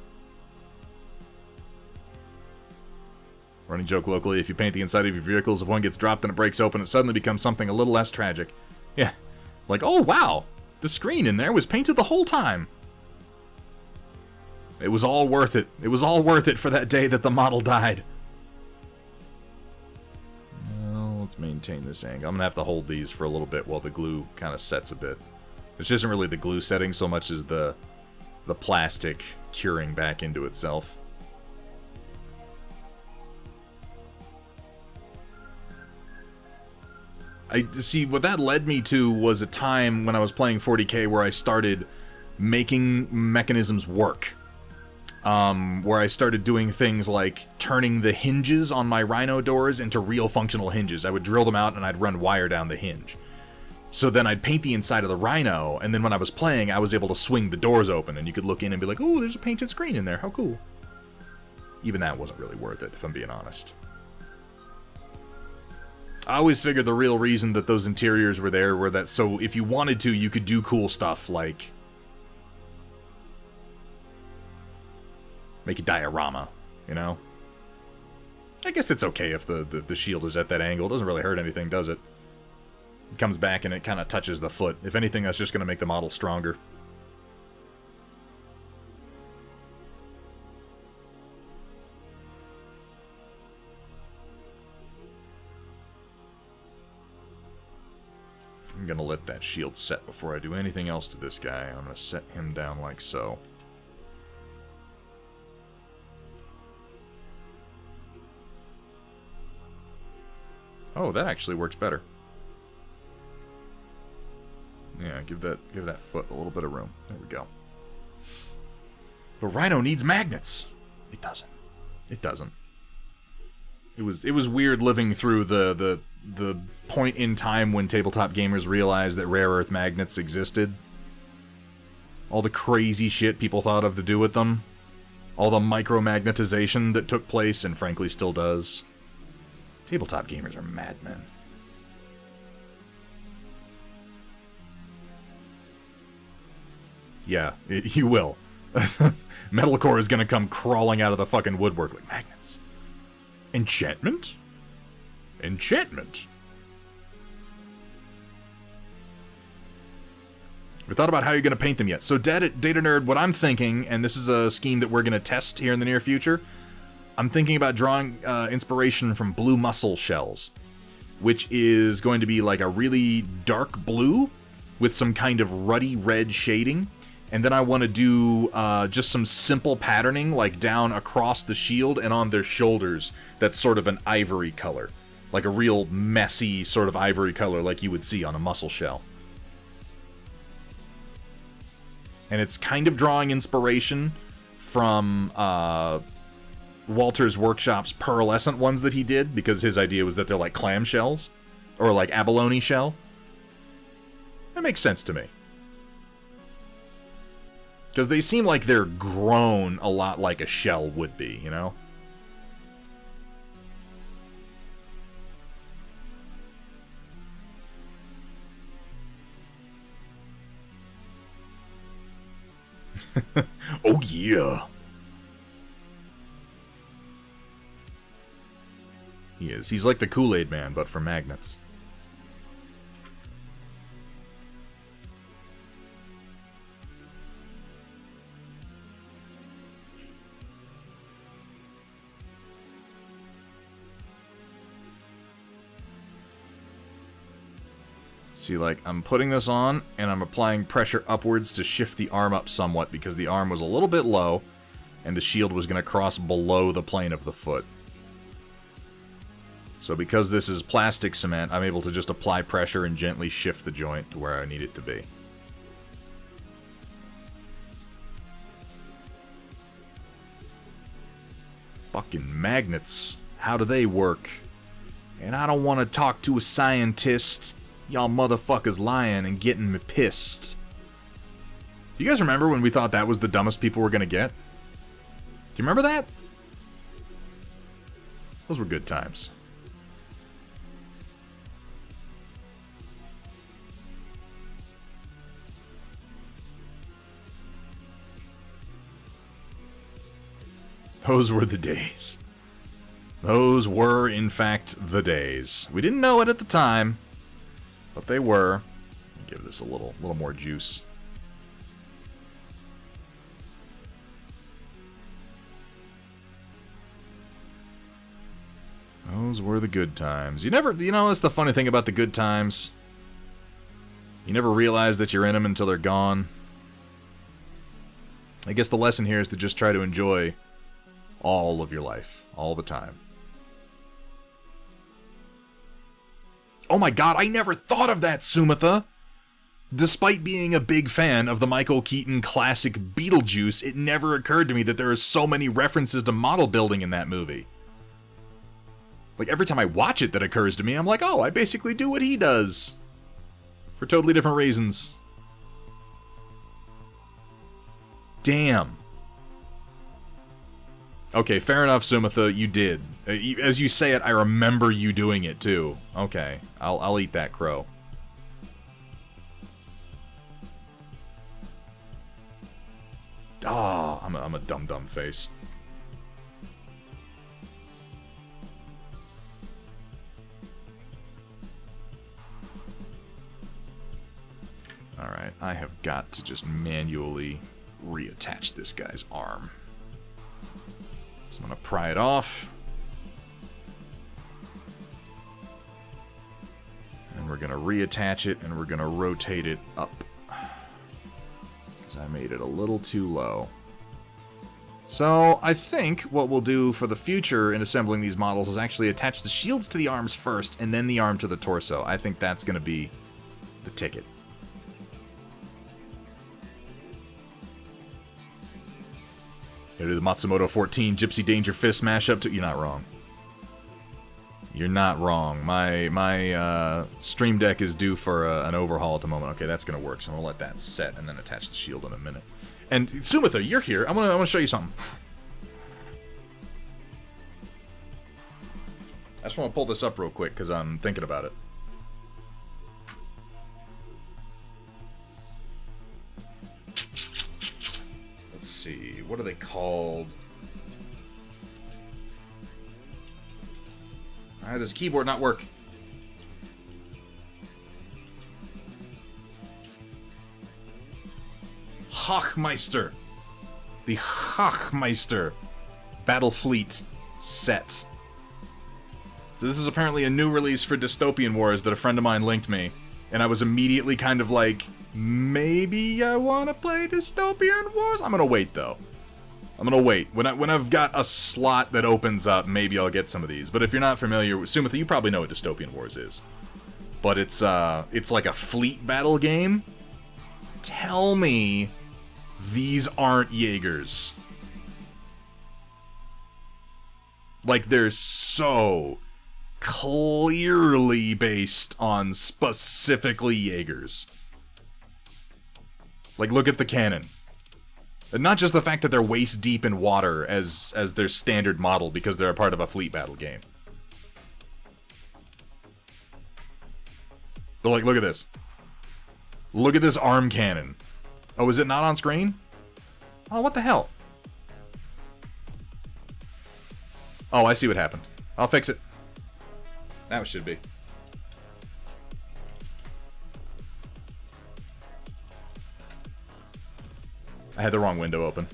Running joke locally, if you paint the inside of your vehicles, if one gets dropped and it breaks open, it suddenly becomes something a little less tragic. Yeah. Like, oh wow, the screen in there was painted the whole time. It was all worth it. It was all worth it for that day that the model died. Well, let's maintain this angle. I'm going to have to hold these for a little bit while the glue kind of sets a bit. This isn't really the glue setting so much as the plastic curing back into itself. I see, what that led me to was a time when I was playing 40k where I started making mechanisms work. Where I started doing things like turning the hinges on my Rhino doors into real functional hinges. I would drill them out and I'd run wire down the hinge. So then I'd paint the inside of the Rhino, and then when I was playing, I was able to swing the doors open, and you could look in and be like, oh, there's a painted screen in there, how cool. Even that wasn't really worth it, if I'm being honest. I always figured the real reason that those interiors were there were that so if you wanted to, you could do cool stuff like make a diorama, you know? I guess it's okay if the shield is at that angle. It doesn't really hurt anything, does it? It comes back and it kind of touches the foot. If anything, that's just going to make the model stronger. I'm gonna let that shield set before I do anything else to this guy. I'm gonna set him down like so. Oh, that actually works better. Yeah, give that foot a little bit of room. There we go. But Rhino needs magnets. It doesn't. It doesn't. It was weird living through the point in time when tabletop gamers realized that rare earth magnets existed. All the crazy shit people thought of to do with them. All the micromagnetization that took place and frankly still does. Tabletop gamers are madmen. Yeah, you will. Metalcore is gonna come crawling out of the fucking woodwork like magnets. Enchantment? Enchantment. We thought about how you're gonna paint them yet. So Data Nerd, what I'm thinking, and this is a scheme that we're gonna test here in the near future, I'm thinking about drawing inspiration from blue mussel shells, which is going to be like a really dark blue with some kind of ruddy red shading. And then I want to do just some simple patterning, like down across the shield and on their shoulders. That's sort of an ivory color. Like a real messy sort of ivory color like you would see on a mussel shell. And it's kind of drawing inspiration from Walter's Workshop's pearlescent ones that he did, because his idea was that they're like clam shells, or like abalone shell. That makes sense to me. Because they seem like they're grown a lot like a shell would be, you know? Oh yeah! He is. He's like the Kool-Aid Man, but for magnets. See, like, I'm putting this on, and I'm applying pressure upwards to shift the arm up somewhat, because the arm was a little bit low, and the shield was going to cross below the plane of the foot. So because this is plastic cement, I'm able to just apply pressure and gently shift the joint to where I need it to be. Fucking magnets. How do they work? And I don't want to talk to a scientist. Y'all motherfuckers lying and getting me pissed. Do you guys remember when we thought that was the dumbest people we're gonna get? Do you remember that? Those were good times. Those were the days. Those were, in fact, the days. We didn't know it at the time, but they were. Give this a little more juice. Those were the good times. You know, that's the funny thing about the good times. You never realize that you're in them until they're gone. I guess the lesson here is to just try to enjoy all of your life, all the time. Oh my god, I never thought of that, Sumitha! Despite being a big fan of the Michael Keaton classic Beetlejuice, it never occurred to me that there are so many references to model building in that movie. Like, every time I watch it that occurs to me, I'm like, oh, I basically do what he does. For totally different reasons. Damn. Okay, fair enough, Sumitha, you did. As you say it, I remember you doing it, too. Okay, I'll eat that crow. Ah, I'm a dumb face. Alright, I have got to just manually reattach this guy's arm. So I'm going to pry it off. And we're we're going to reattach it, and we're going to rotate it up. Because I made it a little too low. So, I think what we'll do for the future in assembling these models is actually attach the shields to the arms first, and then the arm to the torso. I think that's going to be the ticket. Gonna do the Matsumoto 14 Gypsy Danger Fist mashup to... You're not wrong. You're not wrong. My Stream Deck is due for an overhaul at the moment. Okay, that's gonna work, so I'm gonna let that set and then attach the shield in a minute. And Sumitha, you're here. I wanna show you something. I just wanna pull this up real quick, because I'm thinking about it. Let's see, what are they called? Alright, does the keyboard not work? Hochmeister. The Hochmeister Battle Fleet set. So this is apparently a new release for Dystopian Wars that a friend of mine linked me, and I was immediately kind of like, maybe I want to play Dystopian Wars? I'm gonna wait, though. I'm gonna wait. When I've got a slot that opens up, maybe I'll get some of these. But if you're not familiar with Sumitha, you probably know what Dystopian Wars is. But it's like a fleet battle game. Tell me these aren't Jaegers. Like, they're so clearly based on specifically Jaegers. Like, look at the cannon. And not just the fact that they're waist deep in water as their standard model because they're a part of a fleet battle game. But like, look at this. Look at this arm cannon. Oh, is it not on screen? Oh, what the hell? Oh, I see what happened. I'll fix it. Now it should be. I had the wrong window open.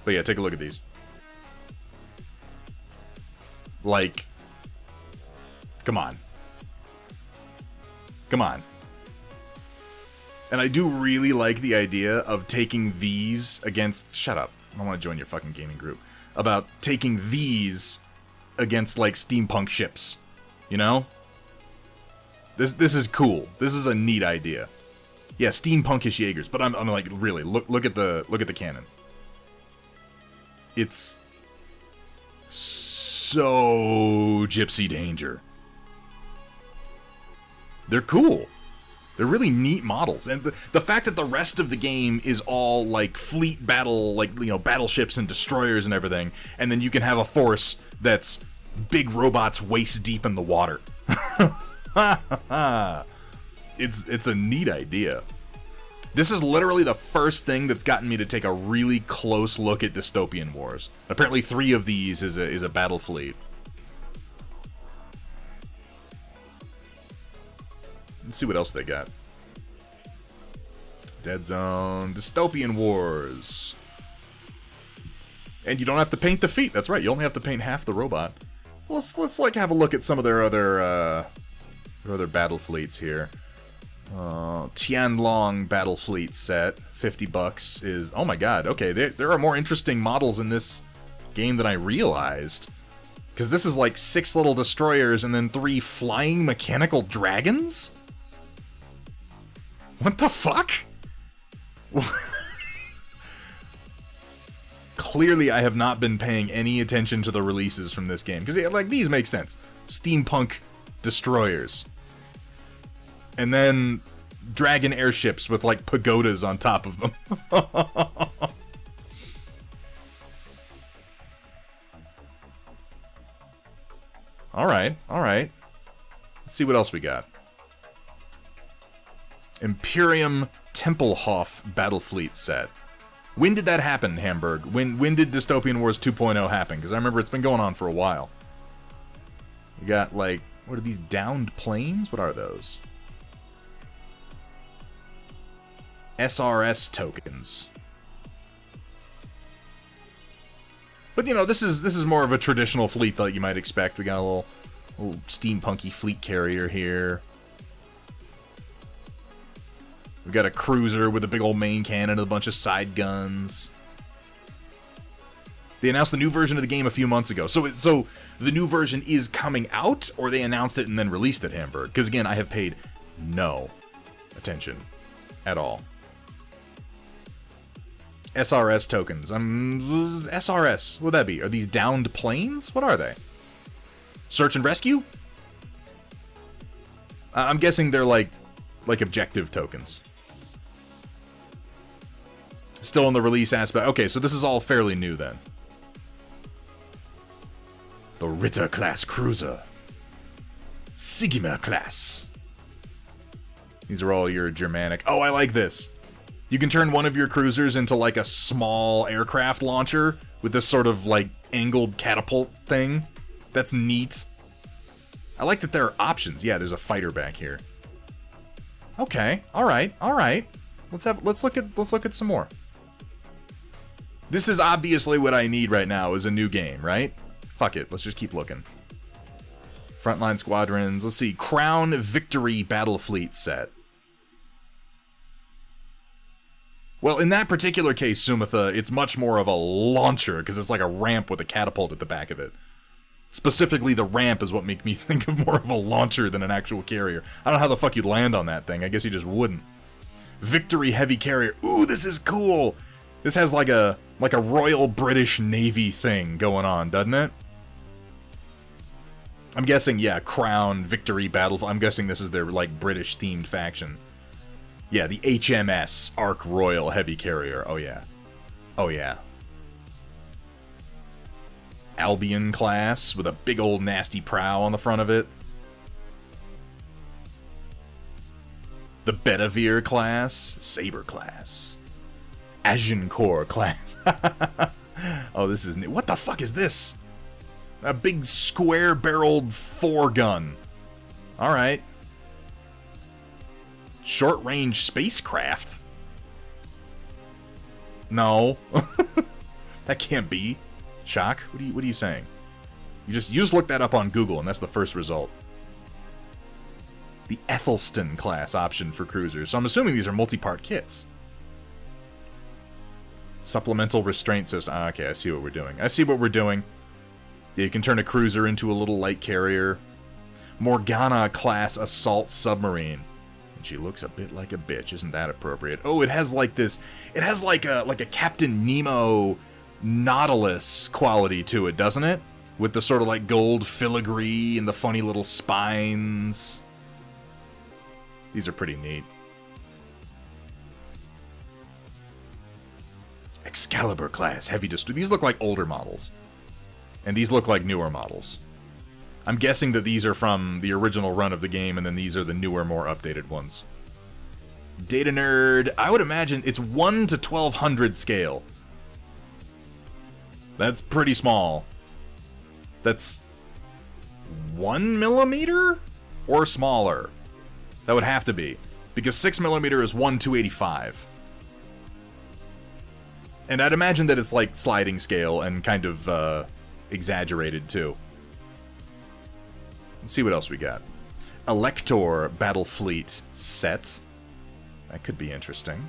But yeah, take a look at these. Like, come on. Come on. And I do really like the idea of taking these against... Shut up. I don't want to join your fucking gaming group. About taking these against, like, steampunk ships. You know? This is cool. This is a neat idea. Yeah, steampunkish Jaegers, but I'm like, really, look at the cannon. It's so Gypsy Danger. They're cool. They're really neat models. And the fact that the rest of the game is all, like, fleet battle, like, you know, battleships and destroyers and everything, and then you can have a force that's big robots waist deep in the water. It's a neat idea. This is literally the first thing that's gotten me to take a really close look at Dystopian Wars. Apparently 3 of these is a battle fleet. Let's see what else they got. Dead Zone, Dystopian Wars. And you don't have to paint the feet. That's right, you only have to paint half the robot. Let's like have a look at some of their other battle fleets here. Tianlong battle fleet set, $50 is... Oh my god, okay, there are more interesting models in this game than I realized. Because this is like 6 little destroyers and then 3 flying mechanical dragons? What the fuck? Clearly, I have not been paying any attention to the releases from this game. Because, like, these make sense. Steampunk destroyers. And then dragon airships with, like, pagodas on top of them. Alright, alright. Let's see what else we got. Imperium Tempelhof Battle Fleet set. When did that happen, Hamburg? When did Dystopian Wars 2.0 happen? Because I remember it's been going on for a while. You got, like, what are these downed planes? What are those? SRS tokens. But, you know, this is more of a traditional fleet that you might expect. We got a little steampunky fleet carrier here. We got a cruiser with a big old main cannon and a bunch of side guns. They announced the new version of the game a few months ago. So the new version is coming out, or they announced it and then released it, Hamburg? Because, again, I have paid no attention at all. SRS tokens. SRS. What would that be? Are these downed planes? What are they? Search and rescue? I'm guessing they're like objective tokens. Still in the release aspect. Okay, so this is all fairly new then. The Ritter class cruiser. Sigmar class. These are all your Germanic. Oh, I like this. You can turn one of your cruisers into like a small aircraft launcher with this sort of like angled catapult thing. That's neat. I like that there are options. Yeah, there's a fighter back here. Okay, all right. Let's look at some more. This is obviously what I need right now is a new game, right? Fuck it, let's just keep looking. Frontline squadrons. Let's see. Crown Victory Battle Fleet set. Well, in that particular case, Sumitha, it's much more of a launcher, because it's like a ramp with a catapult at the back of it. Specifically, the ramp is what makes me think of more of a launcher than an actual carrier. I don't know how the fuck you'd land on that thing. I guess you just wouldn't. Victory Heavy Carrier. Ooh, this is cool! This has like a Royal British Navy thing going on, doesn't it? I'm guessing, yeah, Crown Victory Battle. I'm guessing this is their, like, British-themed faction. Yeah, the HMS Ark Royal Heavy Carrier. Oh, yeah. Oh, yeah. Albion class with a big old nasty prow on the front of it. The Bedivere class. Saber class. Agincourt class. Oh, this is new. What the fuck is this? A big square-barreled 4-gun. Alright. Short-range spacecraft? No. That can't be. Shock? What are you saying? You just look that up on Google, and that's the first result. The Ethelston class option for cruisers. So I'm assuming these are multi-part kits. Supplemental restraint system. Okay, I see what we're doing. Yeah, you can turn a cruiser into a little light carrier. Morgana class assault submarine. And she looks a bit like a bitch. Isn't that appropriate? Oh, it has like this. It has like a Captain Nemo Nautilus quality to it, doesn't it? With the sort of like gold filigree and the funny little spines. These are pretty neat. Excalibur class heavy destroyer. These look like older models. And these look like newer models. I'm guessing that these are from the original run of the game, and then these are the newer, more updated ones. Data Nerd, I would imagine it's 1 to 1200 scale. That's pretty small. That's 1 millimeter? Or smaller. That would have to be. Because 6 millimeter is 1/285. And I'd imagine that it's like sliding scale and kind of, exaggerated too. Let's see what else we got. Elector Battle Fleet set. That could be interesting.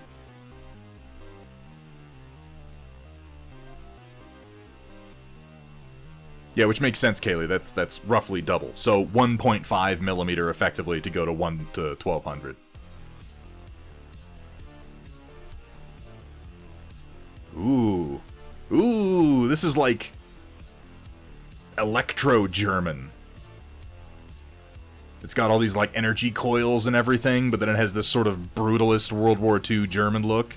Yeah, which makes sense, Kaylee. That's roughly double. So 1.5 millimeter effectively to go to 1 to 1200. Ooh. Ooh, this is like Electro-German. It's got all these like energy coils and everything, but then it has this sort of brutalist World War II German look.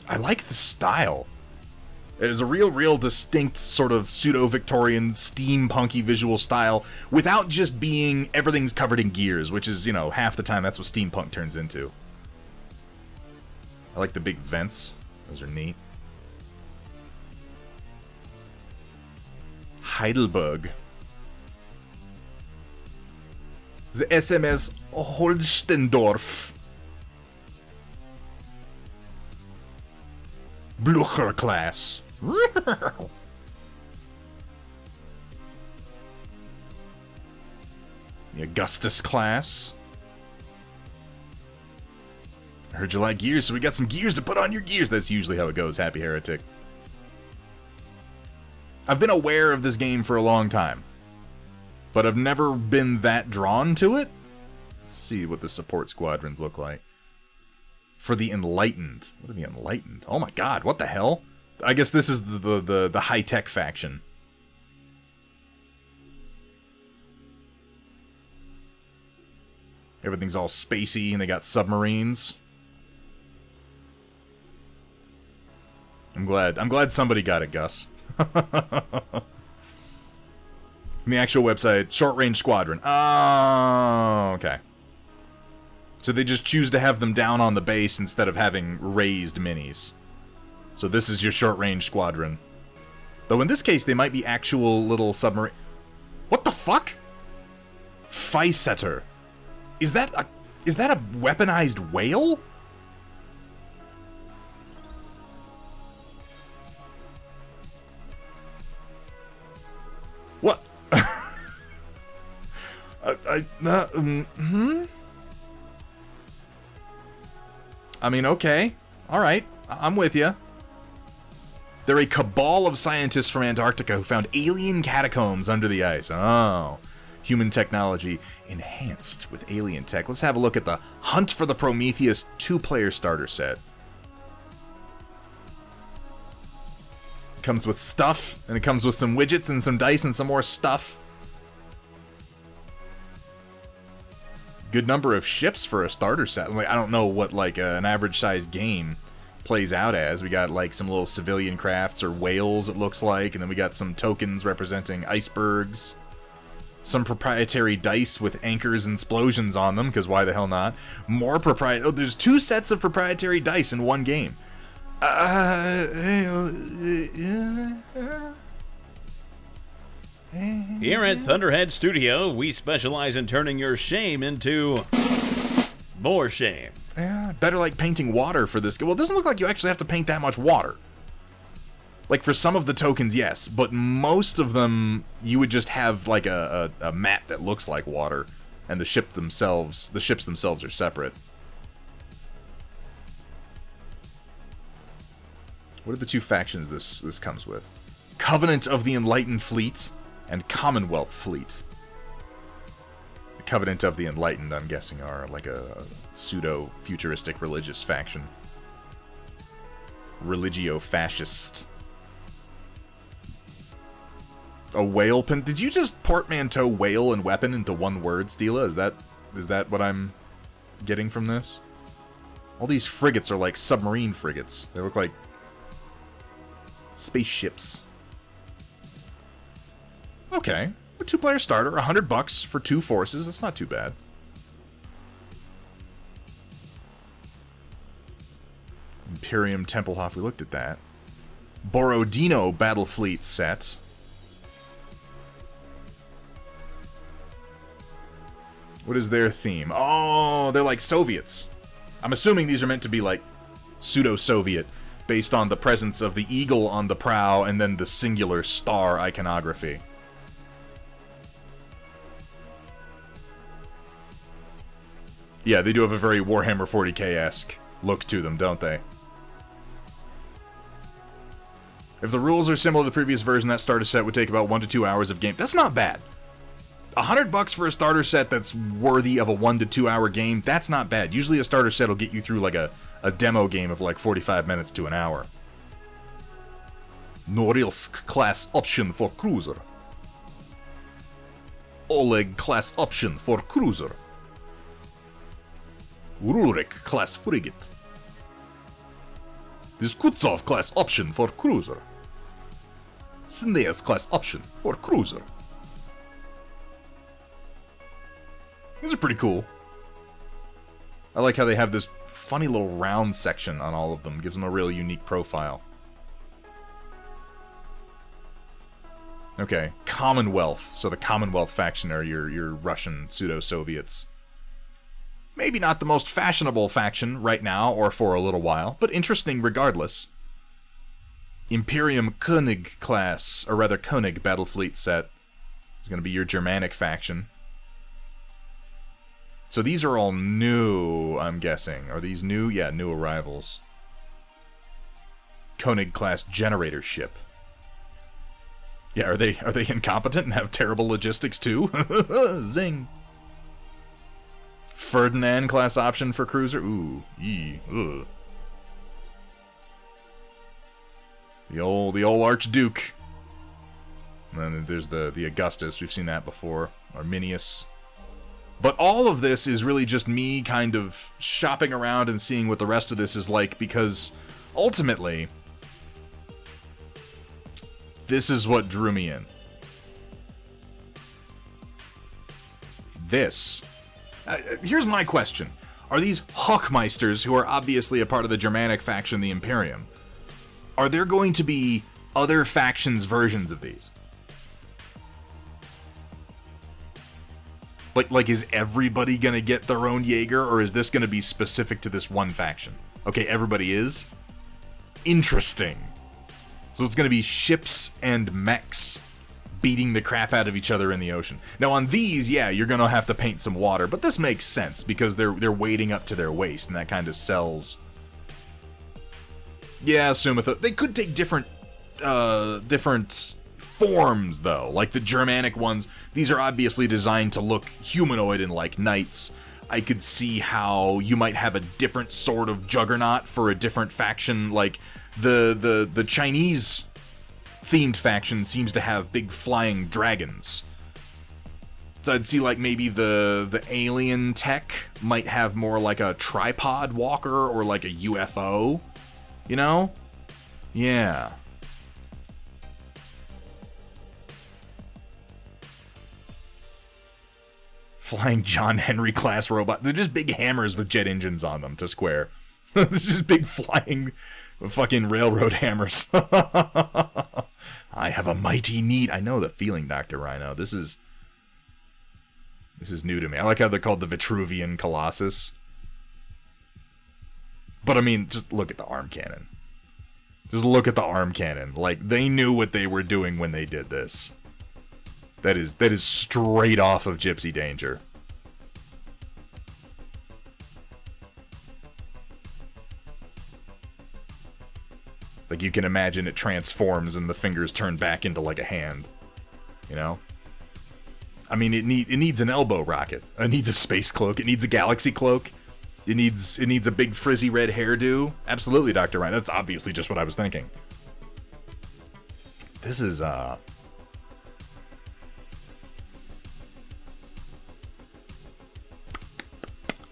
I like the style. It is a real distinct sort of pseudo-Victorian steampunky visual style without just being everything's covered in gears, which is, you know, half the time that's what steampunk turns into. I like the big vents. Those are neat. Heidelberg. The SMS Holstendorf. Blucher class. The Augustus class. I heard you like gears, so we got some gears to put on your gears. That's usually how it goes, Happy Heretic. I've been aware of this game for a long time, but I've never been that drawn to it. Let's see what the support squadrons look like. For the Enlightened. What are the Enlightened? Oh my god, what the hell? I guess this is the high-tech faction. Everything's all spacey, and they got submarines. I'm glad somebody got it, Gus. In the actual website, short-range squadron. Oh, okay. So they just choose to have them down on the base instead of having raised minis. So this is your short-range squadron. Though in this case, they might be actual little submarine... What the fuck? Physetter. Is that a weaponized whale? What? I mean, okay. Alright. I'm with you. They're a cabal of scientists from Antarctica who found alien catacombs under the ice. Oh. Human technology enhanced with alien tech. Let's have a look at the Hunt for the Prometheus 2-player starter set. It comes with stuff, and it comes with some widgets and some dice and some more stuff. Good number of ships for a starter set. Like, I don't know what like an average-sized game plays out as. We got like some little civilian crafts or whales, it looks like, and then we got some tokens representing icebergs. Some proprietary dice with anchors and explosions on them, because why the hell not? More proprietary... Oh, there's 2 sets of proprietary dice in one game. Here at Thunderhead Studio, we specialize in turning your shame into more shame. Yeah, better like painting water for this. Well, it doesn't look like you actually have to paint that much water. Like, for some of the tokens, yes, but most of them, you would just have, like, a map that looks like water, and the ships themselves are separate. What are the 2 factions this comes with? Covenant of the Enlightened Fleet, and Commonwealth Fleet. The Covenant of the Enlightened, I'm guessing, are, like, a pseudo-futuristic religious faction. Religio-fascist. A whale pin? Did you just portmanteau whale and weapon into one word, Stila? Is that what I'm getting from this? All these frigates are like submarine frigates. They look like spaceships. Okay. A 2-player starter, $100 for 2 forces. That's not too bad. Imperium Tempelhof, we looked at that. Borodino Battle Fleet set. What is their theme? Oh, they're like Soviets. I'm assuming these are meant to be like pseudo-Soviet, based on the presence of the eagle on the prow and then the singular star iconography. Yeah, they do have a very Warhammer 40k-esque look to them, don't they? If the rules are similar to the previous version, that starter set would take about 1 to 2 hours of game. That's not bad. $100 for a starter set that's worthy of a 1 to 2 hour game, that's not bad. Usually a starter set will get you through like a demo game of like 45 minutes to an hour. Norilsk class option for cruiser. Oleg class option for cruiser. Rurik class frigate. Diskutsov class option for cruiser. Sindeas class option for cruiser. These are pretty cool. I like how they have this funny little round section on all of them. Gives them a real unique profile. Okay, Commonwealth. So the Commonwealth faction are your Russian pseudo-Soviets. Maybe not the most fashionable faction right now or for a little while, but interesting regardless. Imperium König class, or rather König battle fleet set. It's going to be your Germanic faction. So these are all new, I'm guessing. Are these new? Yeah, new arrivals. König class generator ship. Yeah, are they incompetent and have terrible logistics too? Zing. Ferdinand class option for cruiser. Ooh, ugh. The old Archduke. And then there's the Augustus. We've seen that before. Arminius. But all of this is really just me kind of shopping around and seeing what the rest of this is like, because ultimately, this is what drew me in. This. Here's my question. Are these Hawkmeisters, who are obviously a part of the Germanic faction, the Imperium, are there going to be other factions' versions of these? Like, is everybody gonna get their own Jaeger, or is this gonna be specific to this one faction? Okay, everybody is? Interesting. So it's gonna be ships and mechs beating the crap out of each other in the ocean. Now on these, yeah, you're gonna have to paint some water, but this makes sense, because they're wading up to their waist, and that kind of sells. Yeah, Sumitha. They could take different forms, though. Like the Germanic ones, these are obviously designed to look humanoid and like knights. I could see how you might have a different sort of juggernaut for a different faction. Like the Chinese themed faction seems to have big flying dragons. So I'd see like maybe the alien tech might have more like a tripod walker or like a UFO. You know? Yeah. Flying John Henry class robot. They're just big hammers with jet engines on them to Square. This is just big flying fucking railroad hammers. I have a mighty need. I know the feeling, Dr. Rhino. This is new to me. I like how they're called the Vitruvian Colossus. But I mean, just look at the arm cannon. Just look at the arm cannon. Like, they knew what they were doing when they did this. That is straight off of Gypsy Danger. Like, you can imagine it transforms and the fingers turn back into like a hand. You know? I mean, it needs an elbow rocket. It needs a space cloak. It needs a galaxy cloak. It needs a big frizzy red hairdo. Absolutely, Dr. Ryan. That's obviously just what I was thinking. This is I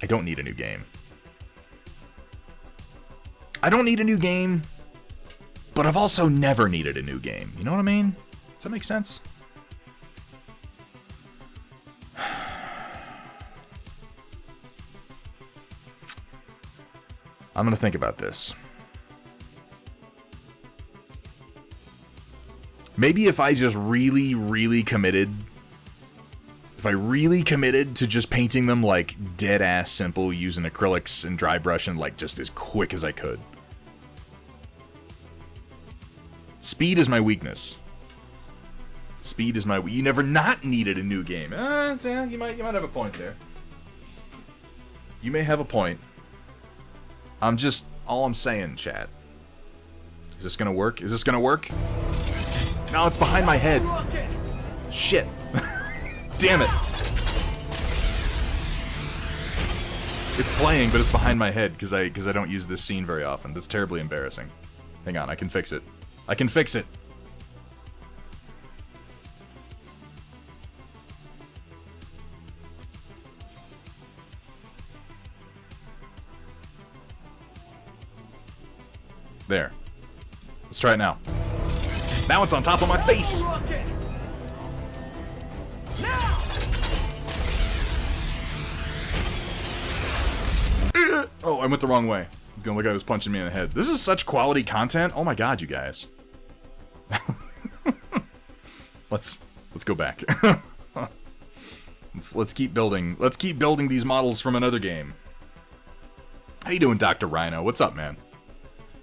don't need a new game. I don't need a new game, but I've also never needed a new game. You know what I mean? Does that make sense? I'm gonna think about this. Maybe if I just really committed... If I really committed to just painting them like dead-ass simple, using acrylics and dry brush and like just as quick as I could. Speed is my weakness. Speed is my... You never not needed a new game. So you might have a point there. You may have a point. All I'm saying, chat. Is this gonna work? Is this gonna work? No, it's behind my head. Shit. Damn it. It's playing, but it's behind my head because I don't use this scene very often. That's terribly embarrassing. Hang on, I can fix it. I can fix it. There. Let's try it now. Now it's on top of my face! Oh, I went the wrong way. He's gonna look like I was punching me in the head. This is such quality content. Oh my god, you guys. Let's go back. let's keep building. Let's keep building these models from another game. How you doing, Dr. Rhino? What's up, man?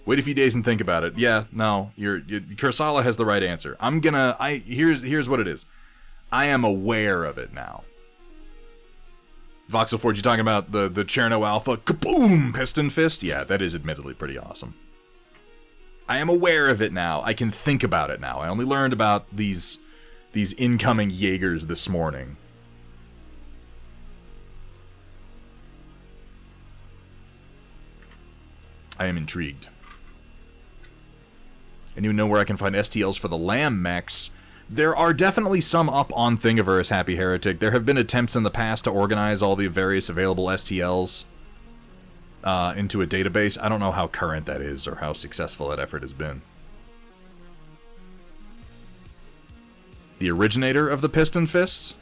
Wait a few days and think about it. Yeah, no, Kursala has the right answer. Here's what it is. I am aware of it now. Voxel Forge, you talking about the Cherno Alpha kaboom piston fist? Yeah, that is admittedly pretty awesome. I am aware of it now. I can think about it now. I only learned about these incoming Jaegers this morning. I am intrigued. I don't even know where I can find STLs for the Lamb mechs. There are definitely some up on Thingiverse, Happy Heretic. There have been attempts in the past to organize all the various available STLs into a database. I don't know how current that is or how successful that effort has been. The originator of the Piston Fists?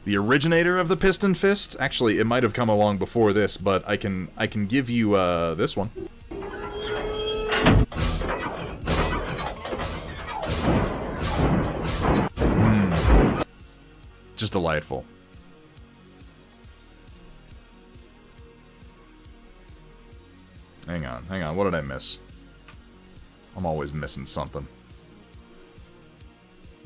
The originator of the Piston Fist? Actually, it might have come along before this, but I can give you this one. Just delightful. Hang on, what did I miss? I'm always missing something.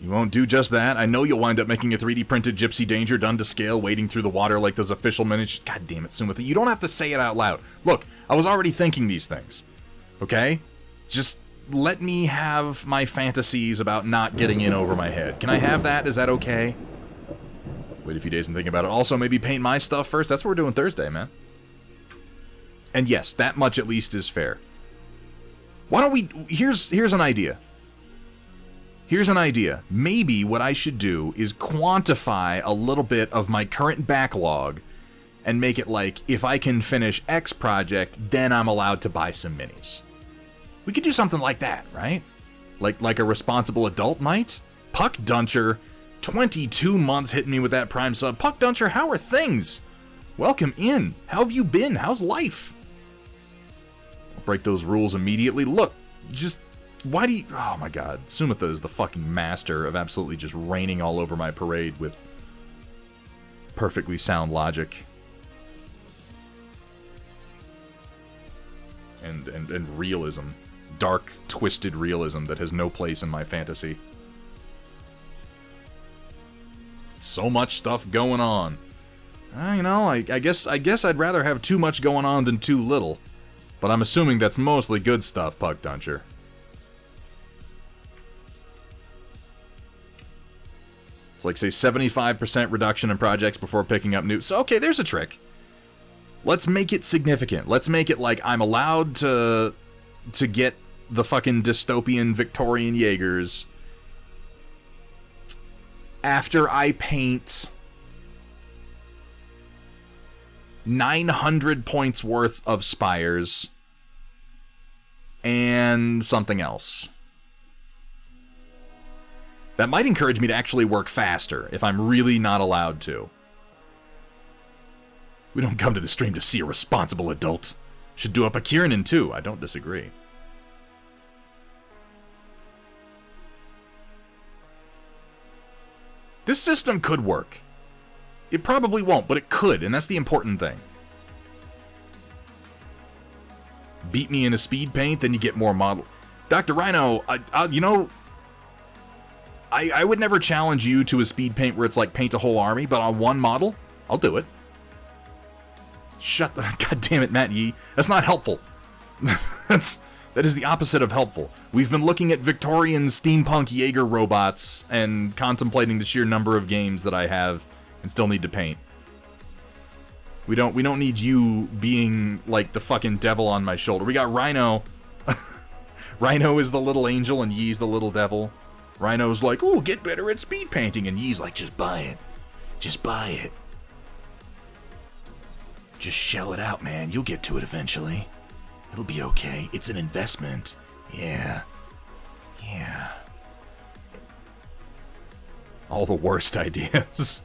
You won't do just that? I know you'll wind up making a 3D printed Gypsy Danger done to scale, wading through the water like those official miniatures. God damn it, Sumith. You don't have to say it out loud. Look, I was already thinking these things. Okay? Just let me have my fantasies about not getting in over my head. Can I have that? Is that okay? Wait a few days and think about it. Also, maybe paint my stuff first. That's what we're doing Thursday, man. And yes, that much at least is fair. Why don't we... Here's an idea. Here's an idea. Maybe what I should do is quantify a little bit of my current backlog and make it like, if I can finish X project, then I'm allowed to buy some minis. We could do something like that, right? Like a responsible adult might? Puck Duncher, 22 months hitting me with that Prime sub. Puck Duncher, how are things? Welcome in. How have you been? How's life? I'll break those rules immediately. Look, just... Why do you... Oh my god. Sumitha is the fucking master of absolutely just raining all over my parade with perfectly sound logic. And realism. Dark, twisted realism that has no place in my fantasy. So much stuff going on. You know, I guess I'd rather have too much going on than too little. But I'm assuming that's mostly good stuff, Puck Duncher. It's like, say, 75% reduction in projects before picking up new... So, okay, there's a trick. Let's make it significant. Let's make it like I'm allowed to get the fucking dystopian Victorian Jaegers after I paint 900 points worth of Spires and something else. That might encourage me to actually work faster if I'm really not allowed to. We don't come to the stream to see a responsible adult. Should do up a Kiernan too. I don't disagree. This system could work. It probably won't, but it could, and that's the important thing. Beat me in a speed paint, then you get more model. Dr. Rhino, you know... I would never challenge you to a speed paint where it's like paint a whole army, but on one model, I'll do it. Shut the... God damn it, Matt Yee. That's not helpful. That is the opposite of helpful. We've been looking at Victorian steampunk Jaeger robots and contemplating the sheer number of games that I have and still need to paint. We don't need you being like the fucking devil on my shoulder. We got Rhino. Rhino is the little angel and Yee's the little devil. Rhino's like, ooh, get better at speed painting, and Yee's like, just buy it. Just buy it. Just shell it out, man. You'll get to it eventually. It'll be okay. It's an investment. Yeah. Yeah. All the worst ideas.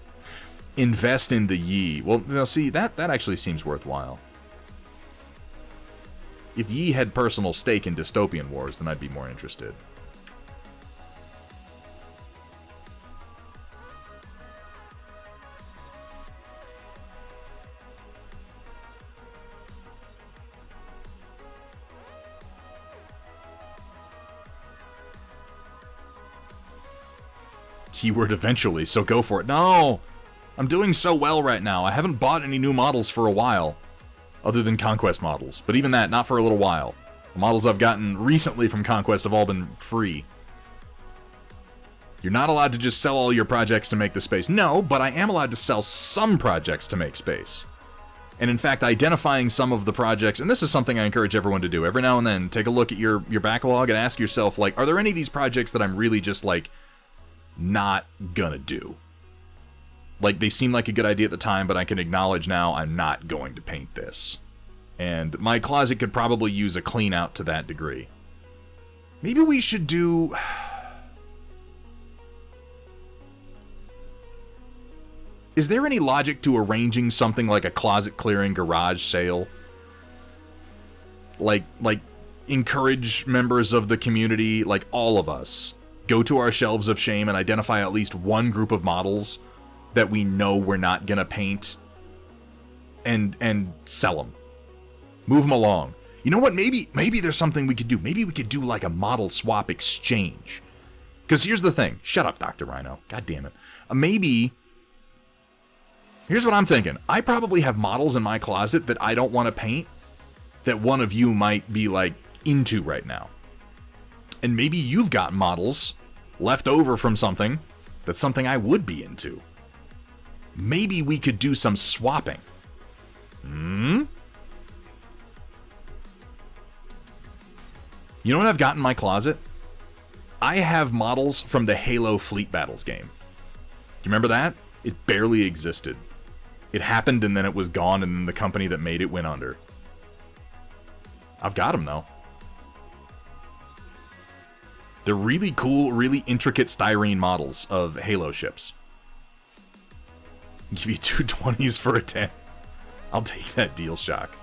Invest in the Yee. Well, now see, that actually seems worthwhile. If Yee had personal stake in Dystopian Wars, then I'd be more interested. Keyword eventually, so go for it. No! I'm doing so well right now. I haven't bought any new models for a while. Other than Conquest models. But even that, not for a little while. The models I've gotten recently from Conquest have all been free. You're not allowed to just sell all your projects to make the space. No, but I am allowed to sell some projects to make space. And in fact, identifying some of the projects, and this is something I encourage everyone to do. Every now and then, take a look at your backlog and ask yourself, like, are there any of these projects that I'm really just, like, not gonna do? Like, they seem like a good idea at the time, but I can acknowledge now I'm not going to paint this. And my closet could probably use a clean out to that degree. Maybe we should do... Is there any logic to arranging something like a closet clearing garage sale? Like, encourage members of the community, like all of us, go to our shelves of shame and identify at least one group of models that we know we're not gonna paint and sell them. Move them along. You know what? Maybe there's something we could do. Maybe we could do like a model swap exchange. Because here's the thing. Shut up, Dr. Rhino. God damn it. Maybe... Here's what I'm thinking. I probably have models in my closet that I don't want to paint that one of you might be, like, into right now. And maybe you've got models left over from something that's something I would be into. Maybe we could do some swapping. You know what I've got in my closet? I have models from the Halo Fleet Battles game. You remember that? It barely existed. It happened and then it was gone and then the company that made it went under. I've got them though. They're really cool, really intricate styrene models of Halo ships. Give you 2 20s for a 10. I'll take that deal, Shock.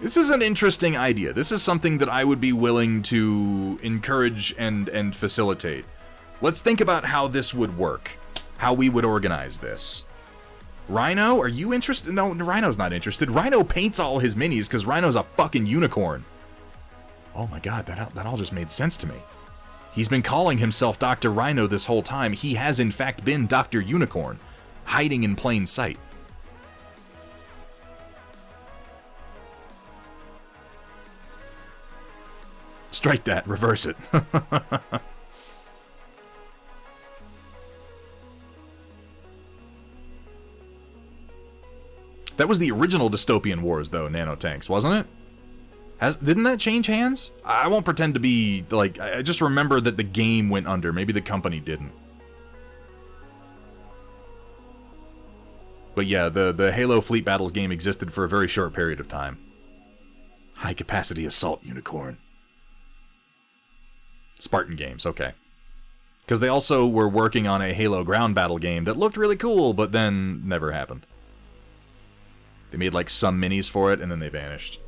This is an interesting idea. This is something that I would be willing to encourage and facilitate. Let's think about how this would work. How we would organize this. Rhino, are you interested? No, Rhino's not interested. Rhino paints all his minis because Rhino's a fucking unicorn. Oh my god, that all just made sense to me. He's been calling himself Dr. Rhino this whole time. He has in fact been Dr. Unicorn, hiding in plain sight. Strike that, reverse it. That was the original Dystopian Wars, though, Nanotanks, wasn't it? Didn't that change hands? I won't pretend to be, like, I just remember that the game went under. Maybe the company didn't. But yeah, the Halo Fleet Battles game existed for a very short period of time. High-capacity assault unicorn. Spartan Games, okay. Because they also were working on a Halo ground battle game that looked really cool, but then never happened. They made like some minis for it, and then they vanished.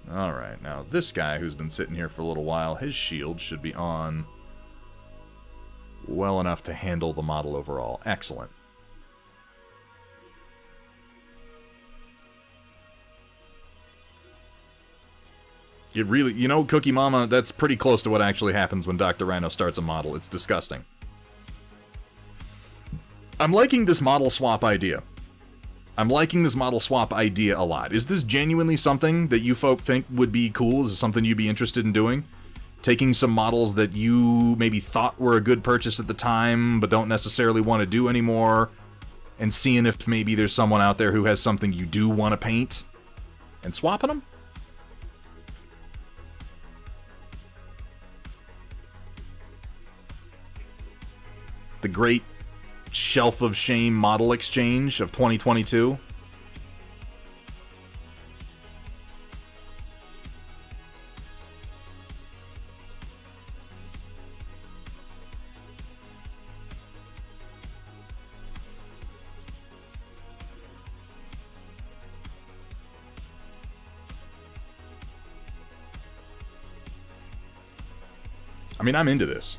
Alright, now this guy who's been sitting here for a little while, his shield should be on well enough to handle the model overall. Excellent. It really, you know, Cookie Mama, that's pretty close to what actually happens when Dr. Rhino starts a model. It's disgusting. I'm liking this model swap idea. I'm liking this model swap idea a lot. Is this genuinely something that you folk think would be cool? Is this something you'd be interested in doing? Taking some models that you maybe thought were a good purchase at the time, but don't necessarily want to do anymore, and seeing if maybe there's someone out there who has something you do want to paint, and swapping them? The great Shelf of Shame model exchange of 2022. I mean, I'm into this.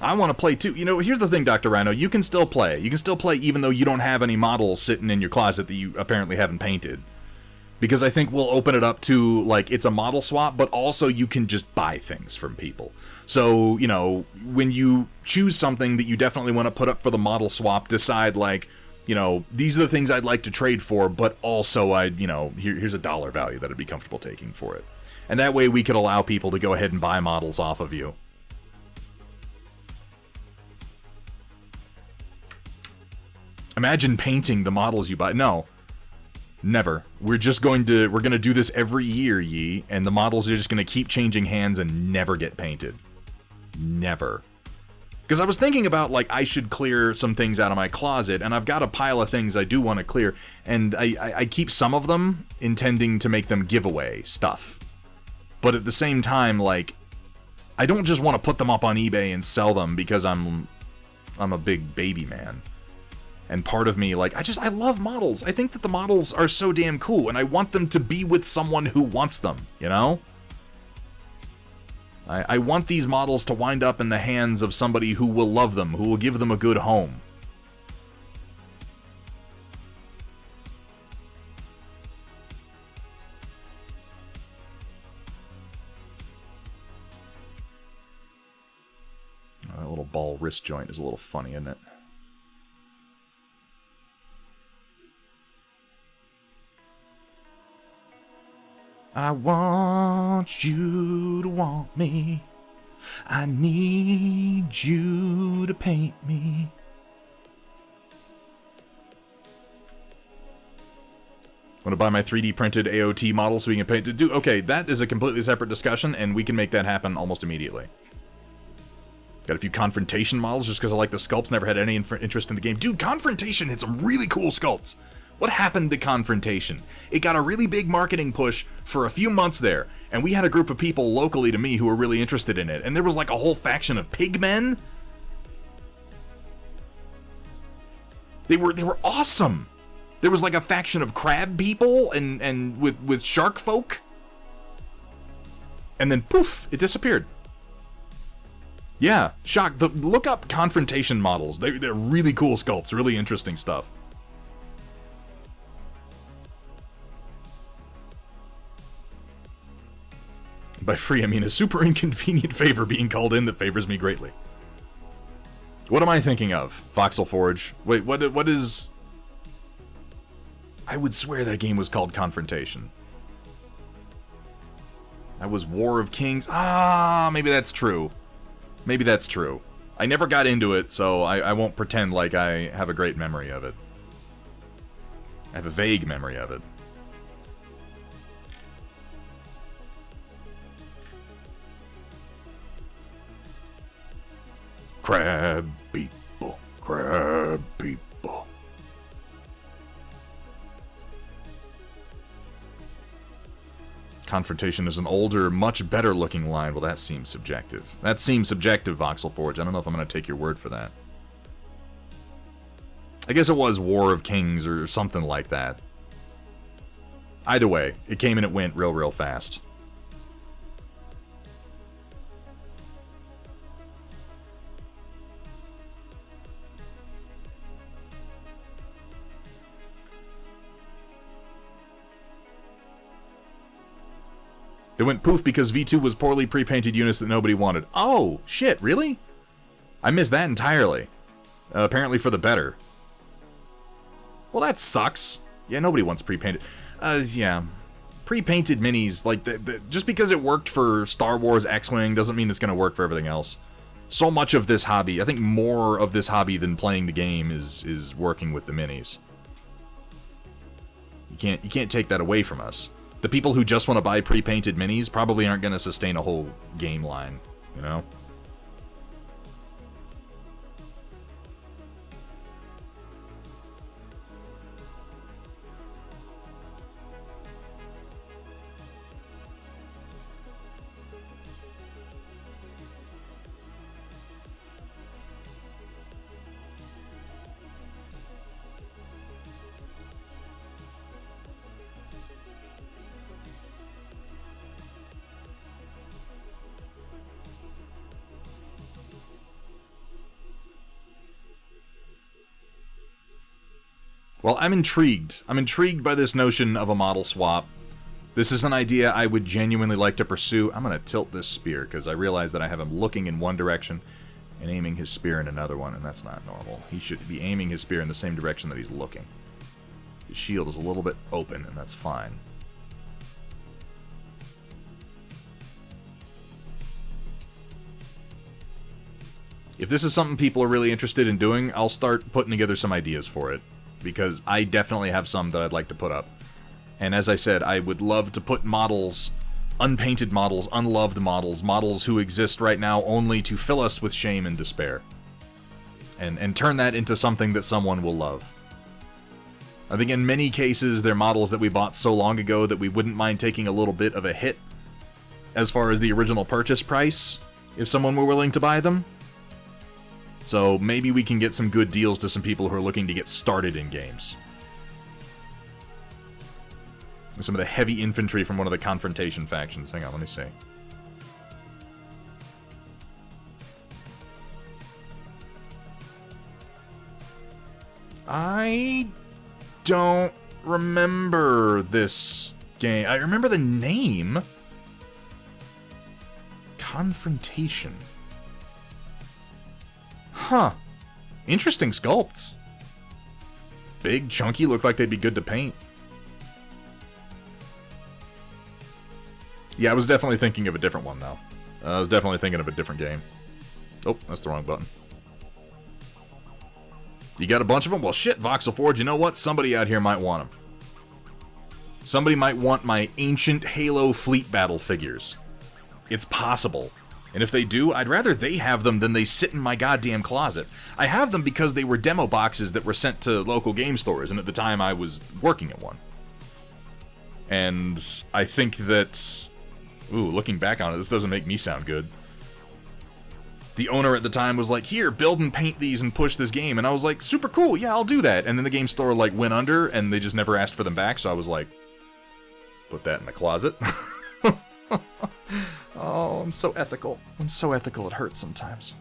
I want to play too. You know, here's the thing, Dr. Rhino. You can still play. You can still play even though you don't have any models sitting in your closet that you apparently haven't painted. because I think we'll open it up to, like, it's a model swap, but also you can just buy things from people. So, you know, when you choose something that you definitely want to put up for the model swap, decide, like, you know, these are the things I'd like to trade for, but also you know, here's a dollar value that I'd be comfortable taking for it. And that way we could allow people to go ahead and buy models off of you. Imagine painting the models you buy. No. Never. We're gonna do this every year, Yi, and the models are just gonna keep changing hands and never get painted. Never. Because I was thinking about, like, I should clear some things out of my closet, and I've got a pile of things I do want to clear, and I keep some of them intending to make them giveaway stuff. But at the same time, like, I don't just want to put them up on eBay and sell them because I'm a big baby man. And part of me, like, I love models. I think that the models are so damn cool, and I want them to be with someone who wants them, you know? I want these models to wind up in the hands of somebody who will love them, who will give them a good home. Oh, that little ball wrist joint is a little funny, isn't it? I want you to want me. I need you to paint me. Want to buy my 3D printed AOT model so we can paint it? Okay, that is a completely separate discussion, and we can make that happen almost immediately. Got a few Confrontation models just because I like the sculpts, never had any interest in the game. Dude, Confrontation had some really cool sculpts. What happened to Confrontation? It got a really big marketing push for a few months there, and we had a group of people locally to me who were really interested in it, and there was like a whole faction of pigmen. They were awesome. There was like a faction of crab people and with shark folk. And then poof, it disappeared. Yeah, shock. Look up Confrontation models. They're really cool sculpts, really interesting stuff. By free, I mean a super inconvenient favor being called in that favors me greatly. What am I thinking of? Voxel Forge. Wait, what is... I would swear that game was called Confrontation. That was War of Kings. Ah, maybe that's true. Maybe that's true. I never got into it, so I won't pretend like I have a great memory of it. I have a vague memory of it. Crab people, crab people. Confrontation is an older, much better looking line. Well, that seems subjective. That seems subjective, Voxel Forge. I don't know if I'm going to take your word for that. I guess it was War of Kings or something like that. Either way, it came and it went real fast. It went poof because V2 was poorly pre-painted units that nobody wanted. Oh, shit, really? I missed that entirely. Apparently for the better. Well, that sucks. Yeah, nobody wants pre-painted. Yeah. Pre-painted minis, like, just because it worked for Star Wars X-Wing doesn't mean it's going to work for everything else. So much of this hobby, I think more of this hobby than playing the game is working with the minis. You can't take that away from us. The people who just want to buy pre-painted minis probably aren't going to sustain a whole game line, you know? Well, I'm intrigued. I'm intrigued by this notion of a model swap. This is an idea I would genuinely like to pursue. I'm going to tilt this spear, because I realize that I have him looking in one direction and aiming his spear in another one, and that's not normal. He should be aiming his spear in the same direction that he's looking. His shield is a little bit open, and that's fine. If this is something people are really interested in doing, I'll start putting together some ideas for it, because I definitely have some that I'd like to put up. And as I said, I would love to put models, unpainted models, unloved models, models who exist right now only to fill us with shame and despair. And turn that into something that someone will love. I think in many cases, they're models that we bought so long ago that we wouldn't mind taking a little bit of a hit as far as the original purchase price, if someone were willing to buy them. So maybe we can get some good deals to some people who are looking to get started in games. Some of the heavy infantry from one of the confrontation factions. Hang on, let me see. I don't remember this game. I remember the name. Confrontation. Huh. Interesting sculpts. Big, chunky, look like they'd be good to paint. Yeah, I was definitely thinking of a different one, though. I was definitely thinking of a different game. Oh, that's the wrong button. You got a bunch of them? Well, shit, Voxel Forge, you know what? Somebody out here might want them. Somebody might want my ancient Halo fleet battle figures. It's possible. And if they do, I'd rather they have them than they sit in my goddamn closet. I have them because they were demo boxes that were sent to local game stores, and at the time I was working at one. And I think that... Ooh, looking back on it, this doesn't make me sound good. The owner at the time was like, here, build and paint these and push this game. And I was like, super cool, yeah, I'll do that. And then the game store, like, went under, and they just never asked for them back, so I was like, put that in the closet. Oh, I'm so ethical. I'm so ethical, it hurts sometimes.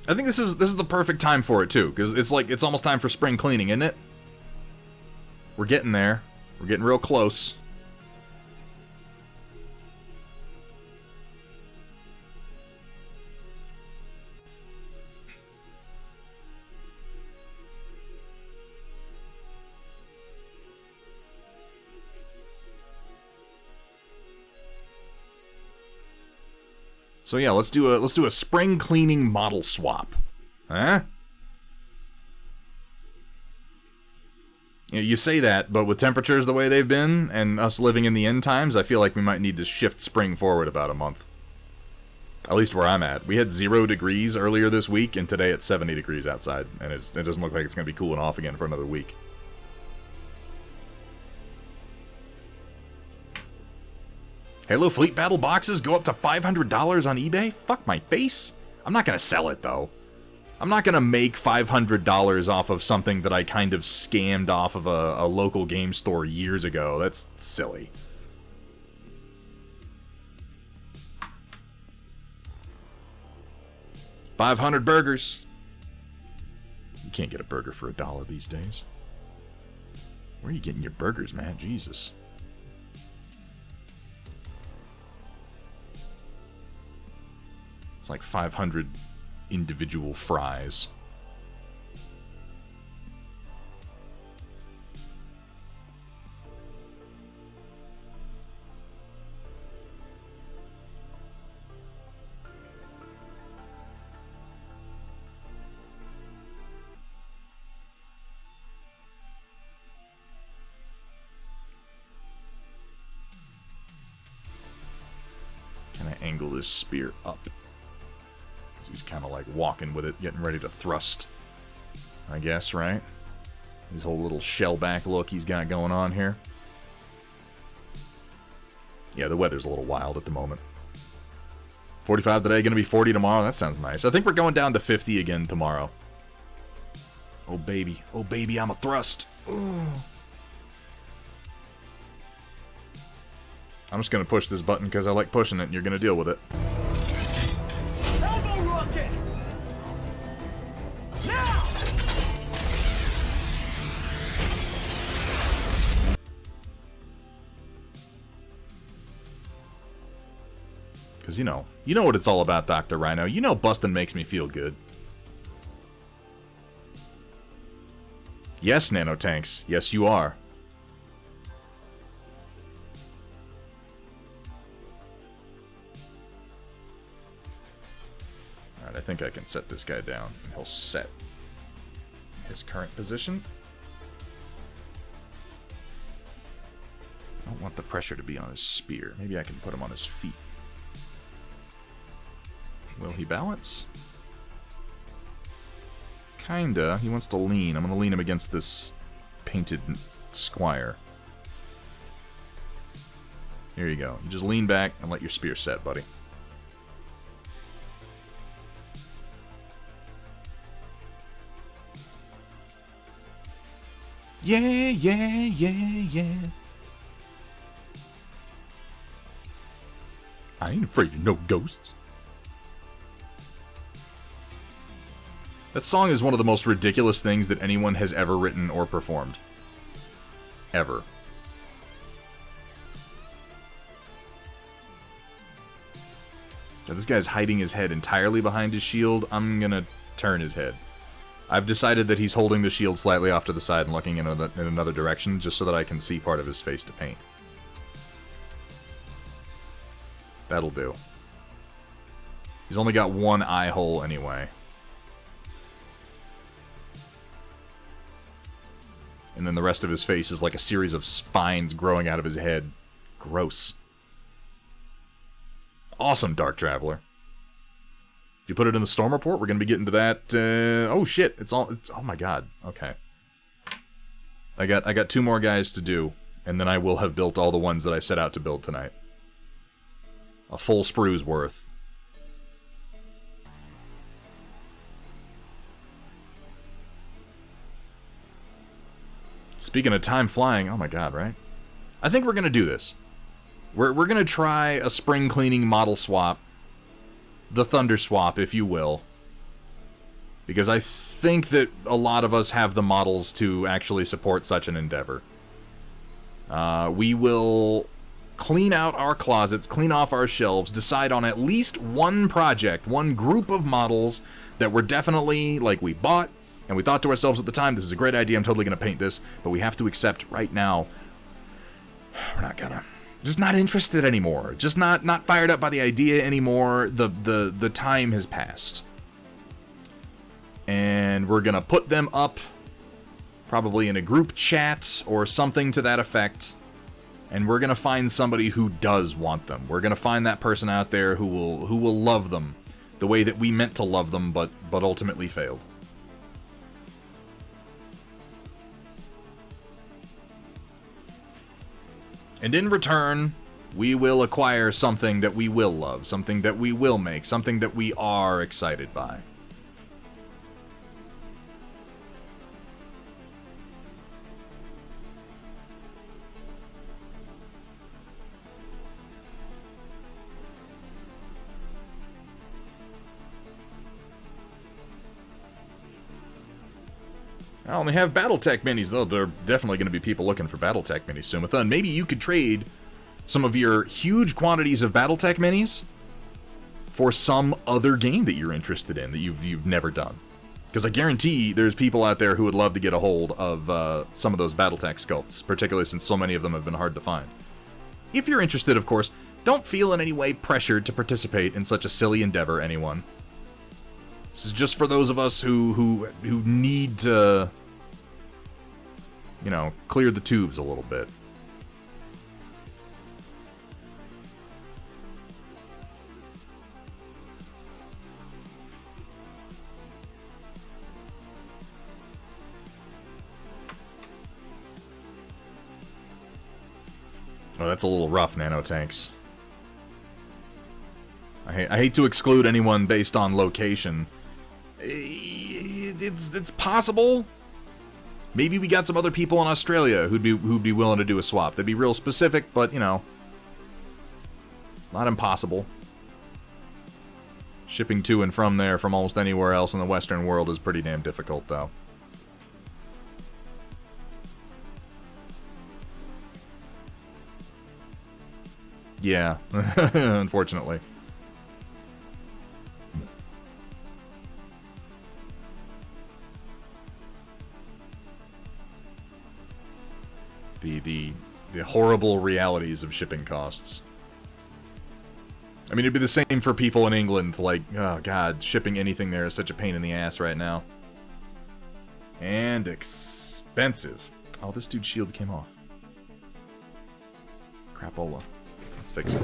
I think this is the perfect time for it too, because it's almost time for spring cleaning, isn't it? We're getting there. We're getting real close. So yeah, let's do a spring cleaning model swap. Huh? You say that, but with temperatures the way they've been, and us living in the end times, I feel like we might need to shift spring forward about a month. At least where I'm at. We had 0 degrees earlier this week, and today it's 70 degrees outside, and it doesn't look like it's going to be cooling off again for another week. Halo Fleet Battle boxes go up to $500 on eBay? Fuck my face. I'm not going to sell it, though. I'm not going to make $500 off of something that I kind of scammed off of a local game store years ago. That's silly. $500 burgers. You can't get a burger for $1 these days. Where are you getting your burgers, man? Jesus. It's like 500 individual fries. Can I angle this spear up? He's kind of like walking with it, getting ready to thrust, I guess, right? His whole little shell back look he's got going on here. Yeah, the weather's a little wild at the moment. 45 today, gonna be 40 tomorrow. That sounds nice. I think we're going down to 50 again tomorrow. Oh baby, I'm a thrust. Ooh. I'm just gonna push this button because I like pushing it and you're gonna deal with it. Elbow rocket! Now! Because you know what it's all about, Dr. Rhino. You know busting makes me feel good. Yes, nanotanks. Yes, you are. Alright, I think I can set this guy down. He'll set his current position. I don't want the pressure to be on his spear. Maybe I can put him on his feet. Will he balance? Kinda. He wants to lean. I'm gonna lean him against this painted Squire. Here you go. You just lean back and let your spear set, buddy. Yeah, yeah, yeah, yeah. I ain't afraid of no ghosts. That song is one of the most ridiculous things that anyone has ever written or performed. Ever. Now, this guy's hiding his head entirely behind his shield. I'm gonna turn his head. I've decided that he's holding the shield slightly off to the side and looking in another direction, just so that I can see part of his face to paint. That'll do. He's only got one eye hole anyway. And then the rest of his face is like a series of spines growing out of his head. Gross. Awesome, Dark Traveler. Did you put it in the storm report? We're going to be getting to that. Oh shit! Oh my god. Okay. I got 2 more guys to do, and then I will have built all the ones that I set out to build tonight. A full sprue's worth. Speaking of time flying, oh my god, right? I think we're gonna do this. We're gonna try a spring cleaning model swap. The Thunder swap, if you will. Because I think that a lot of us have the models to actually support such an endeavor. We will clean out our closets, clean off our shelves, decide on at least one project, one group of models that were definitely, like, we bought, and we thought to ourselves at the time, this is a great idea, I'm totally going to paint this, but we have to accept right now, we're not gonna. Just not interested anymore. Just not fired up by the idea anymore. The time has passed. And we're going to put them up, probably in a group chat or something to that effect. And we're going to find somebody who does want them. We're going to find that person out there who will love them the way that we meant to love them, but ultimately failed. And in return, we will acquire something that we will love, something that we will make, something that we are excited by. I only have Battletech minis, though. There are definitely going to be people looking for Battletech minis soon. With maybe you could trade some of your huge quantities of Battletech minis for some other game that you're interested in that you've never done. Because I guarantee there's people out there who would love to get a hold of some of those Battletech sculpts, particularly since so many of them have been hard to find. If you're interested, of course, don't feel in any way pressured to participate in such a silly endeavor, anyone. This is just for those of us who need to, you know, clear the tubes a little bit. Oh, that's a little rough, nanotanks. I hate to exclude anyone based on location. it's possible. Maybe we got some other people in Australia who'd be willing to do a swap. They'd be real specific, but, you know, it's not impossible. Shipping to and from there from almost anywhere else in the Western world is pretty damn difficult, though. Yeah, unfortunately. The horrible realities of shipping costs. I mean, it'd be the same for people in England, like, oh god, shipping anything there is such a pain in the ass right now. And expensive. Oh, this dude's shield came off. Crapola. Let's fix it.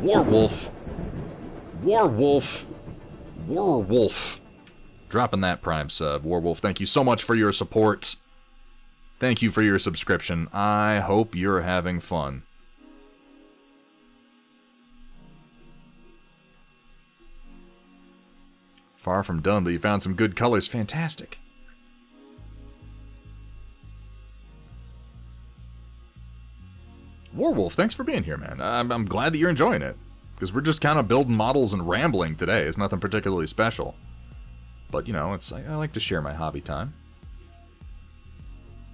Warwolf! Warwolf! Warwolf! Dropping that Prime sub. Warwolf, thank you so much for your support. Thank you for your subscription. I hope you're having fun. Far from done, but you found some good colors. Fantastic. Warwolf, thanks for being here, man. I'm glad that you're enjoying it. Because we're just kind of building models and rambling today. It's nothing particularly special. But, you know, I like to share my hobby time.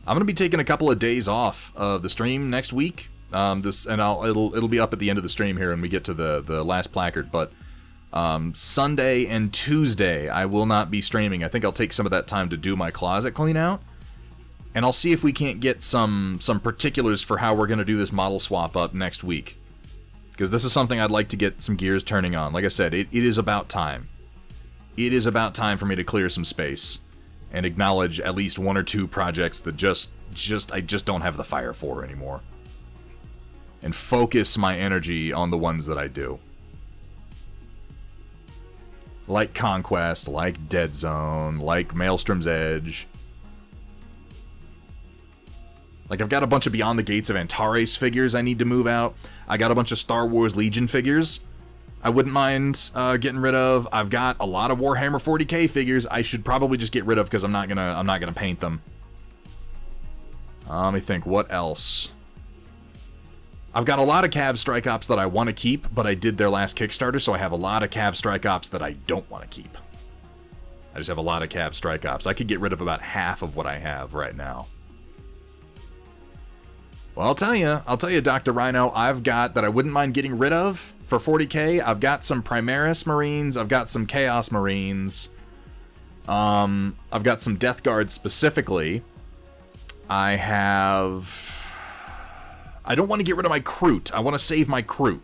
I'm gonna be taking a couple of days off of the stream next week. It'll be up at the end of the stream here when we get to the last placard. But Sunday and Tuesday I will not be streaming. I think I'll take some of that time to do my closet clean out, and I'll see if we can't get some particulars for how we're gonna do this model swap up next week. Because this is something I'd like to get some gears turning on. Like I said, it is about time. It is about time for me to clear some space and acknowledge at least one or two projects that I just don't have the fire for anymore. And focus my energy on the ones that I do. Like Conquest, like Dead Zone, like Maelstrom's Edge. Like, I've got a bunch of Beyond the Gates of Antares figures I need to move out. I got a bunch of Star Wars Legion figures I wouldn't mind getting rid of. I've got a lot of Warhammer 40k figures I should probably just get rid of because I'm not gonna paint them. Let me think, what else? I've got a lot of Cav Strike Ops that I want to keep, but I did their last Kickstarter, so I have a lot of Cav Strike Ops that I don't want to keep. I just have a lot of Cav Strike Ops. I could get rid of about half of what I have right now. Well, I'll tell you, Dr. Rhino, I've got that I wouldn't mind getting rid of for 40k. I've got some Primaris Marines, I've got some Chaos Marines, I've got some Death Guards specifically. I don't want to get rid of my Kroot. I want to save my Kroot.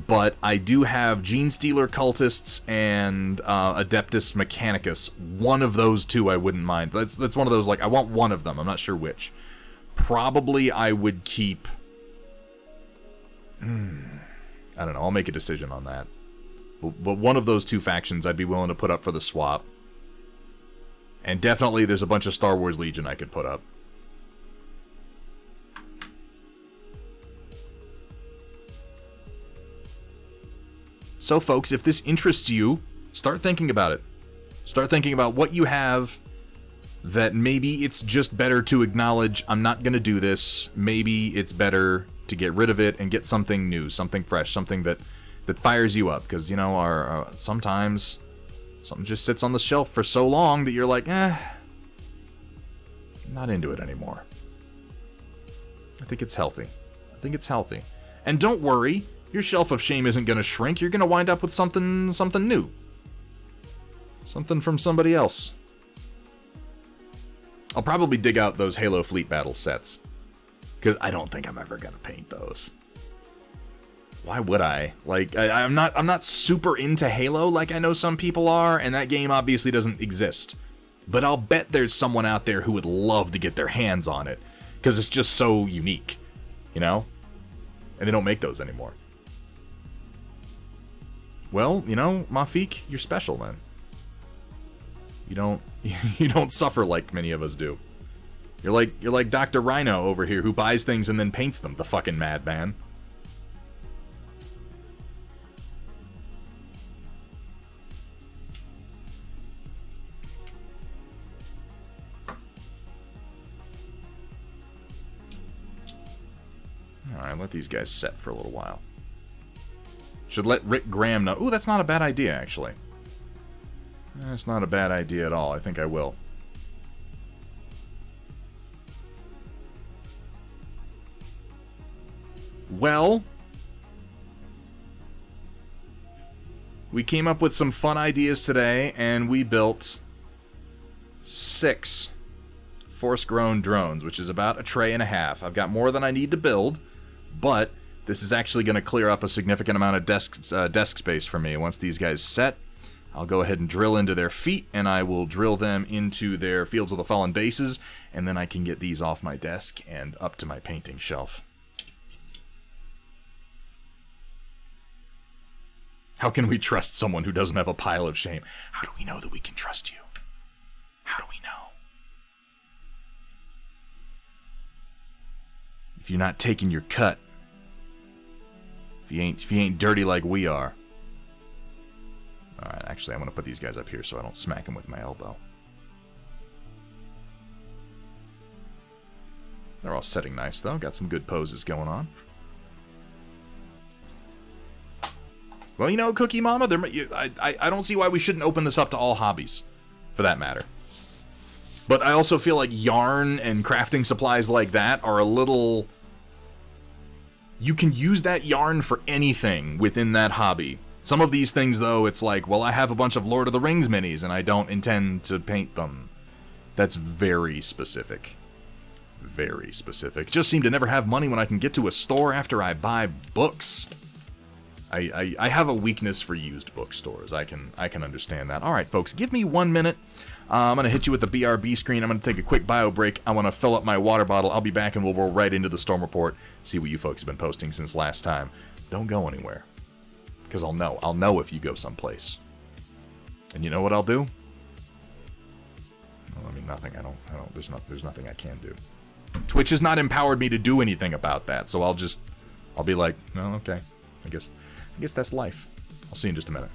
But I do have Gene Stealer Cultists and Adeptus Mechanicus. One of those two I wouldn't mind. That's one of those, like, I want one of them. I'm not sure which. Probably I would keep... I don't know. I'll make a decision on that. But one of those two factions I'd be willing to put up for the swap. And definitely there's a bunch of Star Wars Legion I could put up. So, folks, if this interests you, start thinking about it. Start thinking about what you have that maybe it's just better to acknowledge, I'm not going to do this. Maybe it's better to get rid of it and get something new, something fresh, something that fires you up. Because, you know, sometimes something just sits on the shelf for so long that you're like, I'm not into it anymore. I think it's healthy. And don't worry. Your shelf of shame isn't going to shrink. You're going to wind up with something new. Something from somebody else. I'll probably dig out those Halo Fleet Battle sets. Because I don't think I'm ever going to paint those. Why would I? Like, I'm not super into Halo like I know some people are, and that game obviously doesn't exist. But I'll bet there's someone out there who would love to get their hands on it. Because it's just so unique. You know? And they don't make those anymore. Well, you know, Mafik, you're special, man. You don't suffer like many of us do. You're like Dr. Rhino over here who buys things and then paints them, the fucking madman. Alright, let these guys set for a little while. Should let Rick Graham know. Ooh, that's not a bad idea, actually. That's not a bad idea at all. I think I will. Well, we came up with some fun ideas today, and we built 6 force-grown drones, which is about a tray and a half. I've got more than I need to build, but this is actually going to clear up a significant amount of desk space for me. Once these guys set, I'll go ahead and drill into their feet, and I will drill them into their Fields of the Fallen bases, and then I can get these off my desk and up to my painting shelf. How can we trust someone who doesn't have a pile of shame? How do we know that we can trust you? How do we know? If you're not taking your cut, if you ain't dirty like we are. Alright, actually, I'm going to put these guys up here so I don't smack them with my elbow. They're all setting nice, though. Got some good poses going on. Well, you know, Cookie Mama, I don't see why we shouldn't open this up to all hobbies, for that matter. But I also feel like yarn and crafting supplies like that are a little... You can use that yarn for anything within that hobby. Some of these things, though, it's like, well, I have a bunch of Lord of the Rings minis, and I don't intend to paint them. That's very specific. Very specific. Just seem to never have money when I can get to a store after I buy books. I have a weakness for used bookstores. I can understand that. All right, folks, give me 1 minute. I'm going to hit you with the BRB screen. I'm going to take a quick bio break. I want to fill up my water bottle. I'll be back and we'll roll right into the Storm Report, see what you folks have been posting since last time. Don't go anywhere, because I'll know. I'll know if you go someplace. And you know what I'll do? Well, I mean, nothing. There's nothing I can do. Twitch has not empowered me to do anything about that, so I'll be like, oh, okay. I guess that's life. I'll see you in just a minute.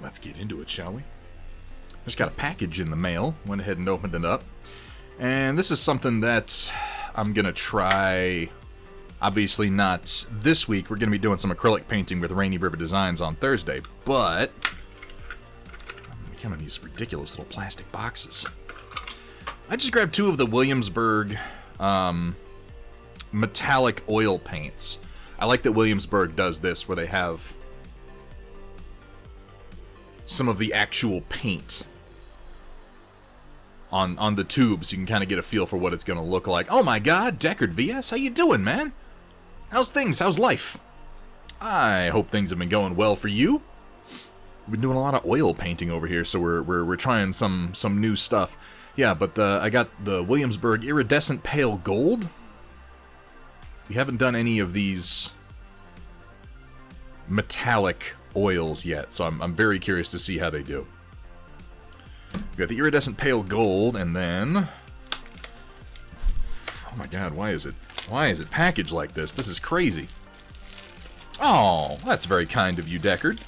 Let's get into it, shall we? Just got a package in the mail. Went ahead and opened it up. And this is something that I'm going to try. Obviously not this week. We're going to be doing some acrylic painting with Rainy River Designs on Thursday. But they come in these ridiculous little plastic boxes. I just grabbed 2 of the Williamsburg metallic oil paints. I like that Williamsburg does this where they have some of the actual paint on the tubes. You can kind of get a feel for what it's going to look like. Oh my god, Deckard VS, how you doing, man? How's things? How's life? I hope things have been going well for you. We've been doing a lot of oil painting over here, so we're trying some new stuff. Yeah, but I got the Williamsburg Iridescent Pale Gold. We haven't done any of these metallic oils yet, so I'm very curious to see how they do. We got the Iridescent Pale Gold, and then... Oh my god, why is it packaged like this? This is crazy. Oh, that's very kind of you, Deckard.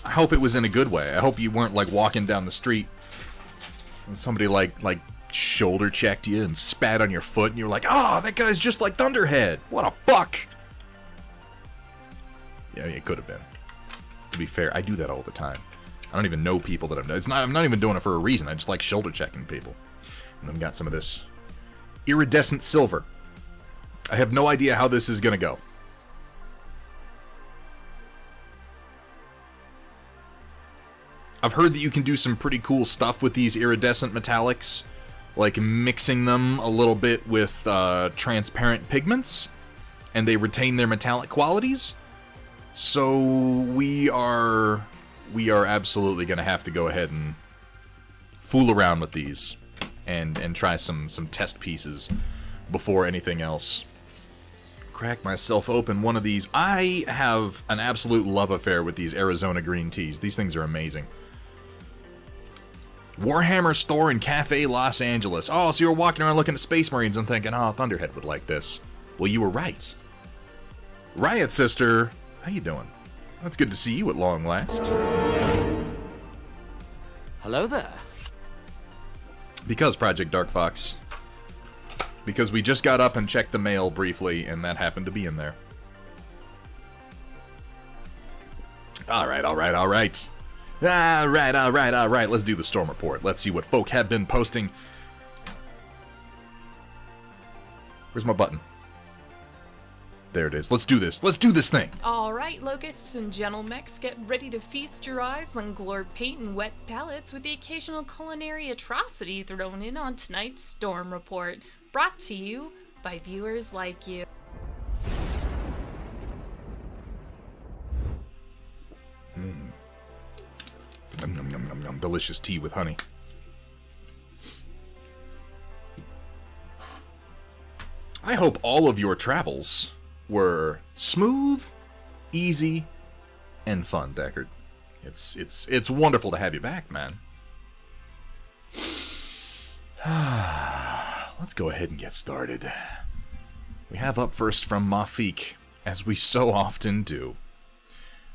I hope it was in a good way. I hope you weren't, like, walking down the street and somebody, like shoulder-checked you and spat on your foot, and you were like, oh, that guy's just like Thunderhead. What a fuck! Yeah, it could have been. To be fair, I do that all the time. I don't even know people that I'm not even doing it for a reason. I just like shoulder checking people. And then we got some of this iridescent silver. I have no idea how this is gonna go. I've heard that you can do some pretty cool stuff with these iridescent metallics, like mixing them a little bit with transparent pigments, and they retain their metallic qualities. So we are absolutely going to have to go ahead and fool around with these and try some test pieces before anything else. Crack myself open one of these. I have an absolute love affair with these Arizona green teas. These things are amazing. Warhammer store and cafe, Los Angeles. Oh, so you were walking around looking at Space Marines and thinking, oh, Thunderhead would like this. Well, you were right. Riot Sister, how you doing? It's good to see you at long last. Hello there. Because Project Dark Fox. Because we just got up and checked the mail briefly, and that happened to be in there. Alright. Let's do the Storm Report. Let's see what folk have been posting. Where's my button? There it is. Let's do this. Let's do this thing. All right, locusts and gentle mechs, get ready to feast your eyes on glorb paint and wet palettes with the occasional culinary atrocity thrown in on tonight's Storm Report, brought to you by viewers like you. Nom, nom, nom, nom, nom. Delicious tea with honey. I hope all of your travels were smooth, easy, and fun, Deckard. It's wonderful to have you back, man. Let's go ahead and get started. We have up first from Mafik, as we so often do.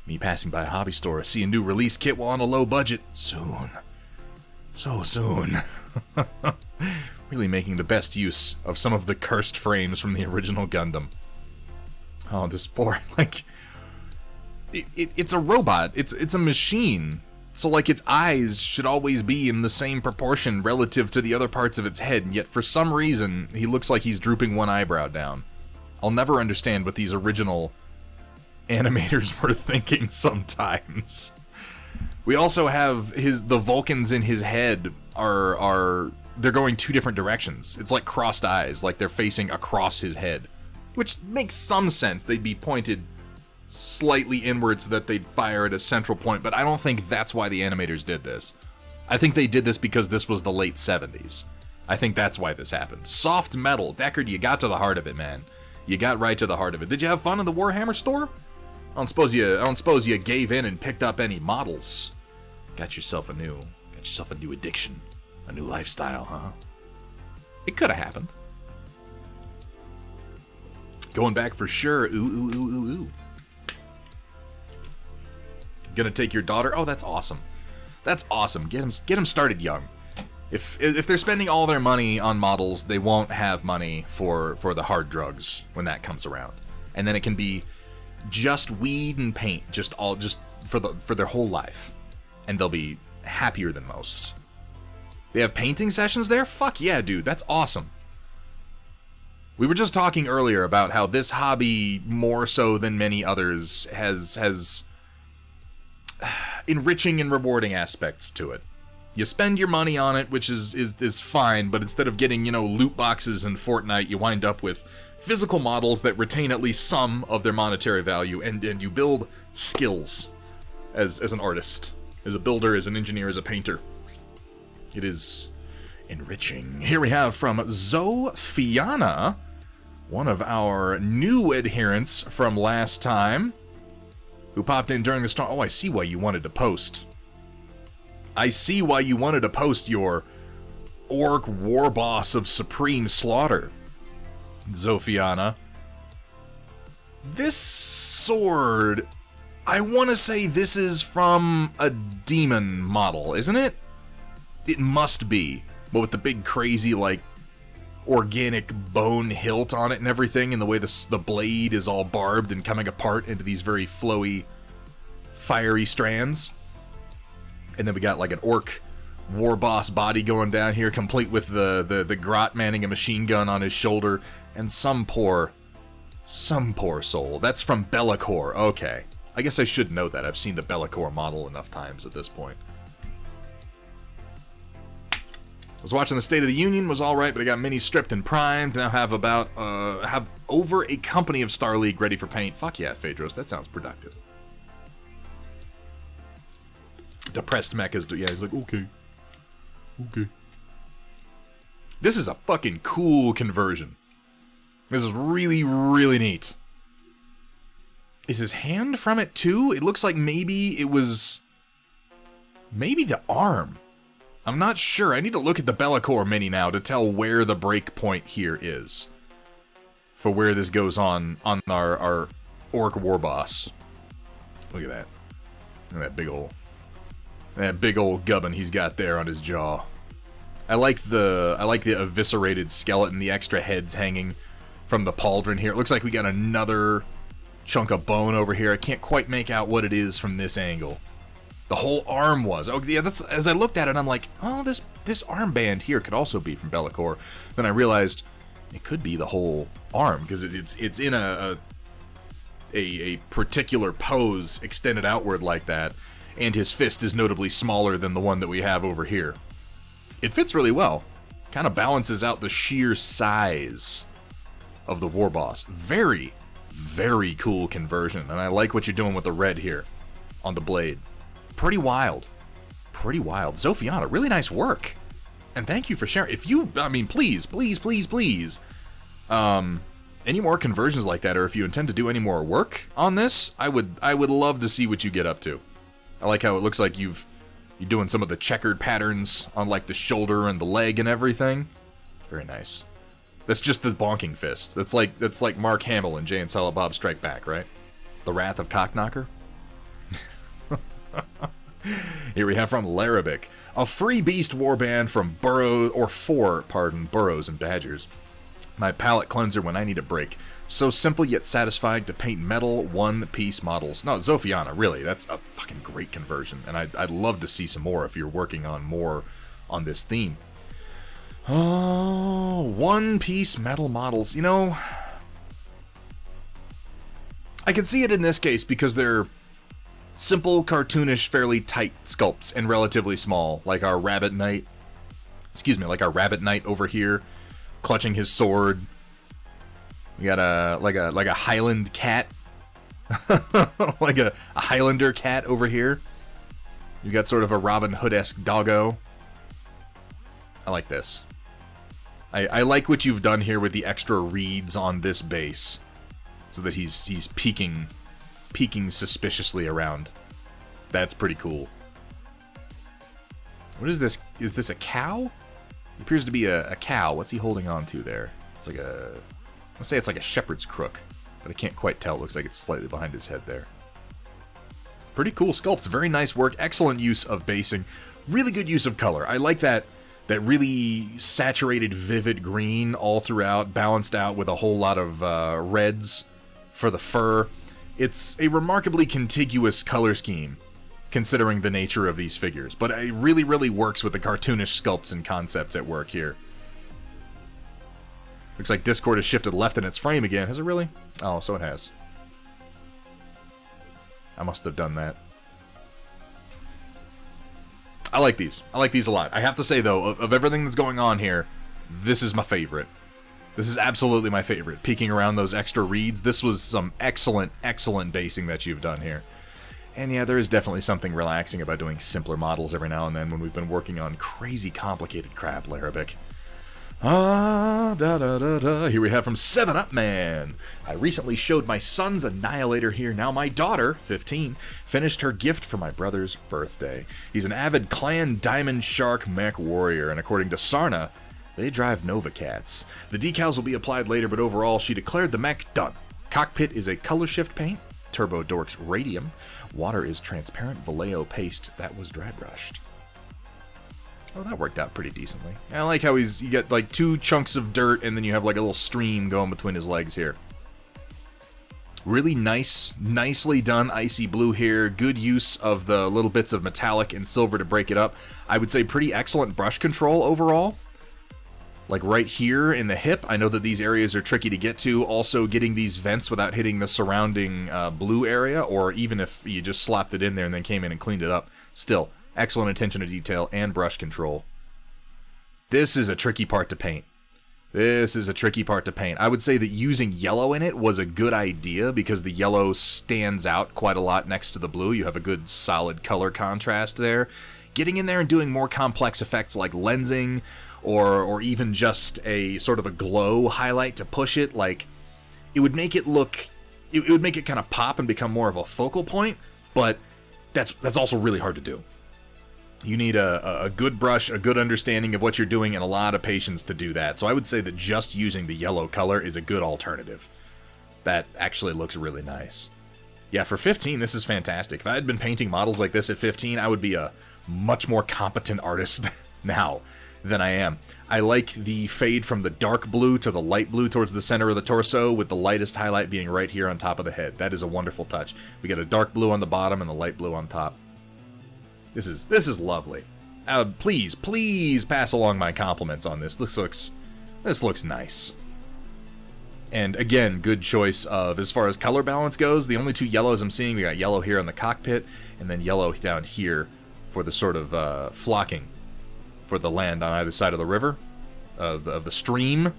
Me passing by a hobby store, I see a new release kit while on a low budget. Soon. So soon. Really making the best use of some of the cursed frames from the original Gundam. Oh, this poor, like... It's a robot. It's a machine. So, like, its eyes should always be in the same proportion relative to the other parts of its head, and yet for some reason, he looks like he's drooping one eyebrow down. I'll never understand what these original animators were thinking sometimes. We also have the Vulcans in his head they're going 2 different directions. It's like crossed eyes, like they're facing across his head. Which makes some sense. They'd be pointed slightly inward so that they'd fire at a central point, but I don't think that's why the animators did this. I think they did this because this was the late 70s. I think that's why this happened. Soft metal. Deckard, you got to the heart of it, man. You got right to the heart of it. Did you have fun in the Warhammer store? I don't suppose you gave in and picked up any models. Got yourself a new addiction, a new lifestyle, huh? It could have happened. Going back for sure. Ooh. Gonna take your daughter? Oh, that's awesome. That's awesome. Get them started young. If they're spending all their money on models, they won't have money for the hard drugs when that comes around. And then it can be just weed and paint, just for their whole life. And they'll be happier than most. They have painting sessions there? Fuck yeah, dude. That's awesome. We were just talking earlier about how this hobby, more so than many others, has enriching and rewarding aspects to it. You spend your money on it, which is fine, but instead of getting, loot boxes in Fortnite, you wind up with physical models that retain at least some of their monetary value, and you build skills as an artist, as a builder, as an engineer, as a painter. It is enriching. Here we have from Zofiana, one of our new adherents from last time, who popped in during the storm. Oh, I see why you wanted to post. I see why you wanted to post your orc war boss of supreme slaughter, Zofiana. This sword, I want to say this is from a demon model, isn't it? It must be. But with the big crazy, organic bone hilt on it and everything, and the way the blade is all barbed and coming apart into these very flowy, fiery strands. And then we got an orc war boss body going down here, complete with the grot manning a machine gun on his shoulder, and some poor soul. That's from Be'lakor. Okay. I guess I should know that. I've seen the Be'lakor model enough times at this point. I was watching the State of the Union, was alright, but I got mini stripped and primed. Now have have over a company of Star League ready for paint. Fuck yeah, Phaedros, that sounds productive. Depressed mechas, yeah, he's like, okay. This is a fucking cool conversion. This is really, really neat. Is his hand from it too? It looks like maybe it was... maybe the arm. I'm not sure. I need to look at the Be'lakor mini now to tell where the break point here is. For where this goes on our orc war boss. Look at that. Look at that big old gubbin he's got there on his jaw. I like the eviscerated skeleton, the extra heads hanging from the pauldron here. It looks like we got another chunk of bone over here. I can't quite make out what it is from this angle. The whole arm was. Oh, yeah, that's, as I looked at it, I'm like, oh, this armband here could also be from Be'lakor. Then I realized it could be the whole arm, because it's in a particular pose extended outward like that, and his fist is notably smaller than the one that we have over here. It fits really well. Kind of balances out the sheer size of the war boss. Very, very cool conversion, and I like what you're doing with the red here on the blade. Pretty wild. Pretty wild. Zofiana, really nice work. And thank you for sharing. If you, please. Any more conversions like that, or if you intend to do any more work on this, I would love to see what you get up to. I like how it looks like you're doing some of the checkered patterns on the shoulder and the leg and everything. Very nice. That's just the bonking fist. That's like Mark Hamill and Jay and Silent Bob Strike Back, right? The Wrath of Cockknocker. Here we have from Larabic, a free beast warband from Burrows and Badgers. My palette cleanser when I need a break. So simple yet satisfying to paint metal one-piece models. No, Zofiana, really, that's a fucking great conversion, and I'd love to see some more if you're working on more on this theme. Oh, one-piece metal models. I can see it in this case because they're simple, cartoonish, fairly tight sculpts and relatively small, like our Rabbit Knight. Like our Rabbit Knight over here, clutching his sword. We got a Highland cat, like a Highlander cat over here. You got sort of a Robin Hood-esque doggo. I like this. I like what you've done here with the extra reeds on this base, so that he's peeking suspiciously around. That's pretty cool. What is this? Is this a cow? It appears to be a cow. What's he holding on to there? It's like let's say it's like a shepherd's crook, but I can't quite tell. It looks like it's slightly behind his head there. Pretty cool sculpts. Very nice work. Excellent use of basing. Really good use of color. I like that really saturated, vivid green all throughout, balanced out with a whole lot of reds for the fur. It's a remarkably contiguous color scheme, considering the nature of these figures, but it really, really works with the cartoonish sculpts and concepts at work here. Looks like Discord has shifted left in its frame again. Has it really? Oh, so it has. I must have done that. I like these. I like these a lot. I have to say, though, of everything that's going on here, this is my favorite. This is absolutely my favorite. Peeking around those extra reeds, this was some excellent, excellent basing that you've done here. And yeah, there is definitely something relaxing about doing simpler models every now and then when we've been working on crazy complicated crap, Larabic. Here we have from 7up Man. I recently showed my son's Annihilator here. Now my daughter, 15, finished her gift for my brother's birthday. He's an avid Clan Diamond Shark mech warrior, and according to Sarna, they drive Nova Cats. The decals will be applied later, but overall, she declared the mech done. Cockpit is a color shift paint. Turbo Dorks Radium. Water is transparent Vallejo paste that was dry brushed. Oh, that worked out pretty decently. I like how you get like 2 chunks of dirt and then you have like a little stream going between his legs here. Really nice, nicely done icy blue here. Good use of the little bits of metallic and silver to break it up. I would say pretty excellent brush control overall. Like right here in the hip, I know that these areas are tricky to get to. Also getting these vents without hitting the surrounding blue area, or even if you just slapped it in there and then came in and cleaned it up. Still, excellent attention to detail and brush control. This is a tricky part to paint. This is a tricky part to paint. I would say that using yellow in it was a good idea because the yellow stands out quite a lot next to the blue. You have a good solid color contrast there. Getting in there and doing more complex effects like lensing, or even just a sort of a glow highlight to push it, like, it would make it look, it would make it kind of pop and become more of a focal point, but that's also really hard to do. You need a good brush, a good understanding of what you're doing, and a lot of patience to do that. So I would say that just using the yellow color is a good alternative. That actually looks really nice. Yeah, for 15, this is fantastic. If I had been painting models like this at 15, I would be a much more competent artist now than I am. I like the fade from the dark blue to the light blue towards the center of the torso, with the lightest highlight being right here on top of the head. That is a wonderful touch. We get a dark blue on the bottom and the light blue on top. This is lovely. Please pass along my compliments on this. This looks nice. And again, good choice of, as far as color balance goes, the only 2 yellows I'm seeing, we got yellow here on the cockpit, and then yellow down here for the sort of flocking for the land on either side of the river, of the stream.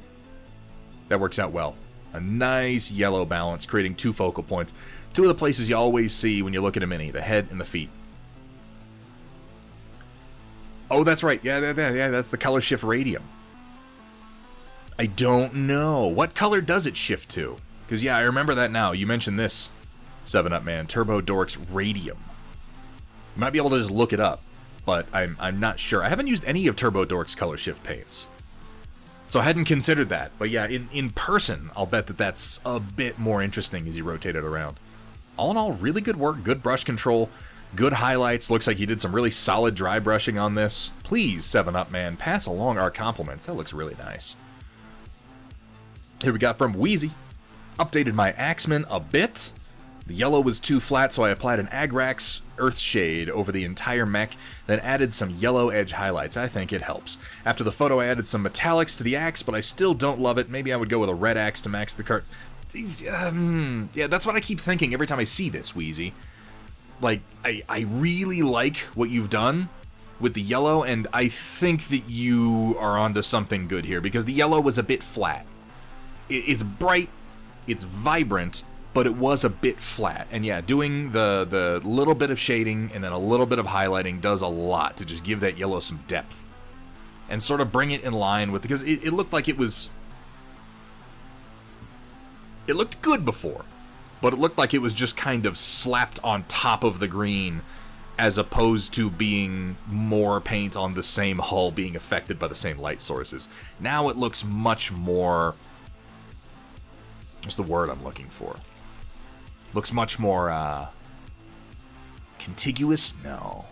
That works out well. A nice yellow balance, creating 2 focal points. 2 of the places you always see when you look at a mini, the head and the feet. Oh, that's right. Yeah, that's the color shift radium. I don't know. What color does it shift to? Because, yeah, I remember that now. You mentioned this, 7up Man. Turbo Dorks Radium. You might be able to just look it up, but I'm not sure. I haven't used any of Turbo Dorks color shift paints, so I hadn't considered that. But yeah, in person, I'll bet that that's a bit more interesting as you rotate it around. All in all, really good work, good brush control, good highlights. Looks like you did some really solid dry brushing on this. Please, 7up Man, pass along our compliments. That looks really nice. Here we got from Wheezy. Updated my Axeman a bit. The yellow was too flat, so I applied an Agrax Earth Shade over the entire mech, then added some yellow edge highlights. I think it helps. After the photo, I added some metallics to the axe, but I still don't love it. Maybe I would go with a red axe to max the cart. Yeah, that's what I keep thinking every time I see this, Wheezy. Like, I really like what you've done with the yellow, and I think that you are onto something good here, because the yellow was a bit flat. It's bright, it's vibrant, but it was a bit flat. And yeah, doing the little bit of shading and then a little bit of highlighting does a lot to just give that yellow some depth and sort of bring it in line with, because it looked like it looked good before, but it looked like it was just kind of slapped on top of the green as opposed to being more paint on the same hull being affected by the same light sources. Now it looks much more, what's the word I'm looking for? Looks much more Contiguous? No.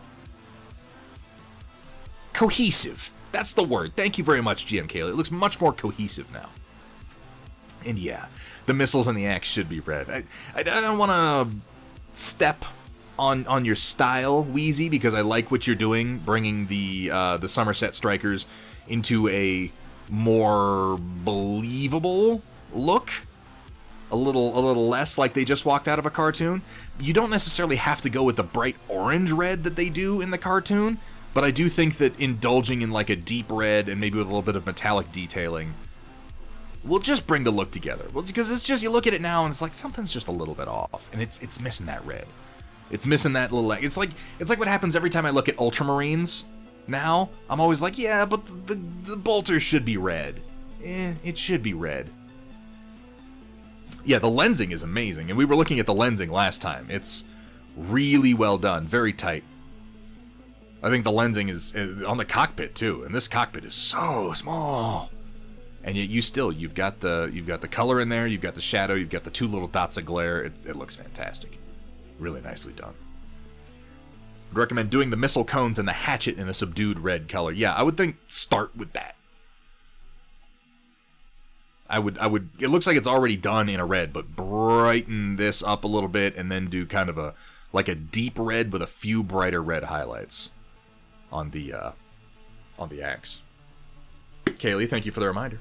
Cohesive. That's the word. Thank you very much, GM Kaylee. It looks much more cohesive now. And yeah, the missiles and the axe should be red. I don't want to step on your style, Wheezy, because I like what you're doing, bringing the Somerset Strikers into a more believable look. A little less like they just walked out of a cartoon. You don't necessarily have to go with the bright orange red that they do in the cartoon, but I do think that indulging in like a deep red and maybe with a little bit of metallic detailing will just bring the look together. Well, because it's just, you look at it now and it's like something's just a little bit off, and it's missing that red. It's missing that little. It's like what happens every time I look at Ultramarines. Now I'm always like, yeah, but the bolters should be red. It should be red. Yeah, the lensing is amazing, and we were looking at the lensing last time. It's really well done, very tight. I think the lensing is on the cockpit too, and this cockpit is so small. And yet you've got the color in there, you've got the shadow, you've got the two little dots of glare. It looks fantastic. Really nicely done. I'd recommend doing the missile cones and the hatchet in a subdued red color. Yeah, I would think start with that. I would. It looks like it's already done in a red, but brighten this up a little bit and then do kind of a deep red with a few brighter red highlights on the axe. Kaylee, thank you for the reminder.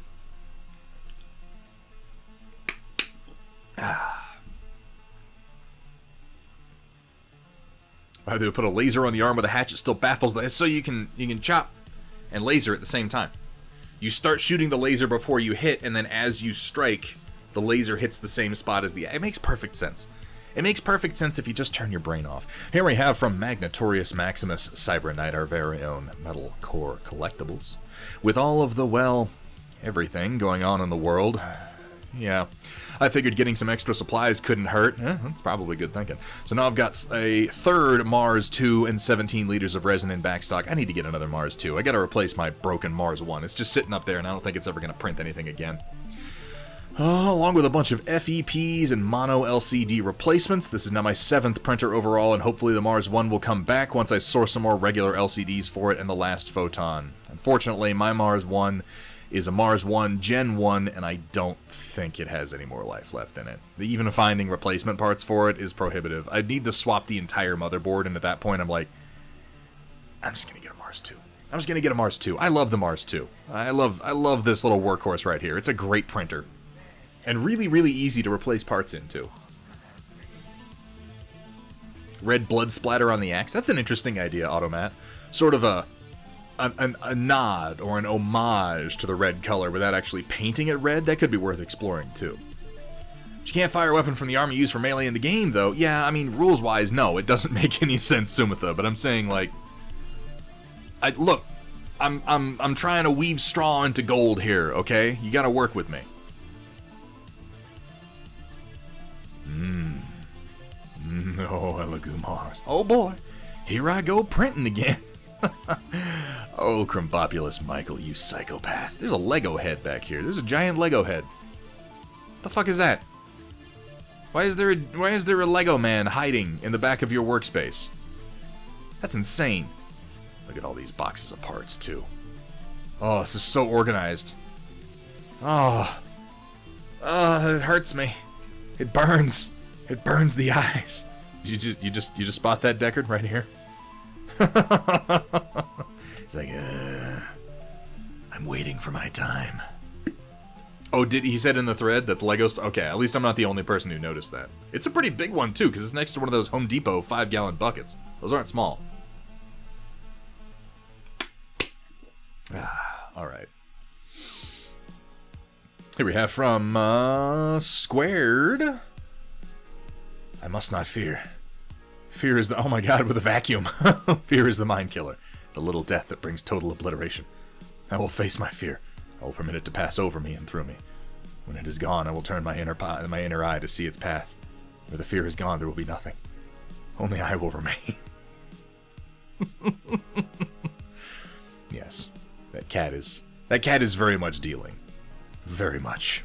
Why do they put a laser on the arm with a hatchet? Still baffles that. So you can chop and laser at the same time. You start shooting the laser before you hit, and then as you strike, the laser hits the same spot as the... It makes perfect sense. It makes perfect sense if you just turn your brain off. Here we have from Magnatorius Maximus Cyber Knight, our very own Metal Core Collectibles. With all of the, well, everything going on in the world... Yeah, I figured getting some extra supplies couldn't hurt. That's probably good thinking. So now I've got a third Mars 2 and 17 liters of resin in backstock. I need to get another Mars 2. I gotta replace my broken Mars 1. It's just sitting up there, and I don't think it's ever gonna print anything again. Along with a bunch of FEPs and mono LCD replacements. This is now my 7th printer overall, and hopefully the Mars 1 will come back once I source some more regular LCDs for it and the last Photon. Unfortunately, my Mars 1 is a Mars 1 Gen 1, and I don't think it has any more life left in it. Even finding replacement parts for it is prohibitive. I'd need to swap the entire motherboard, and at that point I'm like, I'm just gonna get a Mars 2. I'm just gonna get a Mars 2. I love the Mars 2. I love this little workhorse right here. It's a great printer. And really, really easy to replace parts in, too. Red blood splatter on the axe. That's an interesting idea, Automat. Sort of a nod or an homage to the red color without actually painting it red. That could be worth exploring, too. But you can't fire a weapon from the arm you use for melee in the game, though. Yeah, I mean, rules-wise, no. It doesn't make any sense, Sumitha. But I'm saying, like... Look, I'm trying to weave straw into gold here, okay? You gotta work with me. Oh, Elagumars. Oh boy, here I go printing again. Oh, Crumbopulous Michael, you psychopath. There's a Lego head back here. There's a giant Lego head. The fuck is that? Why is there a Lego man hiding in the back of your workspace? That's insane. Look at all these boxes of parts, too. Oh, this is so organized. Oh, it hurts me. It burns. It burns the eyes. You just spot that, Deckard, right here? It's like, I'm waiting for my time. Oh, did he said in the thread that the Legos? Okay, at least I'm not the only person who noticed that. It's a pretty big one, too, because it's next to one of those Home Depot 5-gallon buckets. Those aren't small. Alright. Here we have from, Squared. I must not fear. Fear is the... Oh my god, with a vacuum. Fear is the mind killer. The little death that brings total obliteration. I will face my fear. I will permit it to pass over me and through me. When it is gone, I will turn my inner eye to see its path. Where the fear is gone, there will be nothing. Only I will remain. Yes. That cat is very much dealing. Very much.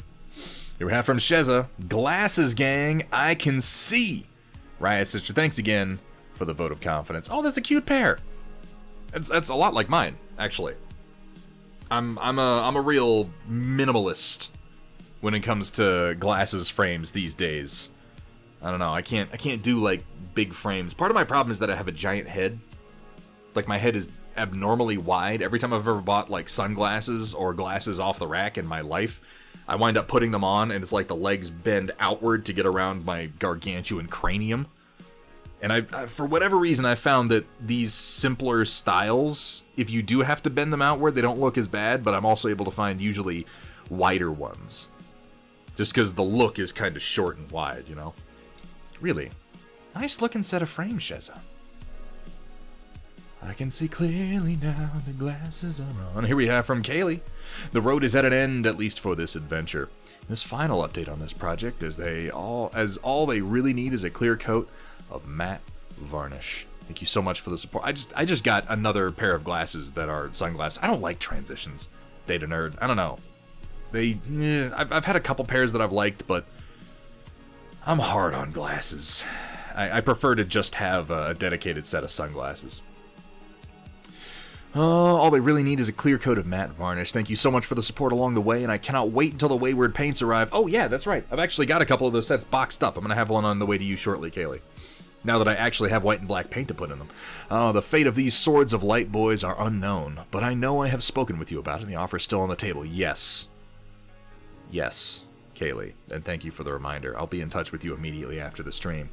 Here we have from Sheza, Glasses Gang, I can see. Riot Sister, thanks again for the vote of confidence. Oh, that's a cute pair. That's a lot like mine, actually. I'm a real minimalist when it comes to glasses frames these days. I don't know. I can't do like big frames. Part of my problem is that I have a giant head. Like my head is abnormally wide. Every time I've ever bought like sunglasses or glasses off the rack in my life, I wind up putting them on and it's like the legs bend outward to get around my gargantuan cranium. And I for whatever reason, I found that these simpler styles, if you do have to bend them outward, they don't look as bad, but I'm also able to find usually wider ones. Just because the look is kind of short and wide, you know? Really. Nice looking set of frames, Sheza. I can see clearly now, the glasses are on. Here we have from Kaylee. The road is at an end, at least for this adventure. This final update on this project is all they really need is a clear coat of matte varnish. Thank you so much for the support. I just got another pair of glasses that are sunglasses. I don't like transitions, data nerd. I don't know. I've had a couple pairs that I've liked, but I'm hard on glasses. I prefer to just have a dedicated set of sunglasses. All they really need is a clear coat of matte varnish. Thank you so much for the support along the way, and I cannot wait until the Wayward paints arrive. Oh yeah, that's right. I've actually got a couple of those sets boxed up. I'm going to have one on the way to you shortly, Kaylee. Now that I actually have white and black paint to put in them. The fate of these Swords of Light boys are unknown, but I know I have spoken with you about it, and the offer is still on the table. Yes. Yes, Kaylee, and thank you for the reminder. I'll be in touch with you immediately after the stream.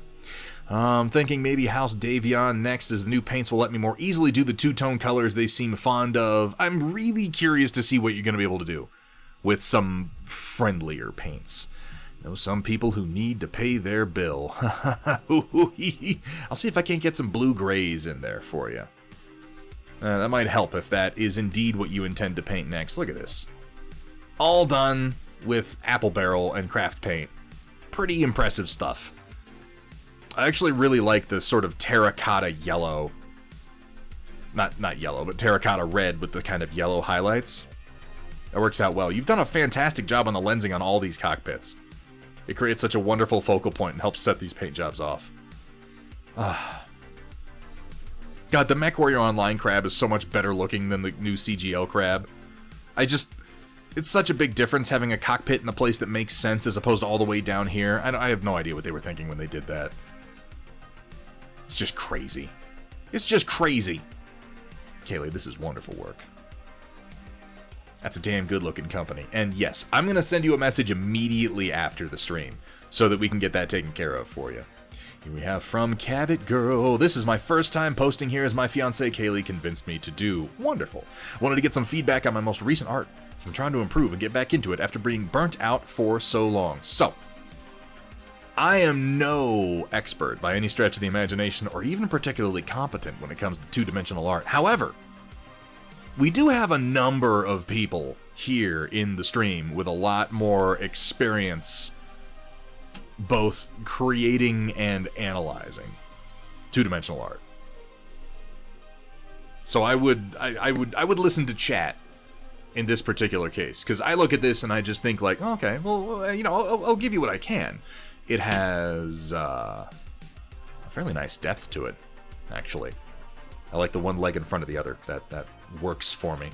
I'm thinking maybe House Davion next, as the new paints will let me more easily do the two-tone colors they seem fond of. I'm really curious to see what you're going to be able to do with some friendlier paints. Know some people who need to pay their bill. I'll see if I can't get some blue-grays in there for you. That might help if that is indeed what you intend to paint next. Look at this. All done with apple barrel and craft paint. Pretty impressive stuff. I actually really like the sort of terracotta yellow. Not yellow, but terracotta red with the kind of yellow highlights. That works out well. You've done a fantastic job on the lensing on all these cockpits. It creates such a wonderful focal point and helps set these paint jobs off. God, the Mech Warrior Online crab is so much better looking than the new CGL crab. It's such a big difference having a cockpit in a place that makes sense as opposed to all the way down here. I have no idea what they were thinking when they did that. It's just crazy. It's just crazy. Kaylee, this is wonderful work. That's a damn good looking company. And yes, I'm going to send you a message immediately after the stream so that we can get that taken care of for you. Here we have from Cabot Girl. This is my first time posting here as my fiancée Kaylee convinced me to do. Wonderful. Wanted to get some feedback on my most recent art. So I'm trying to improve and get back into it after being burnt out for so long. So, I am no expert by any stretch of the imagination or even particularly competent when it comes to two-dimensional art. However, we do have a number of people here in the stream with a lot more experience both creating and analyzing two-dimensional art. So I would listen to chat in this particular case, because I look at this and I just think like, oh, okay, well, you know, I'll give you what I can. It has a fairly nice depth to it, actually. I like the one leg in front of the other. That works for me.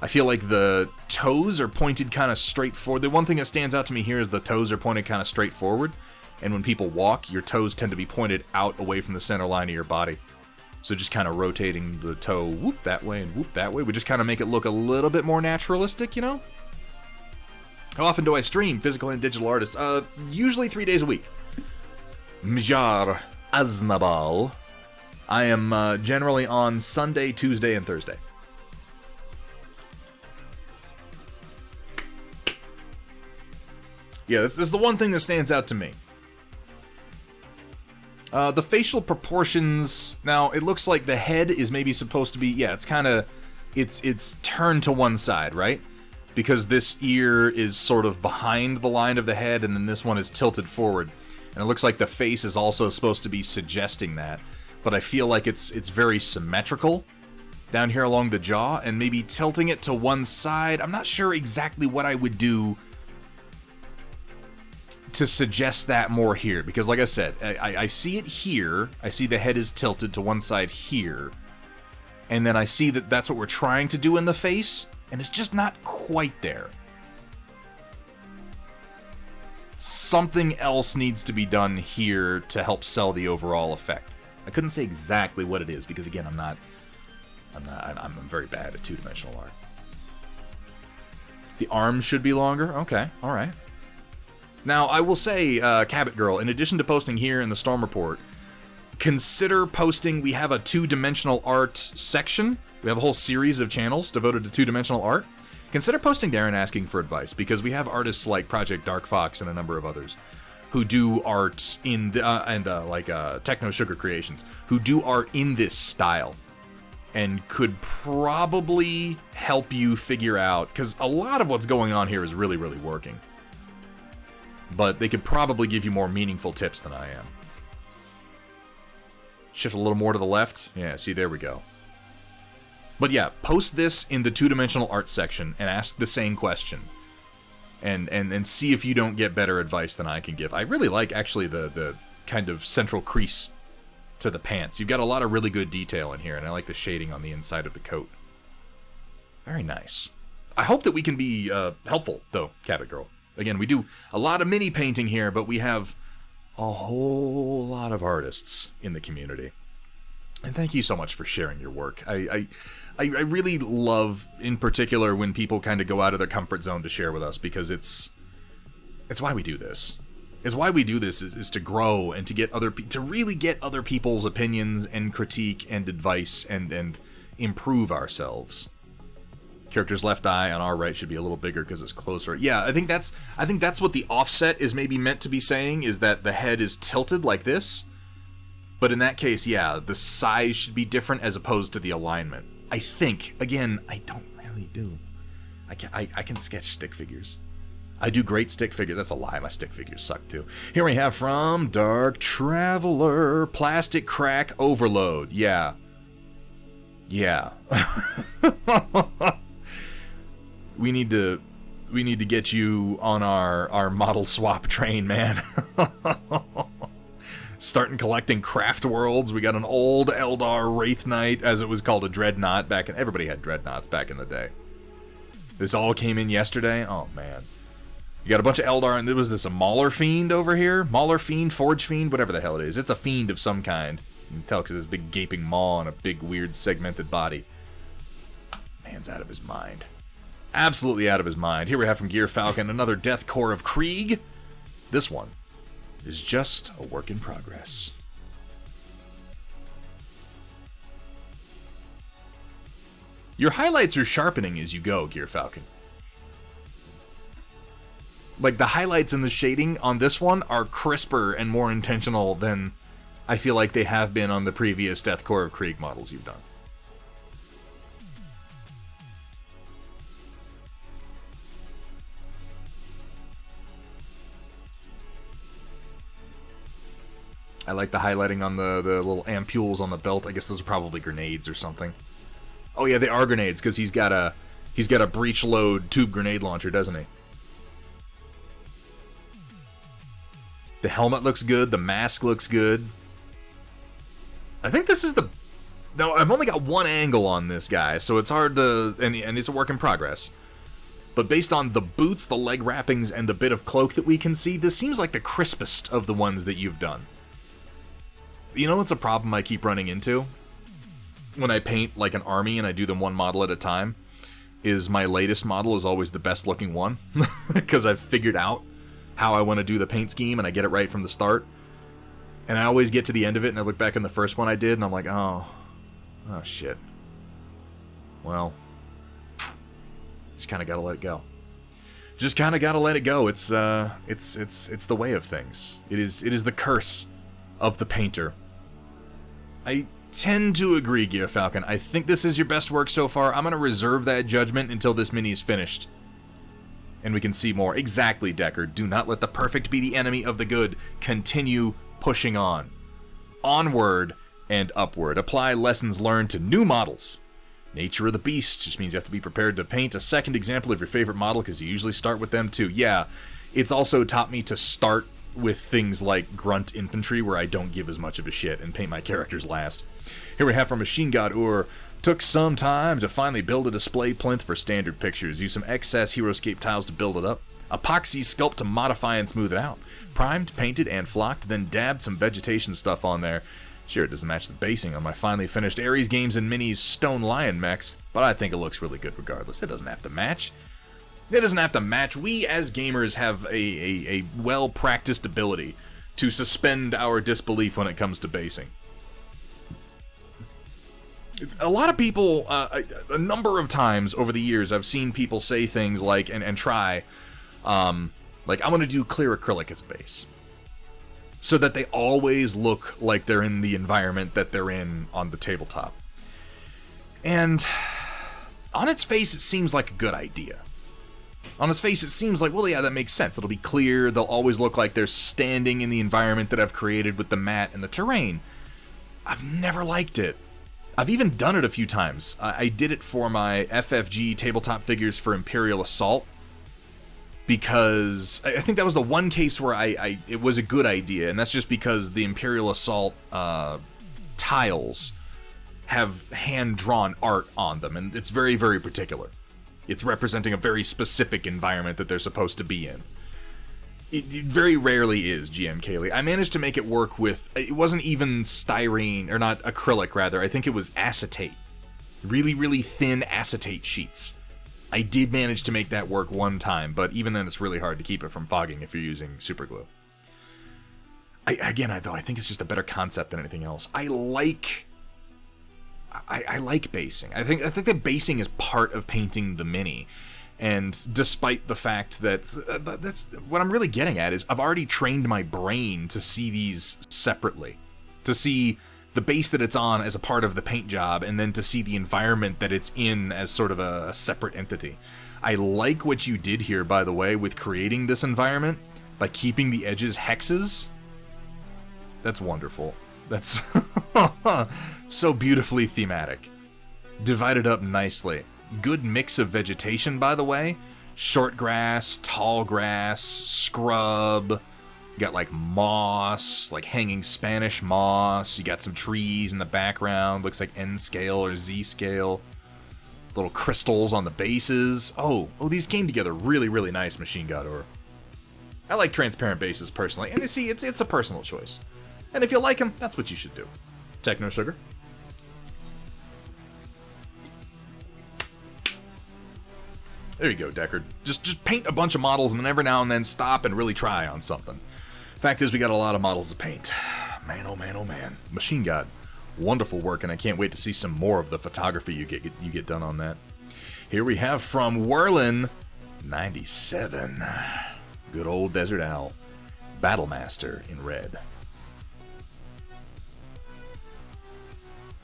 I feel like the toes are pointed kind of straight forward. The one thing that stands out to me here is the toes are pointed kind of straight forward, and when people walk, your toes tend to be pointed out away from the center line of your body. So just kind of rotating the toe whoop that way and whoop that way would just kind of make it look a little bit more naturalistic, you know? How often do I stream physical and digital artists? Usually 3 days a week. Mjar Aznabal. I am generally on Sunday, Tuesday, and Thursday. Yeah, this is the one thing that stands out to me. The facial proportions, now it looks like the head is maybe supposed to be, yeah, it's kind of, it's turned to one side, right? Because this ear is sort of behind the line of the head, and then this one is tilted forward. And it looks like the face is also supposed to be suggesting that. But I feel like it's very symmetrical down here along the jaw, and maybe tilting it to one side. I'm not sure exactly what I would do to suggest that more here, because like I said, I see it here. I see the head is tilted to one side here, and then I see that that's what we're trying to do in the face, and it's just not quite there. Something else needs to be done here to help sell the overall effect. I couldn't say exactly what it is, because again, I'm very bad at two-dimensional art. The arms should be longer. Okay, all right. Now, I will say, Cabot Girl, in addition to posting here in the Storm Report, consider posting. We have a two-dimensional art section. We have a whole series of channels devoted to two-dimensional art. Consider posting there and asking for advice, because we have artists like Project Dark Fox and a number of others who do art in the, Techno Sugar Creations, who do art in this style, and could probably help you figure out, because a lot of what's going on here is really, really working. But they could probably give you more meaningful tips than I am. Shift a little more to the left. Yeah, see, there we go. But yeah, post this in the two-dimensional art section and ask the same question. And see if you don't get better advice than I can give. I really like, actually, the kind of central crease to the pants. You've got a lot of really good detail in here, and I like the shading on the inside of the coat. Very nice. I hope that we can be helpful, though, Cabot Girl. Again, we do a lot of mini painting here, but we have a whole lot of artists in the community. And thank you so much for sharing your work. I really love, in particular, when people kind of go out of their comfort zone to share with us, because it's why we do this. It's why we do this is to grow and to get to really get other people's opinions and critique and advice and improve ourselves. Character's left eye on our right should be a little bigger because it's closer. Yeah, I think that's what the offset is maybe meant to be saying, is that the head is tilted like this. But in that case, yeah, the size should be different as opposed to the alignment. I think. Again, I don't really do. I can sketch stick figures. I do great stick figures. That's a lie. My stick figures suck too. Here we have from Dark Traveler, Plastic Crack Overload. Yeah. Yeah. We need to get you on our model swap train, man. Starting collecting craft worlds. We got an old Eldar Wraith Knight, as it was called, a Dreadnought back in... Everybody had Dreadnoughts back in the day. This all came in yesterday. Oh, man. You got a bunch of Eldar, and there was this a Mauler Fiend over here. Mauler Fiend, Forge Fiend, whatever the hell it is. It's a fiend of some kind. You can tell because it's a big gaping maw and a big weird segmented body. Man's out of his mind. Absolutely out of his mind. Here we have from Gear Falcon another Death Core of Krieg. This one is just a work in progress. Your highlights are sharpening as you go, Gear Falcon. Like, the highlights and the shading on this one are crisper and more intentional than I feel like they have been on the previous Death Core of Krieg models you've done. I like the highlighting on the little ampules on the belt. I guess those are probably grenades or something. Oh yeah, they are grenades because he's got a breech load tube grenade launcher, doesn't he? The helmet looks good. The mask looks good. I think this is the... No, I've only got one angle on this guy, so it's hard to... And it's a work in progress. But based on the boots, the leg wrappings, and the bit of cloak that we can see, this seems like the crispest of the ones that you've done. You know what's a problem I keep running into? When I paint like an army and I do them one model at a time, is my latest model is always the best looking one. Because I've figured out how I want to do the paint scheme and I get it right from the start. And I always get to the end of it and I look back on the first one I did and I'm like, oh shit. Well, just kind of gotta let it go. Just kind of gotta let it go. It's the way of things. It is the curse of the painter. I tend to agree, Gear Falcon. I think this is your best work so far. I'm going to reserve that judgment until this mini is finished. And we can see more. Exactly, Deckard. Do not let the perfect be the enemy of the good. Continue pushing on. Onward and upward. Apply lessons learned to new models. Nature of the beast just means you have to be prepared to paint a second example of your favorite model because you usually start with them too. Yeah, It's also taught me to start with things like grunt infantry, where I don't give as much of a shit, and paint my characters last. Here we have from Machine God Ur. Took some time to finally build a display plinth for standard pictures. Used some excess Heroscape tiles to build it up. Epoxy sculpt to modify and smooth it out. Primed, painted, and flocked, then dabbed some vegetation stuff on there. Sure, it doesn't match the basing on my finally finished Ares Games and Minis Stone Lion mechs, but I think it looks really good regardless. It doesn't have to match. It doesn't have to match. We, as gamers, have a well-practiced ability to suspend our disbelief when it comes to basing. A lot of people, a number of times over the years, I've seen people say things like, and try, like, I'm going to do clear acrylic as a base, so that they always look like they're in the environment that they're in on the tabletop. And on its face, it seems like a good idea. On its face, it seems like, well, yeah, that makes sense. It'll be clear. They'll always look like they're standing in the environment that I've created with the mat and the terrain. I've never liked it. I've even done it a few times. I did it for my FFG tabletop figures for Imperial Assault, because I think that was the one case where it was a good idea, and that's just because the Imperial Assault tiles have hand-drawn art on them, and it's very, very particular. It's representing a very specific environment that they're supposed to be in. It very rarely is, GM Kaylee. I managed to make it work with, it wasn't even styrene, or not, acrylic rather, I think it was acetate. Really, really thin acetate sheets. I did manage to make that work one time, but even then it's really hard to keep it from fogging if you're using super glue. I think it's just a better concept than anything else. I like basing. I think that basing is part of painting the mini. And despite the fact that that's what I'm really getting at is I've already trained my brain to see these separately, to see the base that it's on as a part of the paint job, and then to see the environment that it's in as sort of a separate entity. I like what you did here, by the way, with creating this environment by keeping the edges hexes. That's wonderful. That's so beautifully thematic. Divided up nicely. Good mix of vegetation, by the way. Short grass, tall grass, scrub. You got like moss, like hanging Spanish moss. You got some trees in the background. Looks like N scale or Z scale. Little crystals on the bases. Oh, these came together really, really nice, Machine God Ur. I like transparent bases personally, and you see, it's a personal choice. And if you like them, that's what you should do. Techno Sugar. There you go, Deckard. Just paint a bunch of models and then every now and then stop and really try on something. Fact is, we got a lot of models to paint. Man, oh man, oh man. Machine God, wonderful work, and I can't wait to see some more of the photography you get done on that. Here we have from Whirlin 97. Good old Desert Owl. Battlemaster in red.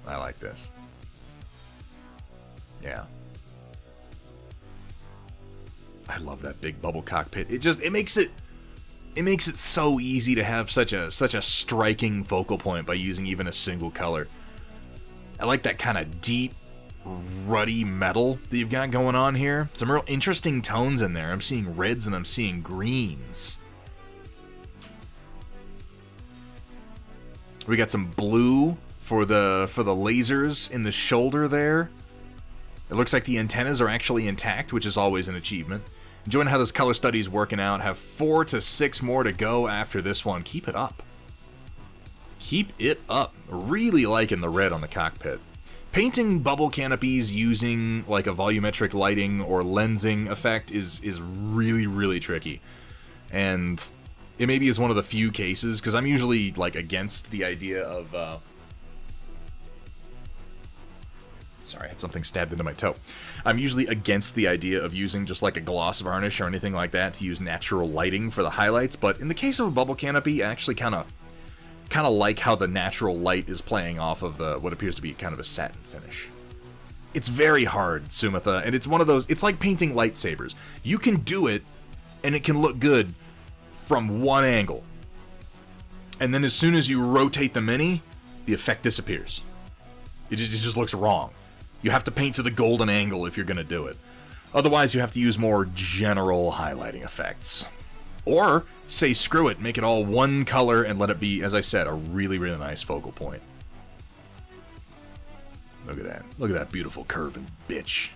I like this. Yeah. I love that big bubble cockpit. It makes it so easy to have such a striking focal point by using even a single color. I like that kind of deep, ruddy metal that you've got going on here. Some real interesting tones in there. I'm seeing reds and I'm seeing greens. We got some blue for the lasers in the shoulder there. It looks like the antennas are actually intact, which is always an achievement. Enjoying how this color study is working out. Have 4 to 6 more to go after this one. Keep it up. Keep it up. Really liking the red on the cockpit. Painting bubble canopies using like a volumetric lighting or lensing effect is really, really tricky. And it maybe is one of the few cases, because I'm usually like against the idea of... Sorry, I had something stabbed into my toe. I'm usually against the idea of using just like a gloss varnish or anything like that to use natural lighting for the highlights, but in the case of a bubble canopy, I actually kind of like how the natural light is playing off of the what appears to be kind of a satin finish. It's very hard, Sumitha, and it's one of those, it's like painting lightsabers. You can do it, and it can look good from one angle. And then as soon as you rotate the mini, the effect disappears. It just looks wrong. You have to paint to the golden angle if you're going to do it. Otherwise, you have to use more general highlighting effects. Or say screw it, make it all one color and let it be, as I said, a really, really nice focal point. Look at that. Look at that beautiful curving bitch.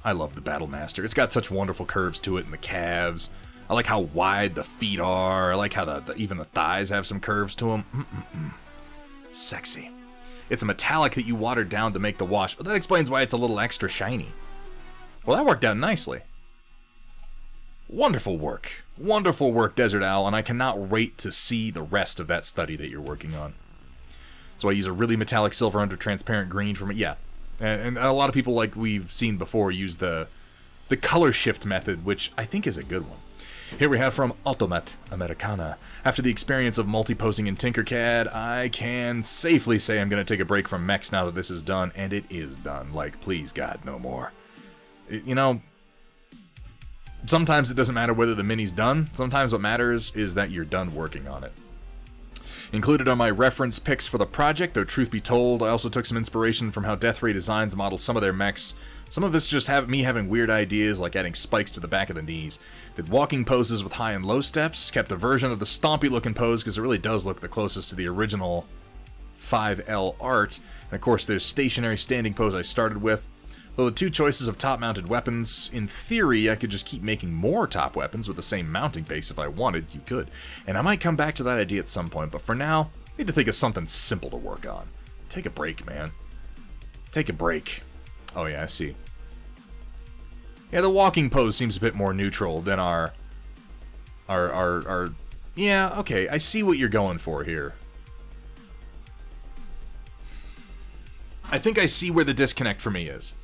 I love the Battlemaster. It's got such wonderful curves to it in the calves. I like how wide the feet are. I like how even the thighs have some curves to them. Sexy. It's a metallic that you watered down to make the wash. Well, that explains why it's a little extra shiny. Well, that worked out nicely. Wonderful work. Wonderful work, Desert Owl, and I cannot wait to see the rest of that study that you're working on. So I use a really metallic silver under transparent green from it. Yeah. And a lot of people, like we've seen before, use the color shift method, which I think is a good one. Here we have from Automat Americana. After the experience of multi-posing in Tinkercad, I can safely say I'm going to take a break from mechs now that this is done, and it is done. Like, please, God, no more. You know, sometimes it doesn't matter whether the mini's done. Sometimes what matters is that you're done working on it. Included are my reference picks for the project, though truth be told, I also took some inspiration from how Death Ray Designs modeled some of their mechs. Some of it's just me having weird ideas, like adding spikes to the back of the knees. Did walking poses with high and low steps, kept a version of the stompy looking pose, because it really does look the closest to the original 5L art. And of course there's stationary standing pose I started with. Though the two choices of top-mounted weapons, in theory, I could just keep making more top weapons with the same mounting base if I wanted, you could. And I might come back to that idea at some point, but for now, I need to think of something simple to work on. Take a break, man. Take a break. Oh yeah, I see. Yeah, the walking pose seems a bit more neutral than our... Yeah, okay, I see what you're going for here. I think I see where the disconnect for me is.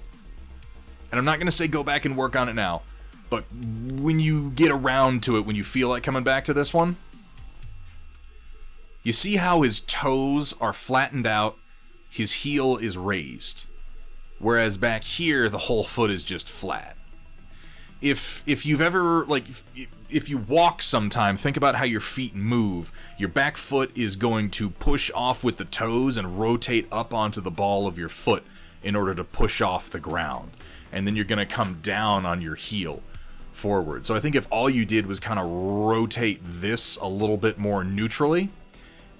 And I'm not going to say go back and work on it now, but when you get around to it, when you feel like coming back to this one, you see how his toes are flattened out, his heel is raised, whereas back here, the whole foot is just flat. If you've ever, like, if you walk sometime, think about how your feet move. Your back foot is going to push off with the toes and rotate up onto the ball of your foot in order to push off the ground. And then you're going to come down on your heel forward. So I think if all you did was kind of rotate this a little bit more neutrally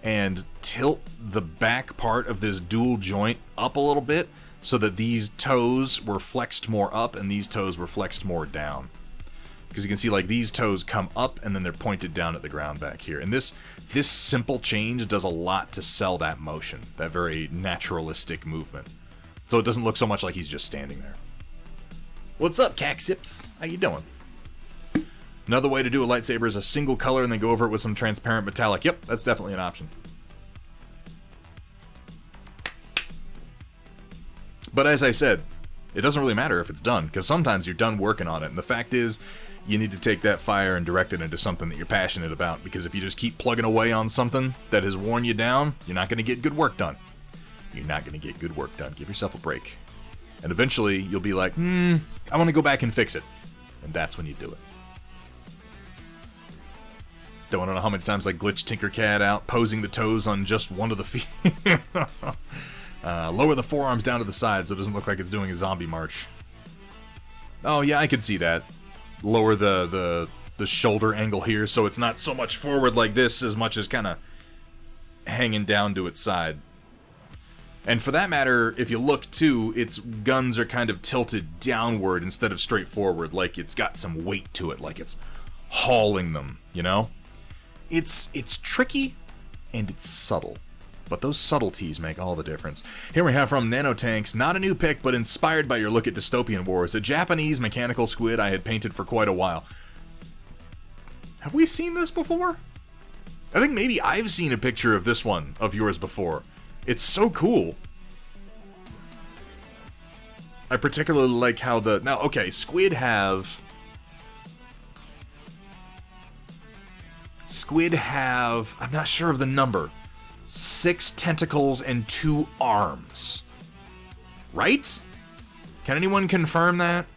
and tilt the back part of this dual joint up a little bit so that these toes were flexed more up and these toes were flexed more down. Because you can see, like, these toes come up and then they're pointed down at the ground back here. And this simple change does a lot to sell that motion, that very naturalistic movement. So it doesn't look so much like he's just standing there. What's up, Caxips? How you doing? Another way to do a lightsaber is a single color and then go over it with some transparent metallic. Yep, that's definitely an option. But as I said, it doesn't really matter if it's done, because sometimes you're done working on it. And the fact is, you need to take that fire and direct it into something that you're passionate about, because if you just keep plugging away on something that has worn you down, you're not going to get good work done. You're not going to get good work done. Give yourself a break. And eventually, you'll be like, I want to go back and fix it. And that's when you do it. Don't know how many times I glitched Tinkercad out, posing the toes on just one of the feet. Lower the forearms down to the side so it doesn't look like it's doing a zombie march. Oh yeah, I could see that. Lower the shoulder angle here so it's not so much forward like this as much as kind of hanging down to its side. And for that matter, if you look too, its guns are kind of tilted downward instead of straight forward, like it's got some weight to it, like it's hauling them, you know? It's tricky and it's subtle. But those subtleties make all the difference. Here we have from Nanotanks, not a new pick, but inspired by your look at Dystopian Wars, a Japanese mechanical squid I had painted for quite a while. Have we seen this before? I think maybe I've seen a picture of this one, of yours before. It's so cool. I particularly like how the... Now, okay, squid have... I'm not sure of the number. 6 tentacles and 2 arms. Right? Can anyone confirm that?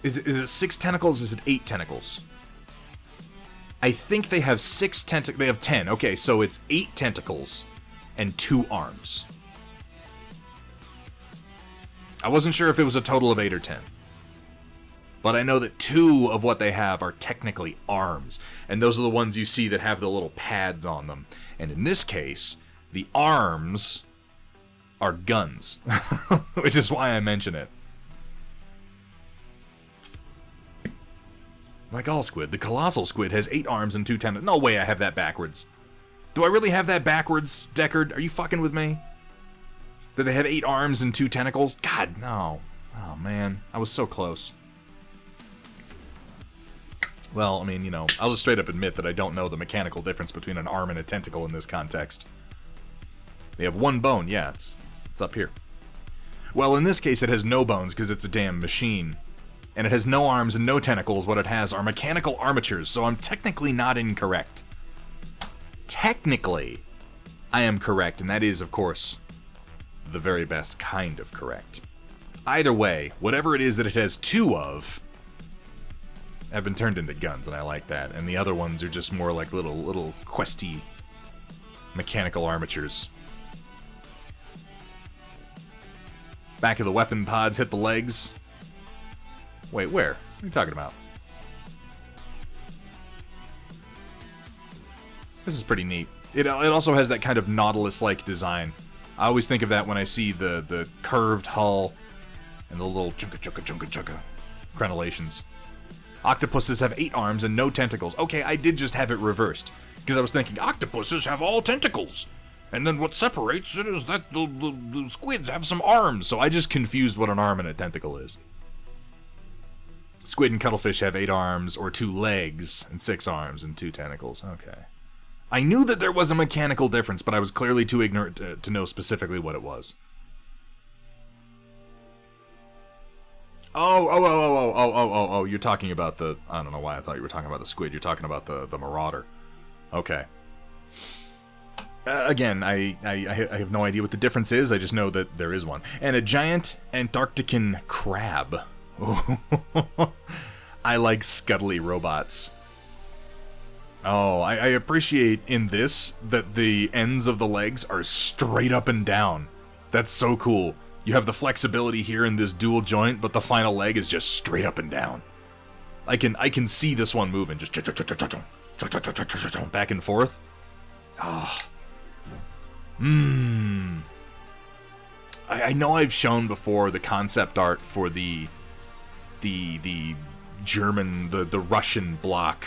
Is it 6 tentacles? Is it 8 tentacles? I think they have 6 tentacles. They have 10. Okay, so it's 8 tentacles and 2 arms. I wasn't sure if it was a total of 8 or 10. but I know that 2 of what they have are technically arms, and those are the ones you see that have the little pads on them. And in this case, the arms are guns, which is why I mention it. Like all squid, the colossal squid has 8 arms and 2 tentacles. No way I have that backwards. Do I really have that backwards, Deckard? Are you fucking with me? That they have 8 arms and 2 tentacles? God, no. Oh, man. I was so close. Well, I mean, you know, I'll just straight up admit that I don't know the mechanical difference between an arm and a tentacle in this context. They have 1 bone. Yeah, it's up here. Well, in this case, it has no bones because it's a damn machine. And it has no arms and no tentacles. What it has are mechanical armatures, so I'm technically not incorrect. Technically, I am correct, and that is, of course, the very best kind of correct. Either way, whatever it is that it has 2 of have been turned into guns, and I like that. And the other ones are just more like little questy mechanical armatures. Back of the weapon pods hit the legs. Wait, where? What are you talking about? This is pretty neat. It also has that kind of Nautilus-like design. I always think of that when I see the curved hull and the little chunka crenellations. Octopuses have 8 arms and no tentacles. Okay, I did just have it reversed. Because I was thinking, octopuses have all tentacles. And then what separates it is that the squids have some arms. So I just confused what an arm and a tentacle is. Squid and cuttlefish have 8 arms, or 2 legs, and 6 arms and 2 tentacles. Okay. I knew that there was a mechanical difference, but I was clearly too ignorant to know specifically what it was. Oh, you're talking about the... I don't know why I thought you were talking about the squid. You're talking about the marauder. Okay. Again, I have no idea what the difference is. I just know that there is one. And a giant Antarctican crab. I like scuttly robots. Oh, I appreciate in this that the ends of the legs are straight up and down. That's so cool. You have the flexibility here in this dual joint, but the final leg is just straight up and down. I can see this one moving, just back and forth. Ah. I know I've shown before the concept art for the German, the Russian block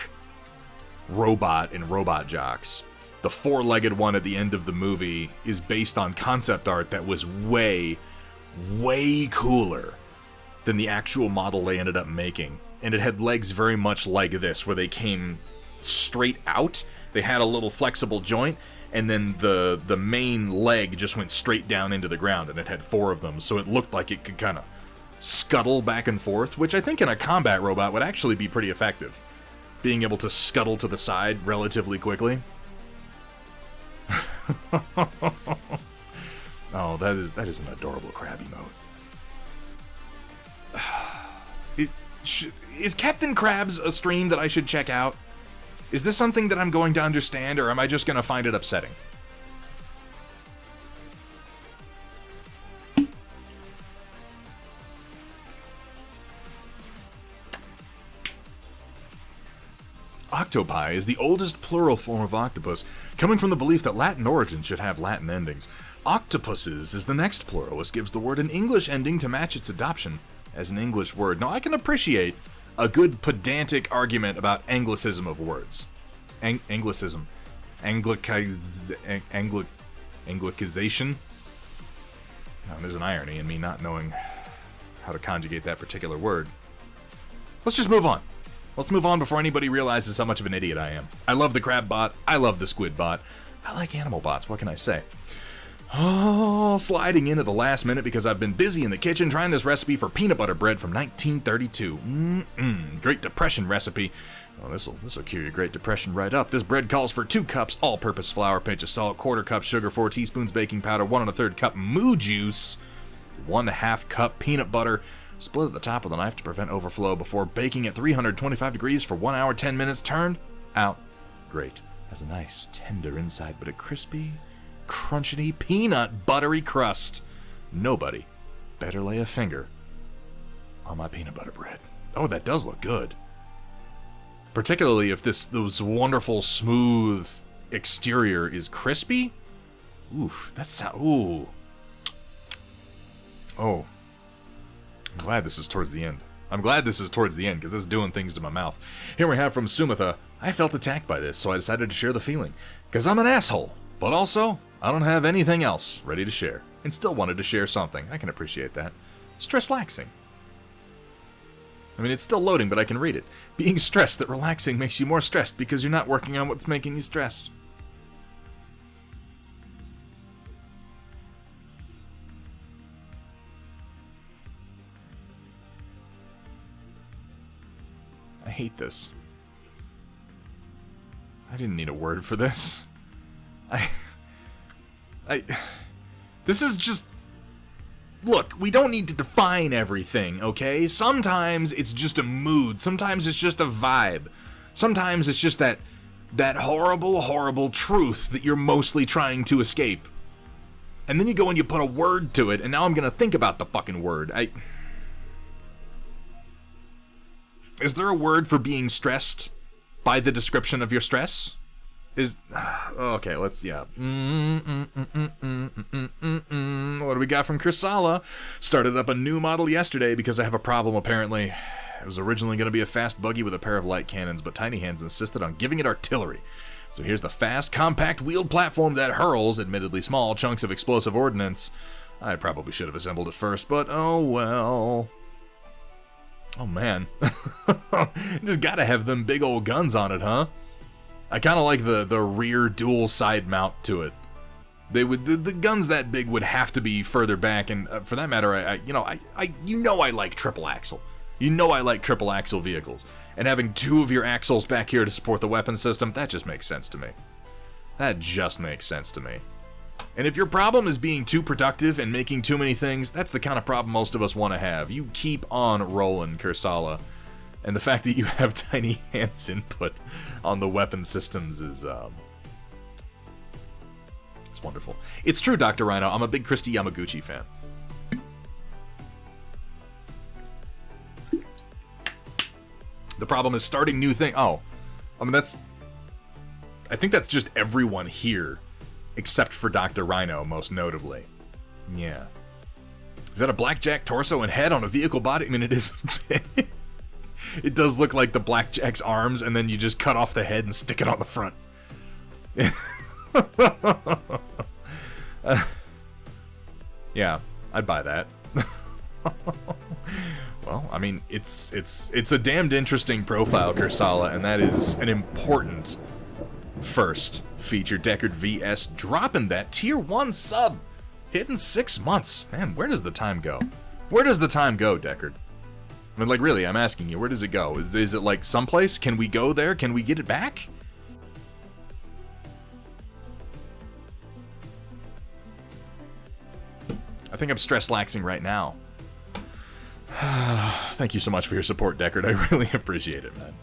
robot in Robot Jocks. The 4-legged one at the end of the movie is based on concept art that was way cooler than the actual model they ended up making. And it had legs very much like this, where they came straight out. They had a little flexible joint, and then the main leg just went straight down into the ground, and it had 4 of them, so it looked like it could kind of scuttle back and forth, which I think in a combat robot would actually be pretty effective. Being able to scuttle to the side relatively quickly. Oh, that is an adorable crab emote. Is Captain Krabs a stream that I should check out? Is this something that I'm going to understand, or am I just going to find it upsetting? Octopi is the oldest plural form of octopus, coming from the belief that Latin origins should have Latin endings. Octopuses is the next plural, which gives the word an English ending to match its adoption as an English word. Now, I can appreciate a good pedantic argument about Anglicism of words. Anglicism. Anglicization? Now, there's an irony in me not knowing how to conjugate that particular word. Let's just move on. Let's move on before anybody realizes how much of an idiot I am. I love the crab bot. I love the squid bot. I like animal bots. What can I say? Oh, sliding in at the last minute because I've been busy in the kitchen trying this recipe for peanut butter bread from 1932. Great Depression recipe. Oh, this'll cure your Great Depression right up. This bread calls for 2 cups all-purpose flour, pinch of salt, 1/4 cup sugar, 4 teaspoons baking powder, 1 1/3 cup moo juice, 1/2 cup peanut butter. Split at the top of the knife to prevent overflow before baking at 325 degrees for 1 hour, 10 minutes. Turned out great. Has a nice tender inside, but a crispy, crunchy, peanut buttery crust. Nobody better lay a finger on my peanut butter bread. Oh, that does look good. Particularly if this wonderful smooth exterior is crispy. Oof, ooh. Oh. I'm glad this is towards the end. Because this is doing things to my mouth. Here we have from Sumitha. I felt attacked by this, so I decided to share the feeling. Because I'm an asshole. But also, I don't have anything else ready to share. And still wanted to share something. I can appreciate that. Stress-laxing. I mean, it's still loading, but I can read it. Being stressed that relaxing makes you more stressed because you're not working on what's making you stressed. I hate this. I didn't need a word for this. This is just... Look, we don't need to define everything, okay? Sometimes it's just a mood. Sometimes it's just a vibe. Sometimes it's just that horrible, horrible truth that you're mostly trying to escape. And then you go and you put a word to it, and now I'm gonna think about the fucking word. Is there a word for being stressed by the description of your stress? Okay, let's, yeah. What do we got from Chryssala? Started up a new model yesterday because I have a problem, apparently. It was originally going to be a fast buggy with a pair of light cannons, but Tiny Hands insisted on giving it artillery. So here's the fast, compact, wheeled platform that hurls, admittedly small, chunks of explosive ordnance. I probably should have assembled it first, but oh well. Oh man. Just gotta have them big old guns on it, huh? I kind of like the rear dual side mount to it. The guns that big would have to be further back, and for that matter, I like triple axle. You know I like triple axle vehicles, and having two of your axles back here to support the weapon system, that just makes sense to me. That just makes sense to me. And if your problem is being too productive and making too many things, that's the kind of problem most of us want to have. You keep on rolling, Kursala. And the fact that you have Tiny Hands input on the weapon systems is, it's wonderful. It's true, Dr. Rhino, I'm a big Christy Yamaguchi fan. The problem is starting new things. Oh, I mean, I think that's just everyone here, except for Dr. Rhino, most notably. Yeah. Is that a blackjack torso and head on a vehicle body? I mean, it is... It does look like the blackjack's arms, and then you just cut off the head and stick it on the front. Yeah, I'd buy that. Well, I mean, it's a damned interesting profile, Kursala, and that is an important first feature. Deckard VS dropping that tier 1 sub, hitting 6 months. Man, where does the time go? Where does the time go, Deckard? I mean, like, really, I'm asking you, where does it go? Is it, like, someplace? Can we go there? Can we get it back? I think I'm stress-laxing right now. Thank you so much for your support, Deckard. I really appreciate it, man.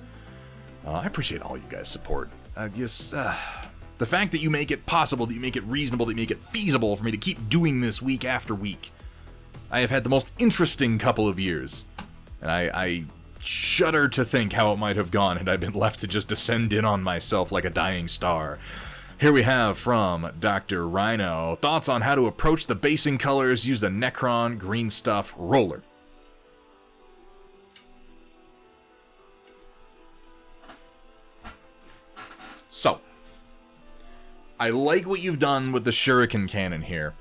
I appreciate all you guys' support. The fact that you make it possible, that you make it reasonable, that you make it feasible for me to keep doing this week after week. I have had the most interesting couple of years. And I shudder to think how it might have gone had I been left to just descend in on myself like a dying star. Here we have from Dr. Rhino. Thoughts on how to approach the basing colors, use the Necron green stuff roller. So, I like what you've done with the Shuriken cannon here.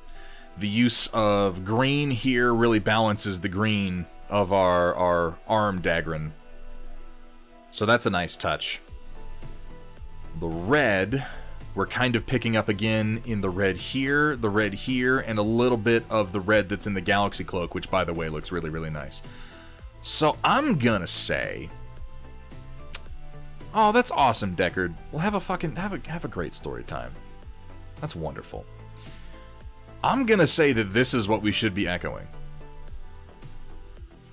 The use of green here really balances the green of our arm Dagron. So that's a nice touch. The red, we're kind of picking up again in the red here, and a little bit of the red that's in the Galaxy Cloak, which, by the way, looks really, really nice. So I'm gonna say... Oh, that's awesome, Deckard. We'll have a great story time. That's wonderful. I'm gonna say that this is what we should be echoing.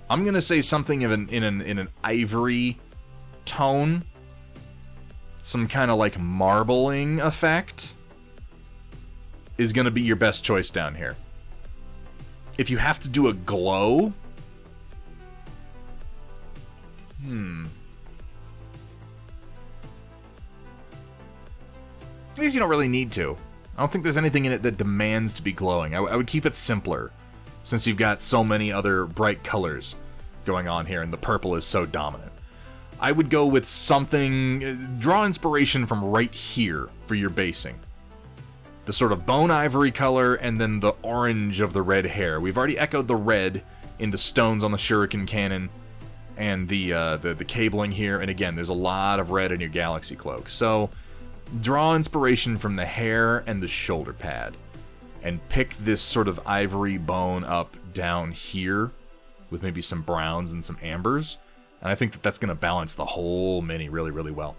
I'm gonna say something in an ivory tone, some kind of like marbling effect is gonna be your best choice down here. If you have to do a glow, I guess you don't really need to. I don't think there's anything in it that demands to be glowing. I would keep it simpler, since you've got so many other bright colors going on here, and the purple is so dominant. I would go with something, draw inspiration from right here for your basing. The sort of bone ivory color, and then the orange of the red hair. We've already echoed the red in the stones on the shuriken cannon, and the cabling here, and again, there's a lot of red in your galaxy cloak. So, draw inspiration from the hair and the shoulder pad, and pick this sort of ivory bone up down here, with maybe some browns and some ambers, and I think that that's going to balance the whole mini really, really well.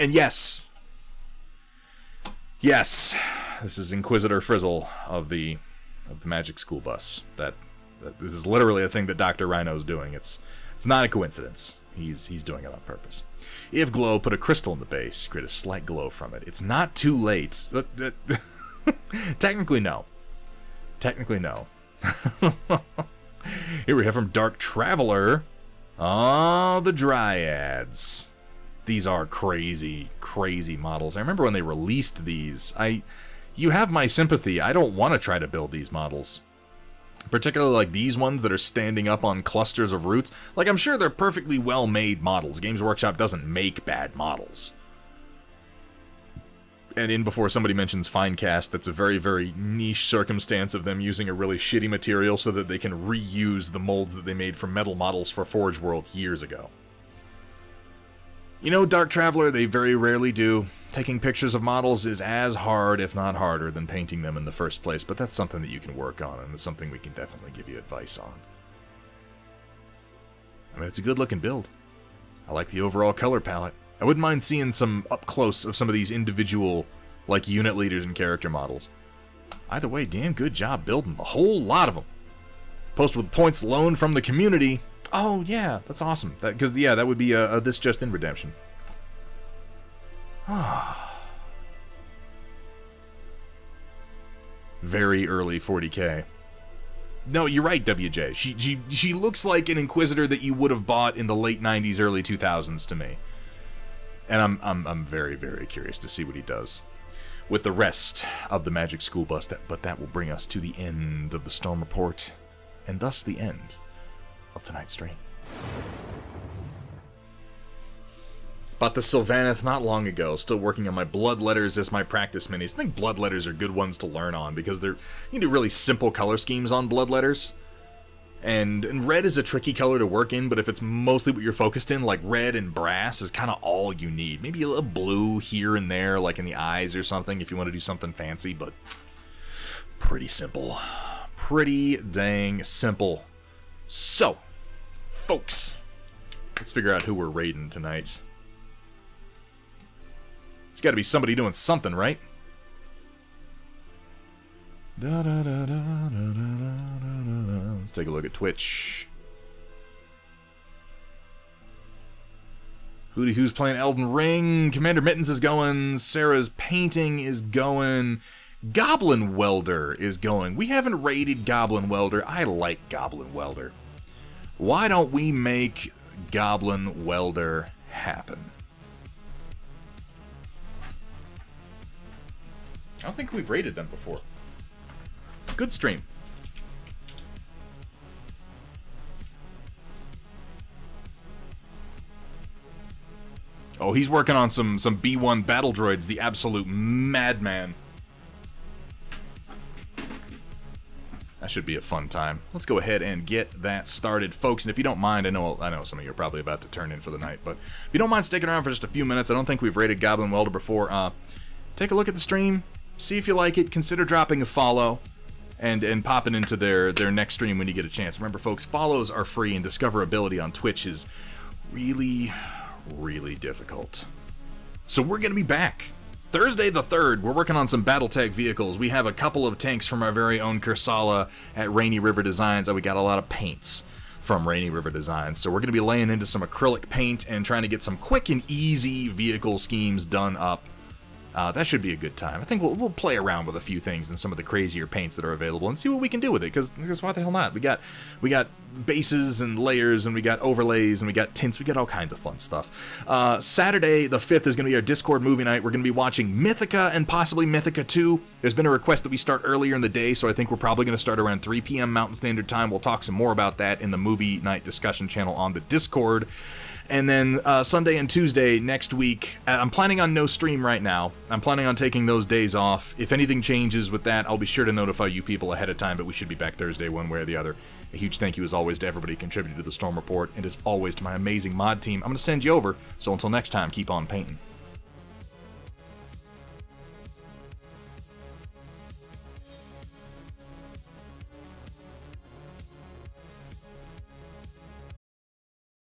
And yes, this is Inquisitor Frizzle of the Magic School Bus. That this is literally a thing that Dr. Rhino's doing. It's not a coincidence. He's doing it on purpose. If glow, put a crystal in the base. Create a slight glow from it. It's not too late. Technically, no. Here we have from Dark Traveler. Oh, the Dryads. These are crazy, crazy models. I remember when they released these. You have my sympathy. I don't want to try to build these models. Particularly like these ones that are standing up on clusters of roots. Like, I'm sure they're perfectly well-made models. Games Workshop doesn't make bad models. And in before somebody mentions Finecast, that's a very, very niche circumstance of them using a really shitty material so that they can reuse the molds that they made from metal models for Forge World years ago. You know, Dark Traveler, they very rarely do. Taking pictures of models is as hard, if not harder, than painting them in the first place, but that's something that you can work on, and it's something we can definitely give you advice on. I mean, it's a good-looking build. I like the overall color palette. I wouldn't mind seeing some up-close of some of these individual, like, unit leaders and character models. Either way, damn good job building the whole lot of them. Post with points loaned from the community. Oh, yeah, that's awesome. Because, yeah, that would be a This Just In redemption. Very early 40k. No, you're right, WJ. She looks like an Inquisitor that you would have bought in the late 90s, early 2000s to me. And I'm very, very curious to see what he does with the rest of the Magic School Bus. But that will bring us to the end of the Storm Report, and thus the end of tonight's stream. Bought the Sylvaneth not long ago, still working on my blood letters as my practice minis. I think blood letters are good ones to learn on, because you can do really simple color schemes on blood letters. And red is a tricky color to work in, but if it's mostly what you're focused in, like red and brass is kind of all you need. Maybe a little blue here and there, like in the eyes or something, if you want to do something fancy, but pretty simple. Pretty dang simple. So, folks, let's figure out who we're raiding tonight. It's got to be somebody doing something, right? Let's take a look at Twitch. Who's playing Elden Ring? Commander Mittens is going. Sarah's painting is going. Goblin Welder is going. We haven't raided Goblin Welder. I like Goblin Welder. Why don't we make Goblin Welder happen? I don't think we've raided them before. Good stream. Oh, he's working on some B1 battle droids, the absolute madman. That should be a fun time. Let's go ahead and get that started, folks. And if you don't mind, I know some of you are probably about to turn in for the night, but if you don't mind sticking around for just a few minutes, I don't think we've raided Goblin Welder before. Take a look at the stream, see if you like it, consider dropping a follow, and popping into their next stream when you get a chance. Remember, folks, follows are free, and discoverability on Twitch is really, really difficult. So we're going to be back. Thursday the 3rd, we're working on some Battletech vehicles. We have a couple of tanks from our very own Kursala at Rainy River Designs, and we got a lot of paints from Rainy River Designs. So we're going to be laying into some acrylic paint and trying to get some quick and easy vehicle schemes done up That should be a good time. I think we'll play around with a few things and some of the crazier paints that are available and see what we can do with it, because why the hell not? We got bases and layers, and we got overlays, and we got tints. We got all kinds of fun stuff. Saturday the 5th is going to be our Discord movie night. We're going to be watching Mythica and possibly Mythica 2. There's been a request that we start earlier in the day, so I think we're probably going to start around 3 p.m. Mountain Standard Time. We'll talk some more about that in the movie night discussion channel on the Discord. And then Sunday and Tuesday next week, I'm planning on no stream right now. I'm planning on taking those days off. If anything changes with that, I'll be sure to notify you people ahead of time, but we should be back Thursday one way or the other. A huge thank you as always to everybody who contributed to the Storm Report, and as always to my amazing mod team. I'm going to send you over, so until next time, keep on painting.